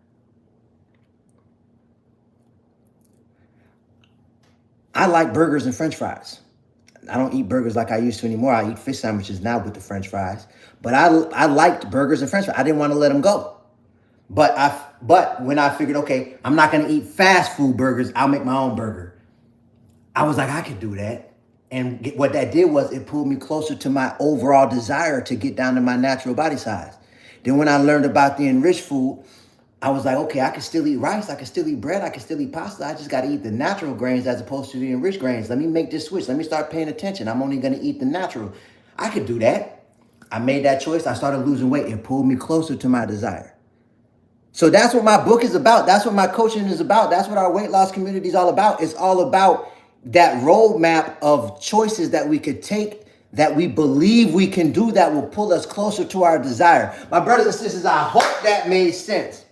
I like burgers and French fries. I don't eat burgers like I used to anymore. I eat fish sandwiches now with the French fries. But I liked burgers and French fries. I didn't want to let them go. But when I figured, okay, I'm not going to eat fast food burgers, I'll make my own burger. I was like, I could do that. And what that did was it pulled me closer to my overall desire to get down to my natural body size. Then when I learned about the enriched food, I was like, okay, I can still eat rice, I can still eat bread, I can still eat pasta. I just got to eat the natural grains as opposed to the enriched grains. Let me make this switch. Let me start paying attention. I'm only going to eat the natural. I could do that. I made that choice. I started losing weight. It pulled me closer to my desire. So that's what my book is about. That's what my coaching is about. That's what our weight loss community is all about. It's all about that roadmap of choices that we could take, that we believe we can do, that will pull us closer to our desire. My brothers and sisters, I hope that made sense.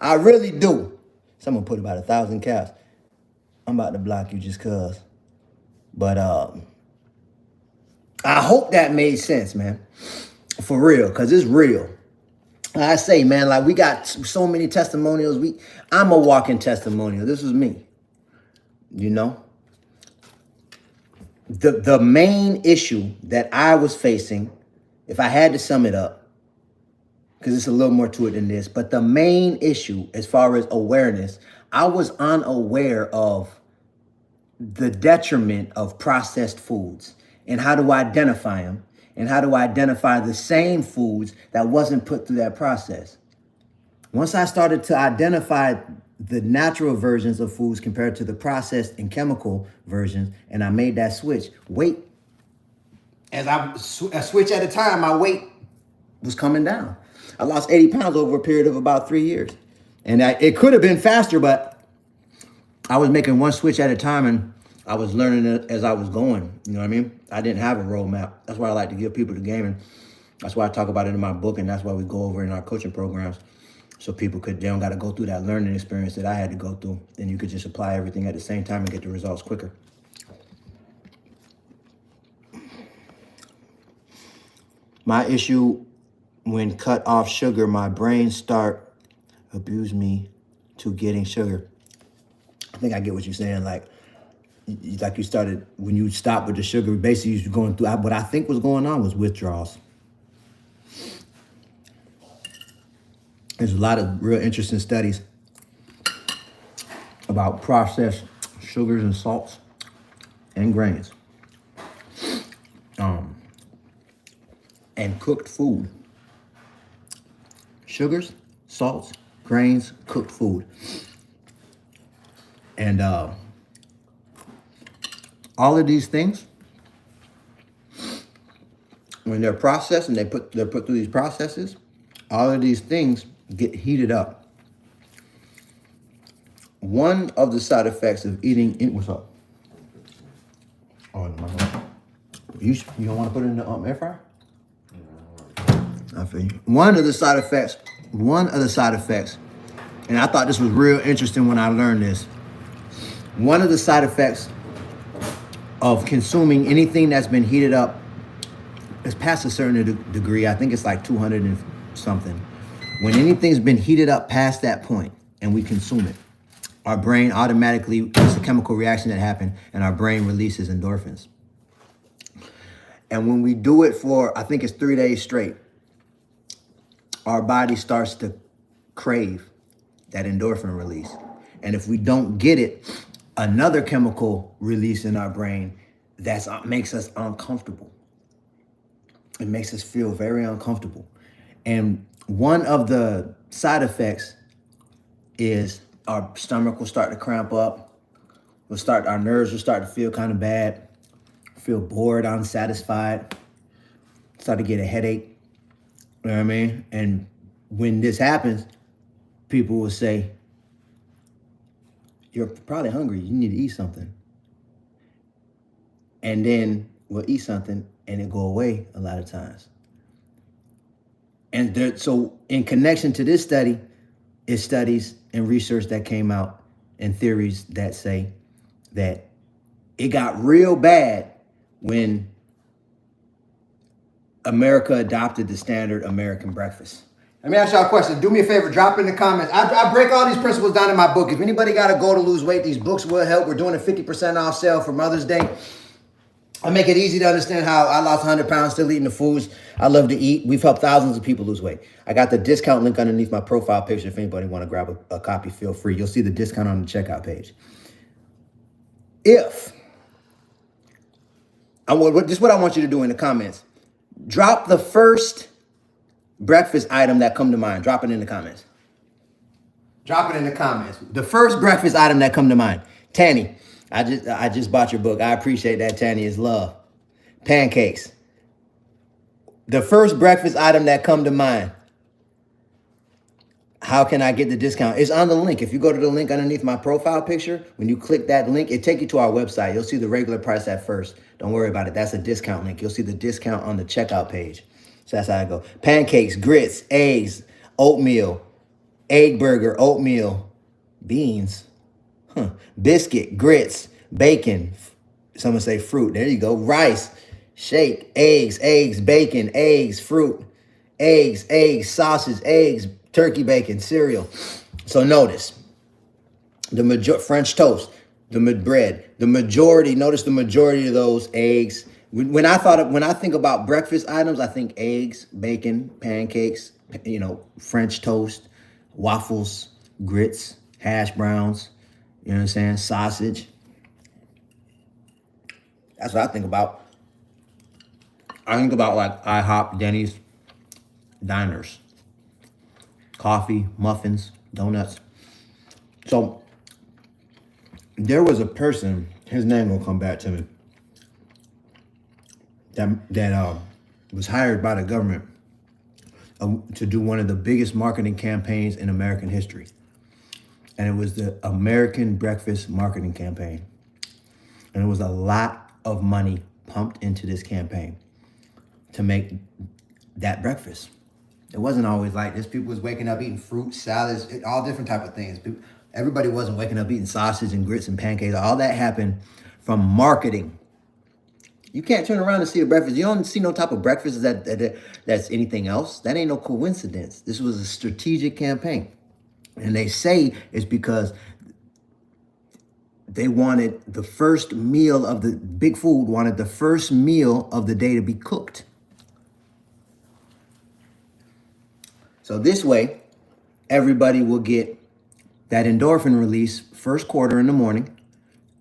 I really do. Someone put about 1,000 cows. I'm about to block you just cause. But I hope that made sense, man. For real, cause it's real. I say, man, like we got so many testimonials. I'm a walking testimonial. This was me. You know? The main issue that I was facing, if I had to sum it up, because it's a little more to it than this, but the main issue as far as awareness, I was unaware of the detriment of processed foods and how to identify them and how to identify the same foods that wasn't put through that process. Once I started to identify the natural versions of foods compared to the processed and chemical versions, and I made that switch, a switch at a time, my weight was coming down. I lost 80 pounds over a period of about 3 years. And it could have been faster, but I was making one switch at a time and I was learning it as I was going. You know what I mean? I didn't have a roadmap. That's why I like to give people the game. And that's why I talk about it in my book. And that's why we go over in our coaching programs. So they don't got to go through that learning experience that I had to go through. And you could just apply everything at the same time and get the results quicker. My issue, when cut off sugar, my brain abuse me to getting sugar. I think I get what you're saying. Like you started, when you stopped with the sugar, basically you're going through, what I think was going on was withdrawals. There's a lot of real interesting studies about processed sugars and salts and grains. And cooked food. Sugars, salts, grains, cooked food. And all of these things, when they're processed and they're put through these processes, all of these things get heated up. One of the side effects of eating, what's up? Oh, no. You don't want to put it in the air fryer? I feel you. One of the side effects, and I thought this was real interesting when I learned this. One of the side effects of consuming anything that's been heated up is past a certain degree. I think it's like 200 and something. When anything's been heated up past that point and we consume it, our brain automatically, it's a chemical reaction that happens, and our brain releases endorphins. And when we do it for, I think it's 3 days straight, our body starts to crave that endorphin release. And if we don't get it, another chemical release in our brain that makes us uncomfortable. It makes us feel very uncomfortable. And one of the side effects is our stomach will start to cramp up. Our nerves will start to feel kind of bad, feel bored, unsatisfied, start to get a headache. You know what I mean? And when this happens, people will say, you're probably hungry. You need to eat something. and then we'll eat something and it go away a lot of times. And so in connection to this study, is studies and research that came out and theories that say that it got real bad when America adopted the standard American breakfast. Let me ask y'all a question. Do me a favor, drop in the comments. I break all these principles down in my book. If anybody got a goal to lose weight, these books will help. We're doing a 50% off sale for Mother's Day. I make it easy to understand how I lost 100 pounds still eating the foods I love to eat. We've helped thousands of people lose weight. I got the discount link underneath my profile picture. If anybody want to grab a copy, feel free. You'll see the discount on the checkout page. This is what I want you to do in the comments. Drop the first breakfast item that come to mind. Drop it in the comments. Drop it in the comments. The first breakfast item that come to mind. Tanny, I just bought your book. I appreciate that, Tanny. It's love. Pancakes. The first breakfast item that come to mind. How can I get the discount? It's on the link. If you go to the link underneath my profile picture, when you click that link, it take you to our website. You'll see the regular price at first. Don't worry about it. That's a discount link. You'll see the discount on the checkout page. So that's how I go. Pancakes, grits, eggs, oatmeal, egg burger, oatmeal, beans, biscuit, grits, bacon. Someone say fruit. There you go. Rice, shake, eggs, bacon, eggs, fruit, eggs, sausage, eggs, turkey bacon, cereal. So notice the French toast, bread, the majority. Notice the majority of those eggs. When I think about breakfast items, I think eggs, bacon, pancakes, French toast, waffles, grits, hash browns. You know what I'm saying? Sausage. That's what I think about. I think about like IHOP, Denny's, diners. Coffee, muffins, donuts. So there was a person, his name will come back to me, that was hired by the government to do one of the biggest marketing campaigns in American history. And it was the American Breakfast Marketing Campaign. And it was a lot of money pumped into this campaign to make that breakfast. It wasn't always like this. People was waking up eating fruit, salads, all different type of things. Everybody wasn't waking up eating sausage and grits and pancakes. All that happened from marketing. You can't turn around and see a breakfast. You don't see no type of breakfast that's anything else. That ain't no coincidence. This was a strategic campaign. And they say it's because they wanted the first meal of the big food, wanted the first meal of the day to be cooked. So this way, everybody will get that endorphin release first quarter in the morning.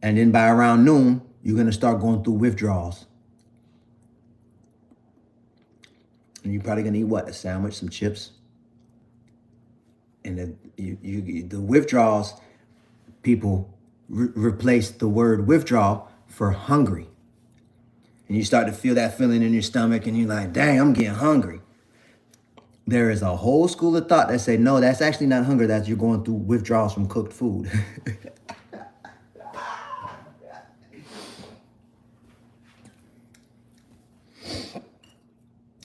And then by around noon, you're going to start going through withdrawals. And you're probably going to eat what? A sandwich, some chips. And the withdrawals, people replace the word withdrawal for hungry. And you start to feel that feeling in your stomach and you're like, dang, I'm getting hungry. There is a whole school of thought that say, no, that's actually not hunger. That's you're going through withdrawals from cooked food.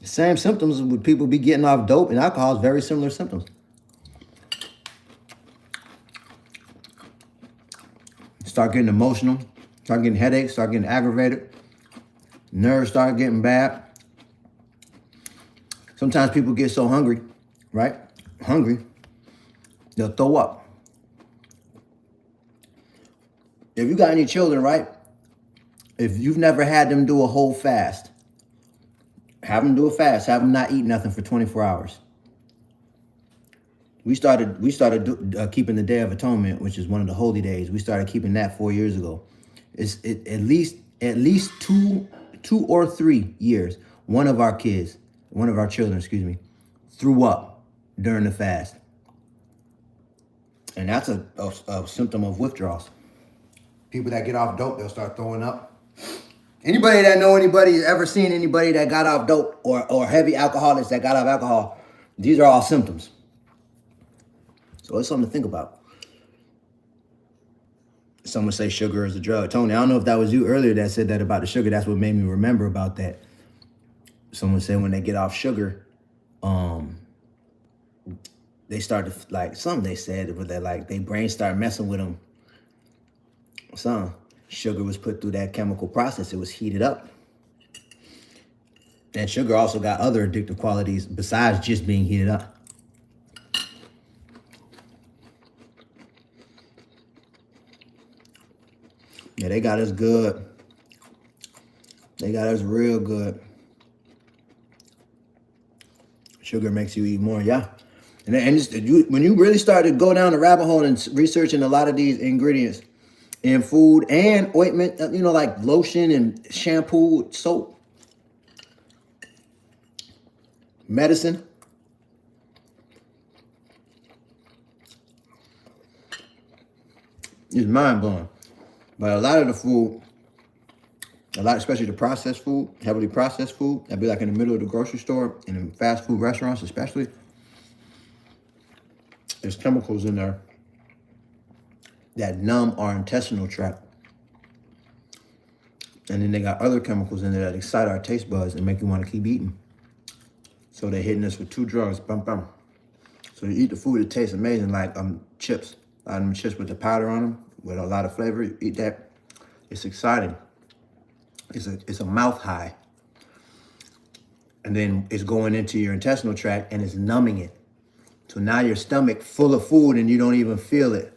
Same symptoms would people be getting off dope and alcohol is very similar symptoms. Start getting emotional, start getting headaches, start getting aggravated, nerves start getting bad. Sometimes people get so hungry, right? Hungry, they'll throw up. If you got any children, right? If you've never had them do a whole fast, have them do a fast. Have them not eat nothing for 24 hours. We started keeping the Day of Atonement, which is one of the holy days. We started keeping that 4 years ago. It's at least 2 or 3 years. One of our children, threw up during the fast. And that's a symptom of withdrawals. People that get off dope, they'll start throwing up. Anybody that know anybody, ever seen anybody that got off dope or heavy alcoholics that got off alcohol, these are all symptoms. So it's something to think about. Someone say sugar is a drug. Tony, I don't know if that was you earlier that said that about the sugar. That's what made me remember about that. Someone said when they get off sugar, they start to, like, something they said, but that, like, their brain start messing with them. Some sugar was put through that chemical process. It was heated up. And sugar also got other addictive qualities besides just being heated up. Yeah, they got us good. They got us real good. Sugar makes you eat more, yeah. And when you really start to go down the rabbit hole and researching a lot of these ingredients in food and ointment, you know, like lotion and shampoo, soap, medicine. It's mind-blowing. But a lot of the food, especially the processed food, heavily processed food, that'd be like in the middle of the grocery store and in fast food restaurants especially, there's chemicals in there that numb our intestinal tract. And then they got other chemicals in there that excite our taste buds and make you want to keep eating. So they're hitting us with two drugs, bum bum. So you eat the food, it tastes amazing, like chips. A lot of them chips with the powder on them, with a lot of flavor. You eat that, it's exciting. It's a mouth high. And then it's going into your intestinal tract and it's numbing it. So now your stomach full of food and you don't even feel it.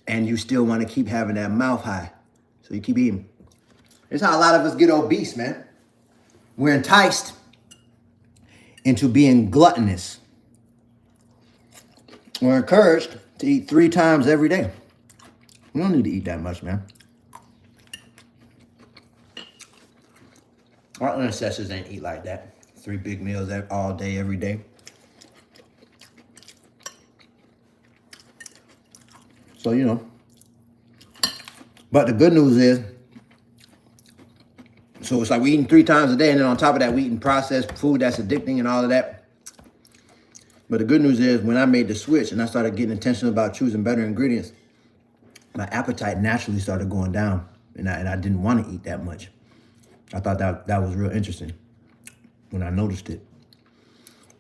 And you still want to keep having that mouth high. So you keep eating. It's how a lot of us get obese, man. We're enticed into being gluttonous. We're encouraged to eat 3 times every day. We don't need to eat that much, man. Our ancestors ain't eat like that. 3 big meals all day, every day. So, you know. But the good news is, so it's like we eating 3 times a day, and then on top of that, we eating processed food that's addicting and all of that. But the good news is, when I made the switch and I started getting intentional about choosing better ingredients, my appetite naturally started going down, and I didn't want to eat that much. I thought that was real interesting when I noticed it.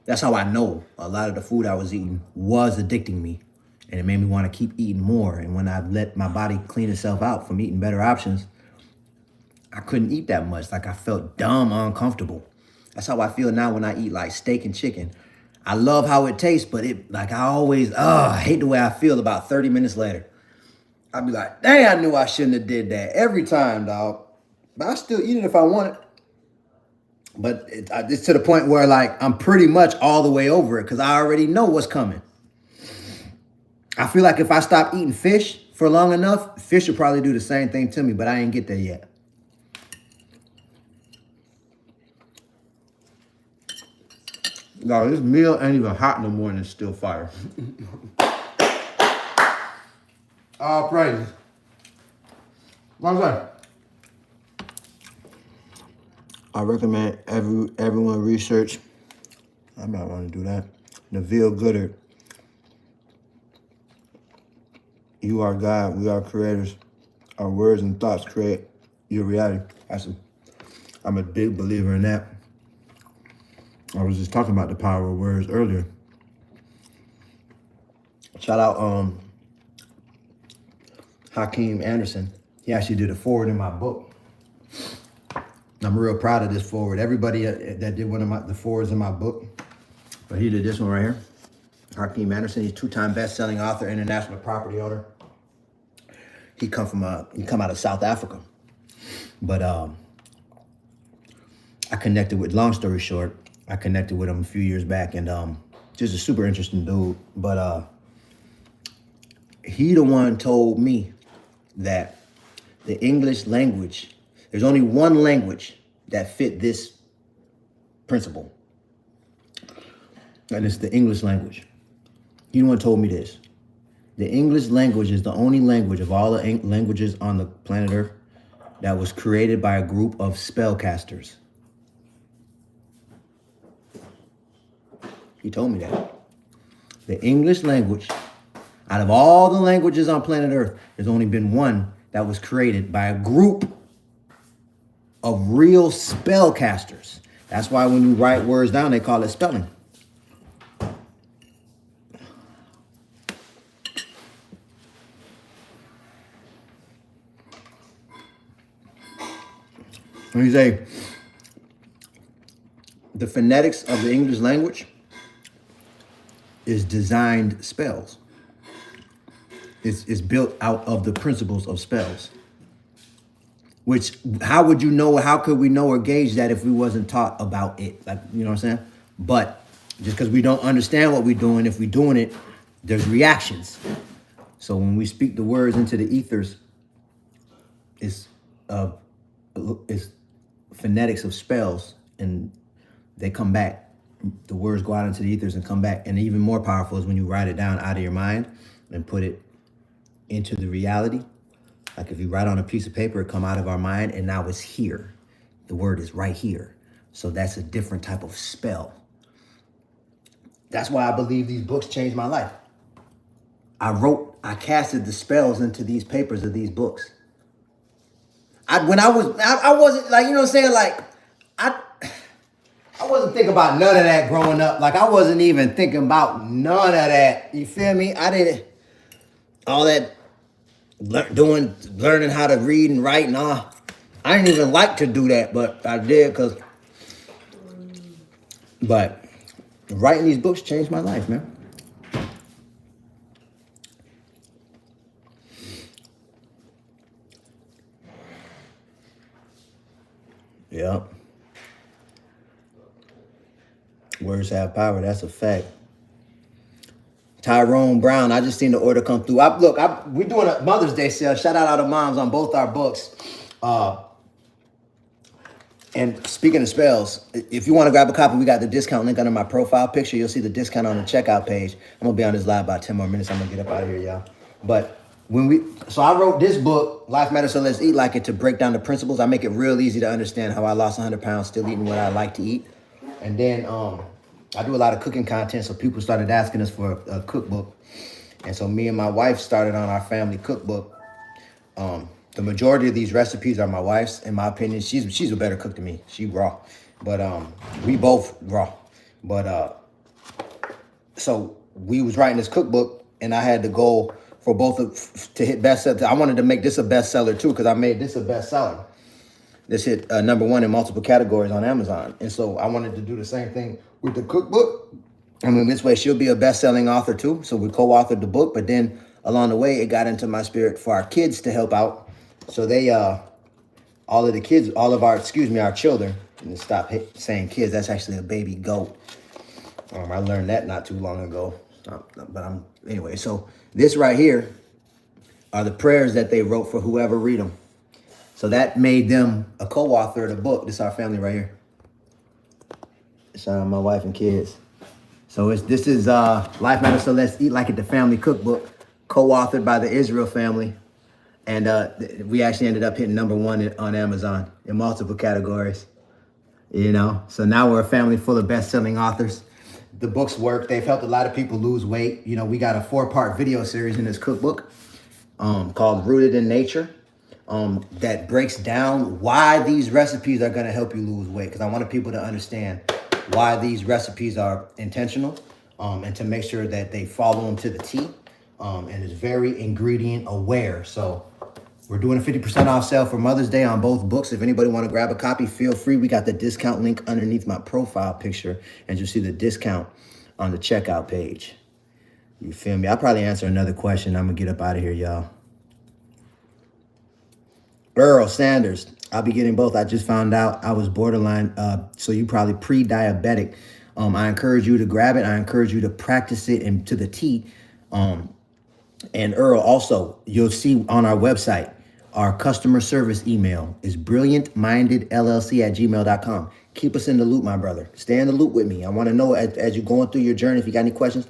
That's how I know a lot of the food I was eating was addicting me, and it made me want to keep eating more. And when I let my body clean itself out from eating better options, I couldn't eat that much. Like, I felt dumb, uncomfortable. That's how I feel now when I eat like steak and chicken. I love how it tastes, but I hate the way I feel about 30 minutes later. I'd be like, dang, I knew I shouldn't have did that every time, dog. But I still eat it if I want it. But it's to the point where, like, I'm pretty much all the way over it because I already know what's coming. I feel like if I stop eating fish for long enough, fish will probably do the same thing to me, but I ain't get there yet. No, this meal ain't even hot no more and it's still fire. All praises. What's that? I recommend everyone research. I might want to do that. Neville Goddard. You are God. We are creators. Our words and thoughts create your reality. I'm a big believer in that. I was just talking about the power of words earlier. Shout out Hakeem Anderson. He actually did a forward in my book. I'm real proud of this forward. Everybody that did one of the forwards in my book, but he did this one right here. Hakeem Anderson, he's 2-time best-selling author, international property owner. He come out of South Africa. But I connected with, long story short, I connected with him a few years back, and just a super interesting dude. But he the one told me that the English language, there's only one language that fit this principle, and it's the English language. He the one told me this. The English language is the only language of all the languages on the planet Earth that was created by a group of spellcasters. He told me that. The English language Out of all the languages on planet Earth, there's only been one that was created by a group of real spellcasters. That's why when you write words down, they call it spelling. When you say the phonetics of the English language is designed spells. It's built out of the principles of spells. Which, how would you know, how could we know or gauge that if we wasn't taught about it? Like, you know what I'm saying? But just because we don't understand what we're doing, if we're doing it, there's reactions. So when we speak the words into the ethers, it's phonetics of spells, and they come back. The words go out into the ethers and come back. And even more powerful is when you write it down out of your mind and put it into the reality. Like if you write on a piece of paper, it come out of our mind and now it's here. The word is right here. So that's a different type of spell. That's why I believe these books changed my life. I casted the spells into these papers of these books. I wasn't like, you know what I'm saying? Like, I wasn't thinking about none of that growing up. Like I wasn't even thinking about none of that. You feel me? I didn't, all that learning how to read and write and all. I didn't even like to do that, but I did but writing these books changed my life, man. Yep. Words have power. That's a fact. Tyrone Brown, I just seen the order come through. We're doing a Mother's Day sale. Shout out all the moms on both our books. And speaking of spells, if you want to grab a copy, we got the discount link under my profile picture. You'll see the discount on the checkout page. I'm going to be on this live about 10 more minutes. I'm going to get up out of here, y'all. But so I wrote this book, Life Matters, So Let's Eat Like It, to break down the principles. I make it real easy to understand how I lost 100 pounds still eating what I like to eat. And then I do a lot of cooking content, so people started asking us for a cookbook. And so me and my wife started on our family cookbook. The majority of these recipes are my wife's, in my opinion. She's a better cook than me. She raw. But we both raw. But so we was writing this cookbook, and I had the goal for to hit bestseller. I wanted to make this a bestseller too, because I made this a bestseller. This hit #1 in multiple categories on Amazon. And so I wanted to do the same thing with the cookbook. I mean, this way she'll be a best-selling author too. So we co-authored the book, but then along the way, it got into my spirit for our kids to help out. So they, our children, and stop saying kids, that's actually a baby goat. I learned that not too long ago. Anyway, so this right here are the prayers that they wrote for whoever read them. So that made them a co-author of the book. This is our family right here. Shout out my wife and kids. So this is Life Matters, So Let's Eat Like It, the family cookbook, co-authored by the Israel family. And we actually ended up hitting #1 on Amazon in multiple categories. You know, so now we're a family full of best-selling authors. The books work. They've helped a lot of people lose weight. You know, we got a 4-part video series in this cookbook called Rooted in Nature. That breaks down why these recipes are going to help you lose weight. Because I wanted people to understand why these recipes are intentional, and to make sure that they follow them to the T. And it's very ingredient aware. So we're doing a 50% off sale for Mother's Day on both books. If anybody want to grab a copy, feel free. We got the discount link underneath my profile picture, and you'll see the discount on the checkout page. You feel me? I'll probably answer another question. I'm going to get up out of here, y'all. Earl Sanders, I'll be getting both. I just found out I was borderline, so you probably pre-diabetic. I encourage you to grab it. I encourage you to practice it and to the T. And Earl, also, you'll see on our website, our customer service email is brilliantmindedllc@gmail.com. Keep us in the loop, my brother. Stay in the loop with me. I want to know as you're going through your journey, if you got any questions.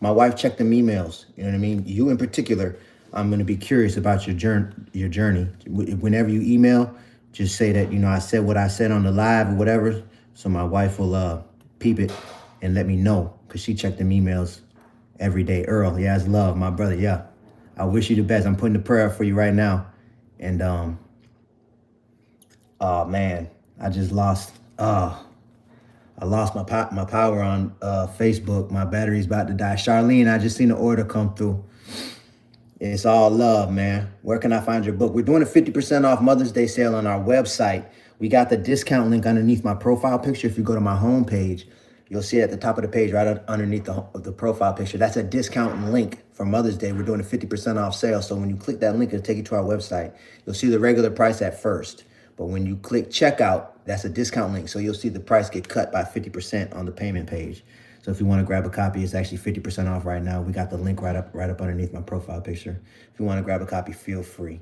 My wife checked them emails. You know what I mean? You in particular, I'm going to be curious about your journey. Whenever you email, just say that, I said what I said on the live or whatever. So my wife will peep it and let me know, because she checked them emails every day. Earl, yeah, it's love, my brother. Yeah, I wish you the best. I'm putting the prayer up for you right now. And oh man, I just lost. I lost my power on Facebook. My battery's about to die. Charlene, I just seen the order come through. It's all love, man. Where can I find your book? We're doing a 50% off Mother's Day sale on our website. We got the discount link underneath my profile picture. If you go to my homepage, you'll see it at the top of the page, right underneath the profile picture. That's a discount link for Mother's Day. We're doing a 50% off sale. So when you click that link, it'll take you to our website. You'll see the regular price at first. But when you click checkout, that's a discount link. So you'll see the price get cut by 50% on the payment page. So if you want to grab a copy, it's actually 50% off right now. We got the link right up underneath my profile picture. If you want to grab a copy, feel free.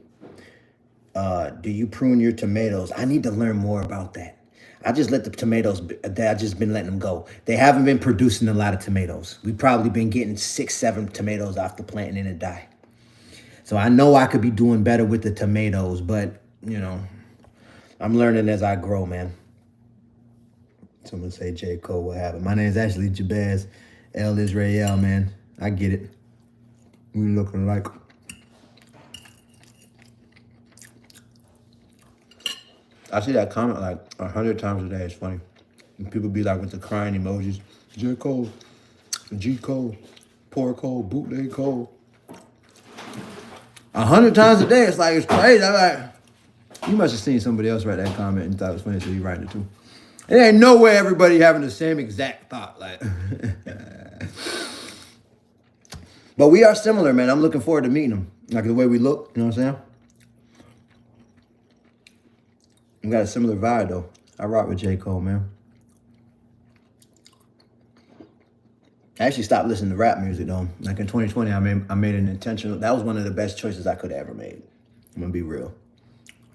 Do you prune your tomatoes? I need to learn more about that. I just let the tomatoes, I've just been letting them go. They haven't been producing a lot of tomatoes. We've probably been getting 6, 7 tomatoes off the plant and then it die. So I know I could be doing better with the tomatoes, but you know, I'm learning as I grow, man. Someone say J. Cole, what happened? My name is actually Jabez El Israel, man. I get it. We looking like. I see that comment like 100 times a day. It's funny. And people be like with the crying emojis. J. Cole, G. Cole, poor Cole, bootleg Cole. 100 times a day. It's like, it's crazy. I'm like, you must have seen somebody else write that comment and thought it was funny, so you writing it too. It ain't no way everybody having the same exact thought. Like, but we are similar, man. I'm looking forward to meeting them. Like the way we look, you know what I'm saying? We got a similar vibe though. I rock with J. Cole, man. I actually stopped listening to rap music though. Like in 2020, I made an intentional. That was one of the best choices I could have ever made. I'm gonna be real.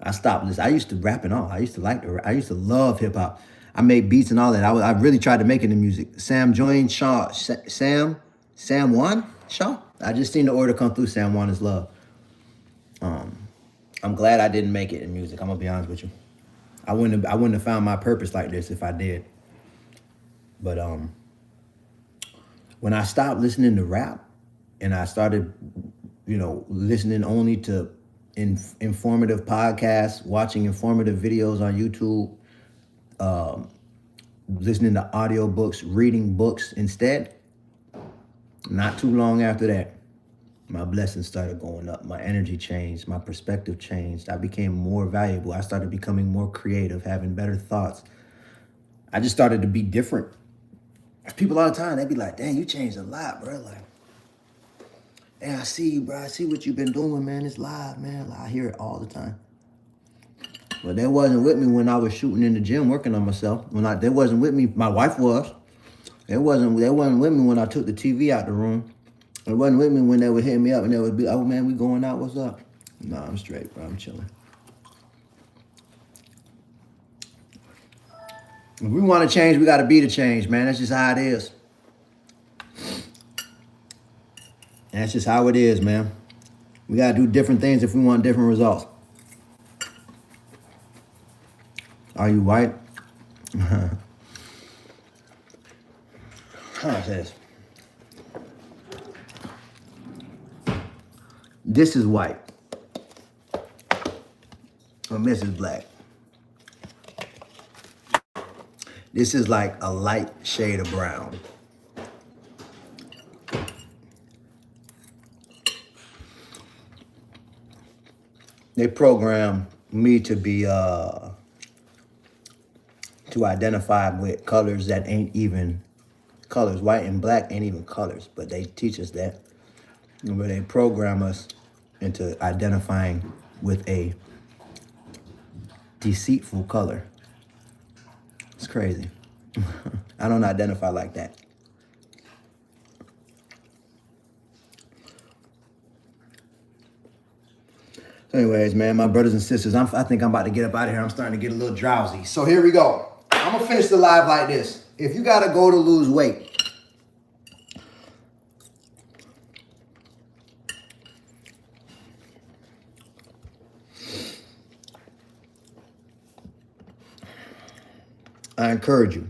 I stopped listening. I used to rap and all. I used to love hip hop. I made beats and all that. I really tried to make it in music. Sam joined Shaw. Sam Juan Shaw. I just seen the order come through. Sam Juan is love. I'm glad I didn't make it in music. I'm gonna be honest with you. I wouldn't have found my purpose like this if I did. But when I stopped listening to rap and I started, listening only to informative podcasts, watching informative videos on YouTube, listening to audiobooks, reading books instead. Not too long after that, my blessings started going up. My energy changed. My perspective changed. I became more valuable. I started becoming more creative, having better thoughts. I just started to be different. People all the time, they be like, dang, you changed a lot, bro. Like, hey, I see you, bro. I see what you've been doing, man. It's live, man. I hear it all the time. But they wasn't with me when I was shooting in the gym, working on myself. They wasn't with me. My wife was. They wasn't with me when I took the TV out the room. They wasn't with me when they would hit me up and they would be, oh man, we going out. What's up? Nah, I'm straight, bro. I'm chilling. If we want to change, we got to be the change, man. That's just how it is. That's just how it is, man. We got to do different things if we want different results. Are you white? How's this? This is white. Or Mrs. Black. This is like a light shade of brown. They program me to be to identify with colors that ain't even colors. White and black ain't even colors, but they teach us that. But they program us into identifying with a deceitful color. It's crazy. I don't identify like that. So anyways, man, my brothers and sisters, I think I'm about to get up out of here. I'm starting to get a little drowsy. So here we go. I'm going to finish the live like this. If you got to go to lose weight, I encourage you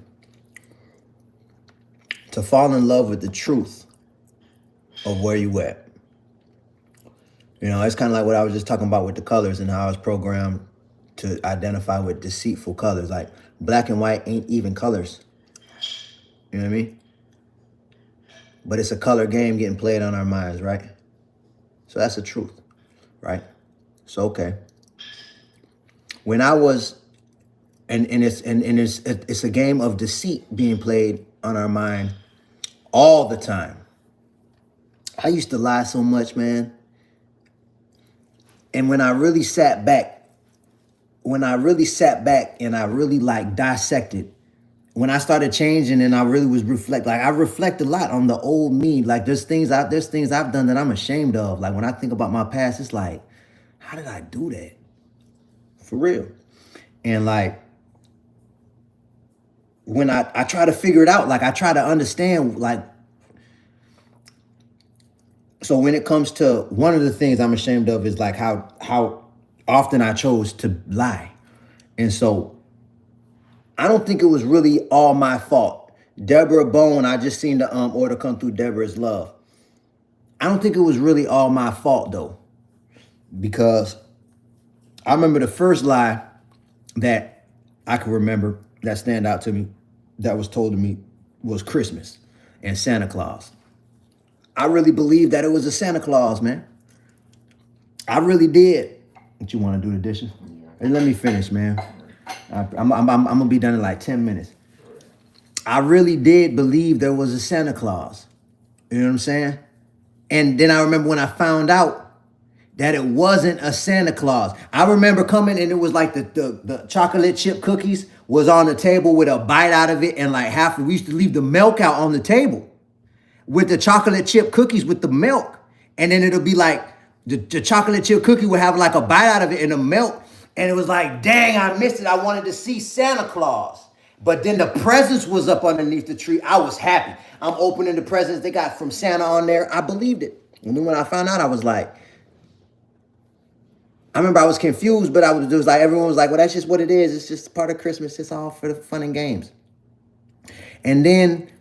to fall in love with the truth of where you at. You know, it's kind of like what I was just talking about with the colors and how I was programmed to identify with deceitful colors. Like black and white ain't even colors. You know what I mean? But it's a color game getting played on our minds, right? So that's the truth, right? So okay. When I was, and it's a game of deceit being played on our mind all the time. I used to lie so much, man. And when I really sat back and I really like dissected, when I started changing and I really was I reflect a lot on the old me. Like there's things I've done that I'm ashamed of. Like when I think about my past, it's like, how did I do that? For real. And like, when I try to figure it out, like I try to understand, like, so when it comes to one of the things I'm ashamed of is like how often I chose to lie. And so I don't think it was really all my fault. Deborah Bone, I just seen the order come through, Deborah's love. I don't think it was really all my fault though, because I remember the first lie that I can remember that stand out to me, that was told to me, was Christmas and Santa Claus. I really believed that it was a Santa Claus, man. I really did. What you want to do the dishes? Hey, let me finish, man. I'm gonna be done in like 10 minutes. I really did believe there was a Santa Claus. You know what I'm saying? And then I remember when I found out that it wasn't a Santa Claus. I remember coming and it was like the chocolate chip cookies was on the table with a bite out of it, and like we used to leave the milk out on the table with the chocolate chip cookies with the milk. And then it'll be like the chocolate chip cookie would have like a bite out of it in the milk. And it was like, dang, I missed it. I wanted to see Santa Claus. But then the presents was up underneath the tree. I was happy. I'm opening the presents they got from Santa on there. I believed it. And then when I found out, I was like, I remember I was confused, but it was like, everyone was like, well, that's just what it is. It's just part of Christmas. It's all for the fun and games. And then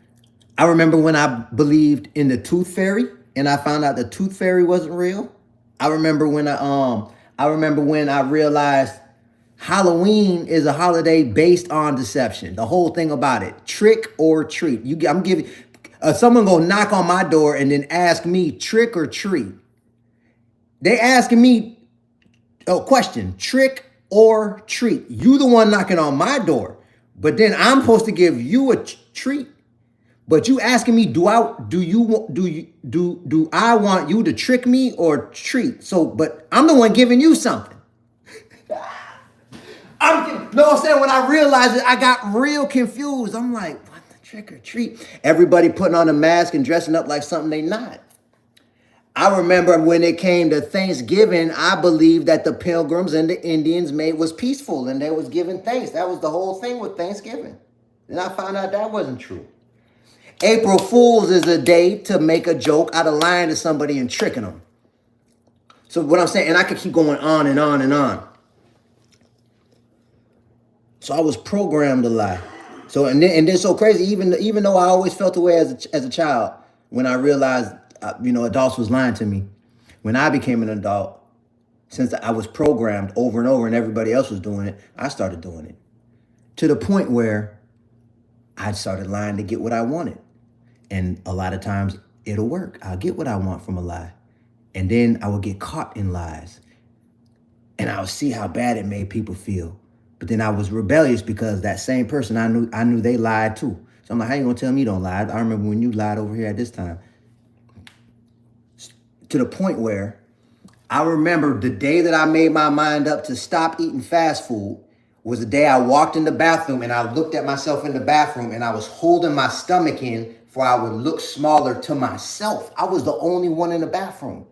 I remember when I believed in the tooth fairy and I found out the tooth fairy wasn't real. I remember when I realized Halloween is a holiday based on deception. The whole thing about it, trick or treat. I'm giving someone go knock on my door and then ask me trick or treat. They asking me a question, trick or treat. You the one knocking on my door, but then I'm supposed to give you a treat. But you asking me, do I want you to trick me or treat? So, but I'm the one giving you something. I'm saying when I realized it, I got real confused. I'm like, what the trick or treat? Everybody putting on a mask and dressing up like something they not. I remember when it came to Thanksgiving, I believed that the Pilgrims and the Indians was peaceful and they was giving thanks. That was the whole thing with Thanksgiving. Then I found out that wasn't true. April Fool's is a day to make a joke out of lying to somebody and tricking them. So what I'm saying, and I could keep going on and on and on. So I was programmed to lie. So and then so crazy, even though I always felt the way as a child, when I realized adults was lying to me, when I became an adult, since I was programmed over and over and everybody else was doing it, I started doing it. To the point where I started lying to get what I wanted. And a lot of times it'll work. I'll get what I want from a lie. And then I will get caught in lies. And I'll see how bad it made people feel. But then I was rebellious because that same person, I knew they lied too. So I'm like, how you gonna tell me don't lie? I remember when you lied over here at this time. To the point where I remember the day that I made my mind up to stop eating fast food was the day I walked in the bathroom and I looked at myself in the bathroom and I was holding my stomach in for I would look smaller to myself. I was the only one in the bathroom.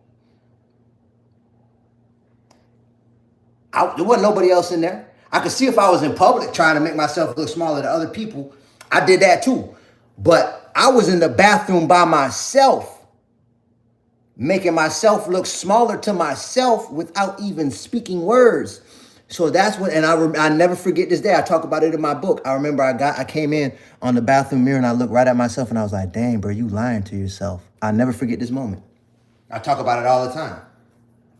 There wasn't nobody else in there. I could see if I was in public trying to make myself look smaller to other people. I did that too. But I was in the bathroom by myself, making myself look smaller to myself without even speaking words. So that's what, and I never forget this day. I talk about it in my book. I remember I came in on the bathroom mirror and I looked right at myself and I was like, dang, bro, you lying to yourself. I never forget this moment. I talk about it all the time.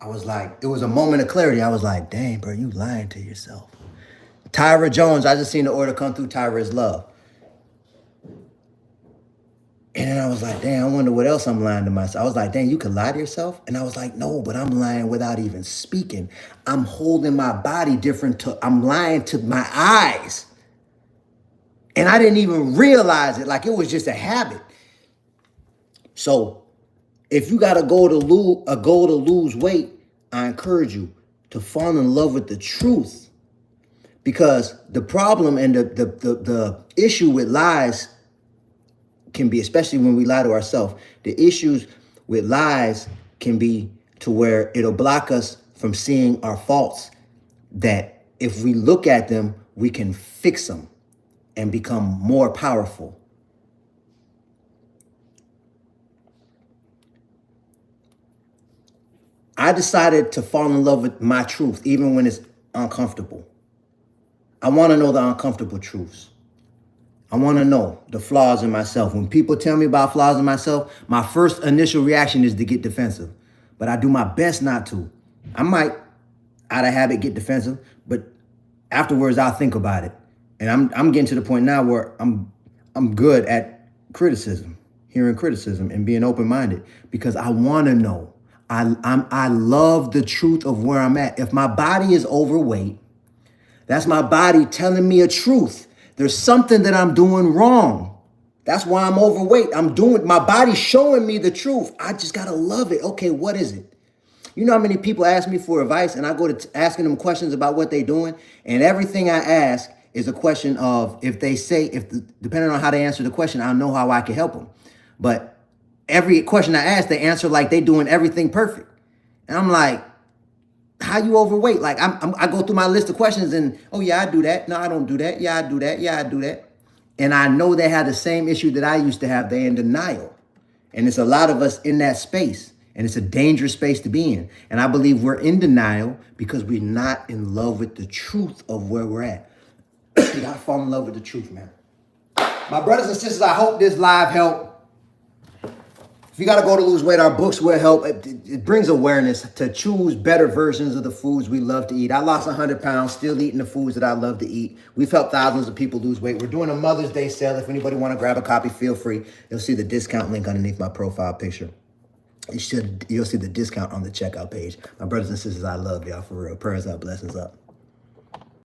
I was like, it was a moment of clarity. I was like, dang, bro, you lying to yourself. Tyra Jones, I just seen the order come through. Tyra is love. And then I was like, damn, I wonder what else I'm lying to myself. I was like, dang, you could lie to yourself? And I was like, no, but I'm lying without even speaking. I'm holding my body different I'm lying to my eyes. And I didn't even realize it. Like it was just a habit. So if you got a goal to lose weight, I encourage you to fall in love with the truth. Because the problem and the issue with lies can be, especially when we lie to ourselves, the issues with lies can be to where it'll block us from seeing our faults, that if we look at them, we can fix them and become more powerful. I decided to fall in love with my truth, even when it's uncomfortable. I want to know the uncomfortable truths. I want to know the flaws in myself. When people tell me about flaws in myself, my first initial reaction is to get defensive. But I do my best not to. I might, out of habit, get defensive, but afterwards I'll think about it. And I'm getting to the point now where I'm good at criticism, hearing criticism and being open-minded, because I want to know. I love the truth of where I'm at. If my body is overweight, that's my body telling me a truth. There's something that I'm doing wrong. That's why I'm overweight. My body's showing me the truth. I just gotta love it. Okay, what is it? You know how many people ask me for advice and I go to asking them questions about what they're doing, and everything I ask is a question of depending on how they answer the question, I'll know how I can help them. But every question I ask, they answer like they doing everything perfect. And I'm like, how you overweight? Like I go through my list of questions and, oh yeah, I do that. No, I don't do that. Yeah, I do that. Yeah, I do that. And I know they have the same issue that I used to have. They're in denial. And it's a lot of us in that space. And it's a dangerous space to be in. And I believe we're in denial because we're not in love with the truth of where we're at. You gotta fall in love with the truth, man. My brothers and sisters, I hope this live helped. If you got to go to lose weight, our books will help. It brings awareness to choose better versions of the foods we love to eat. I lost 100 pounds, still eating the foods that I love to eat. We've helped thousands of people lose weight. We're doing a Mother's Day sale. If anybody want to grab a copy, feel free. You'll see the discount link underneath my profile picture. You'll see the discount on the checkout page. My brothers and sisters, I love y'all for real. Prayers up, blessings up.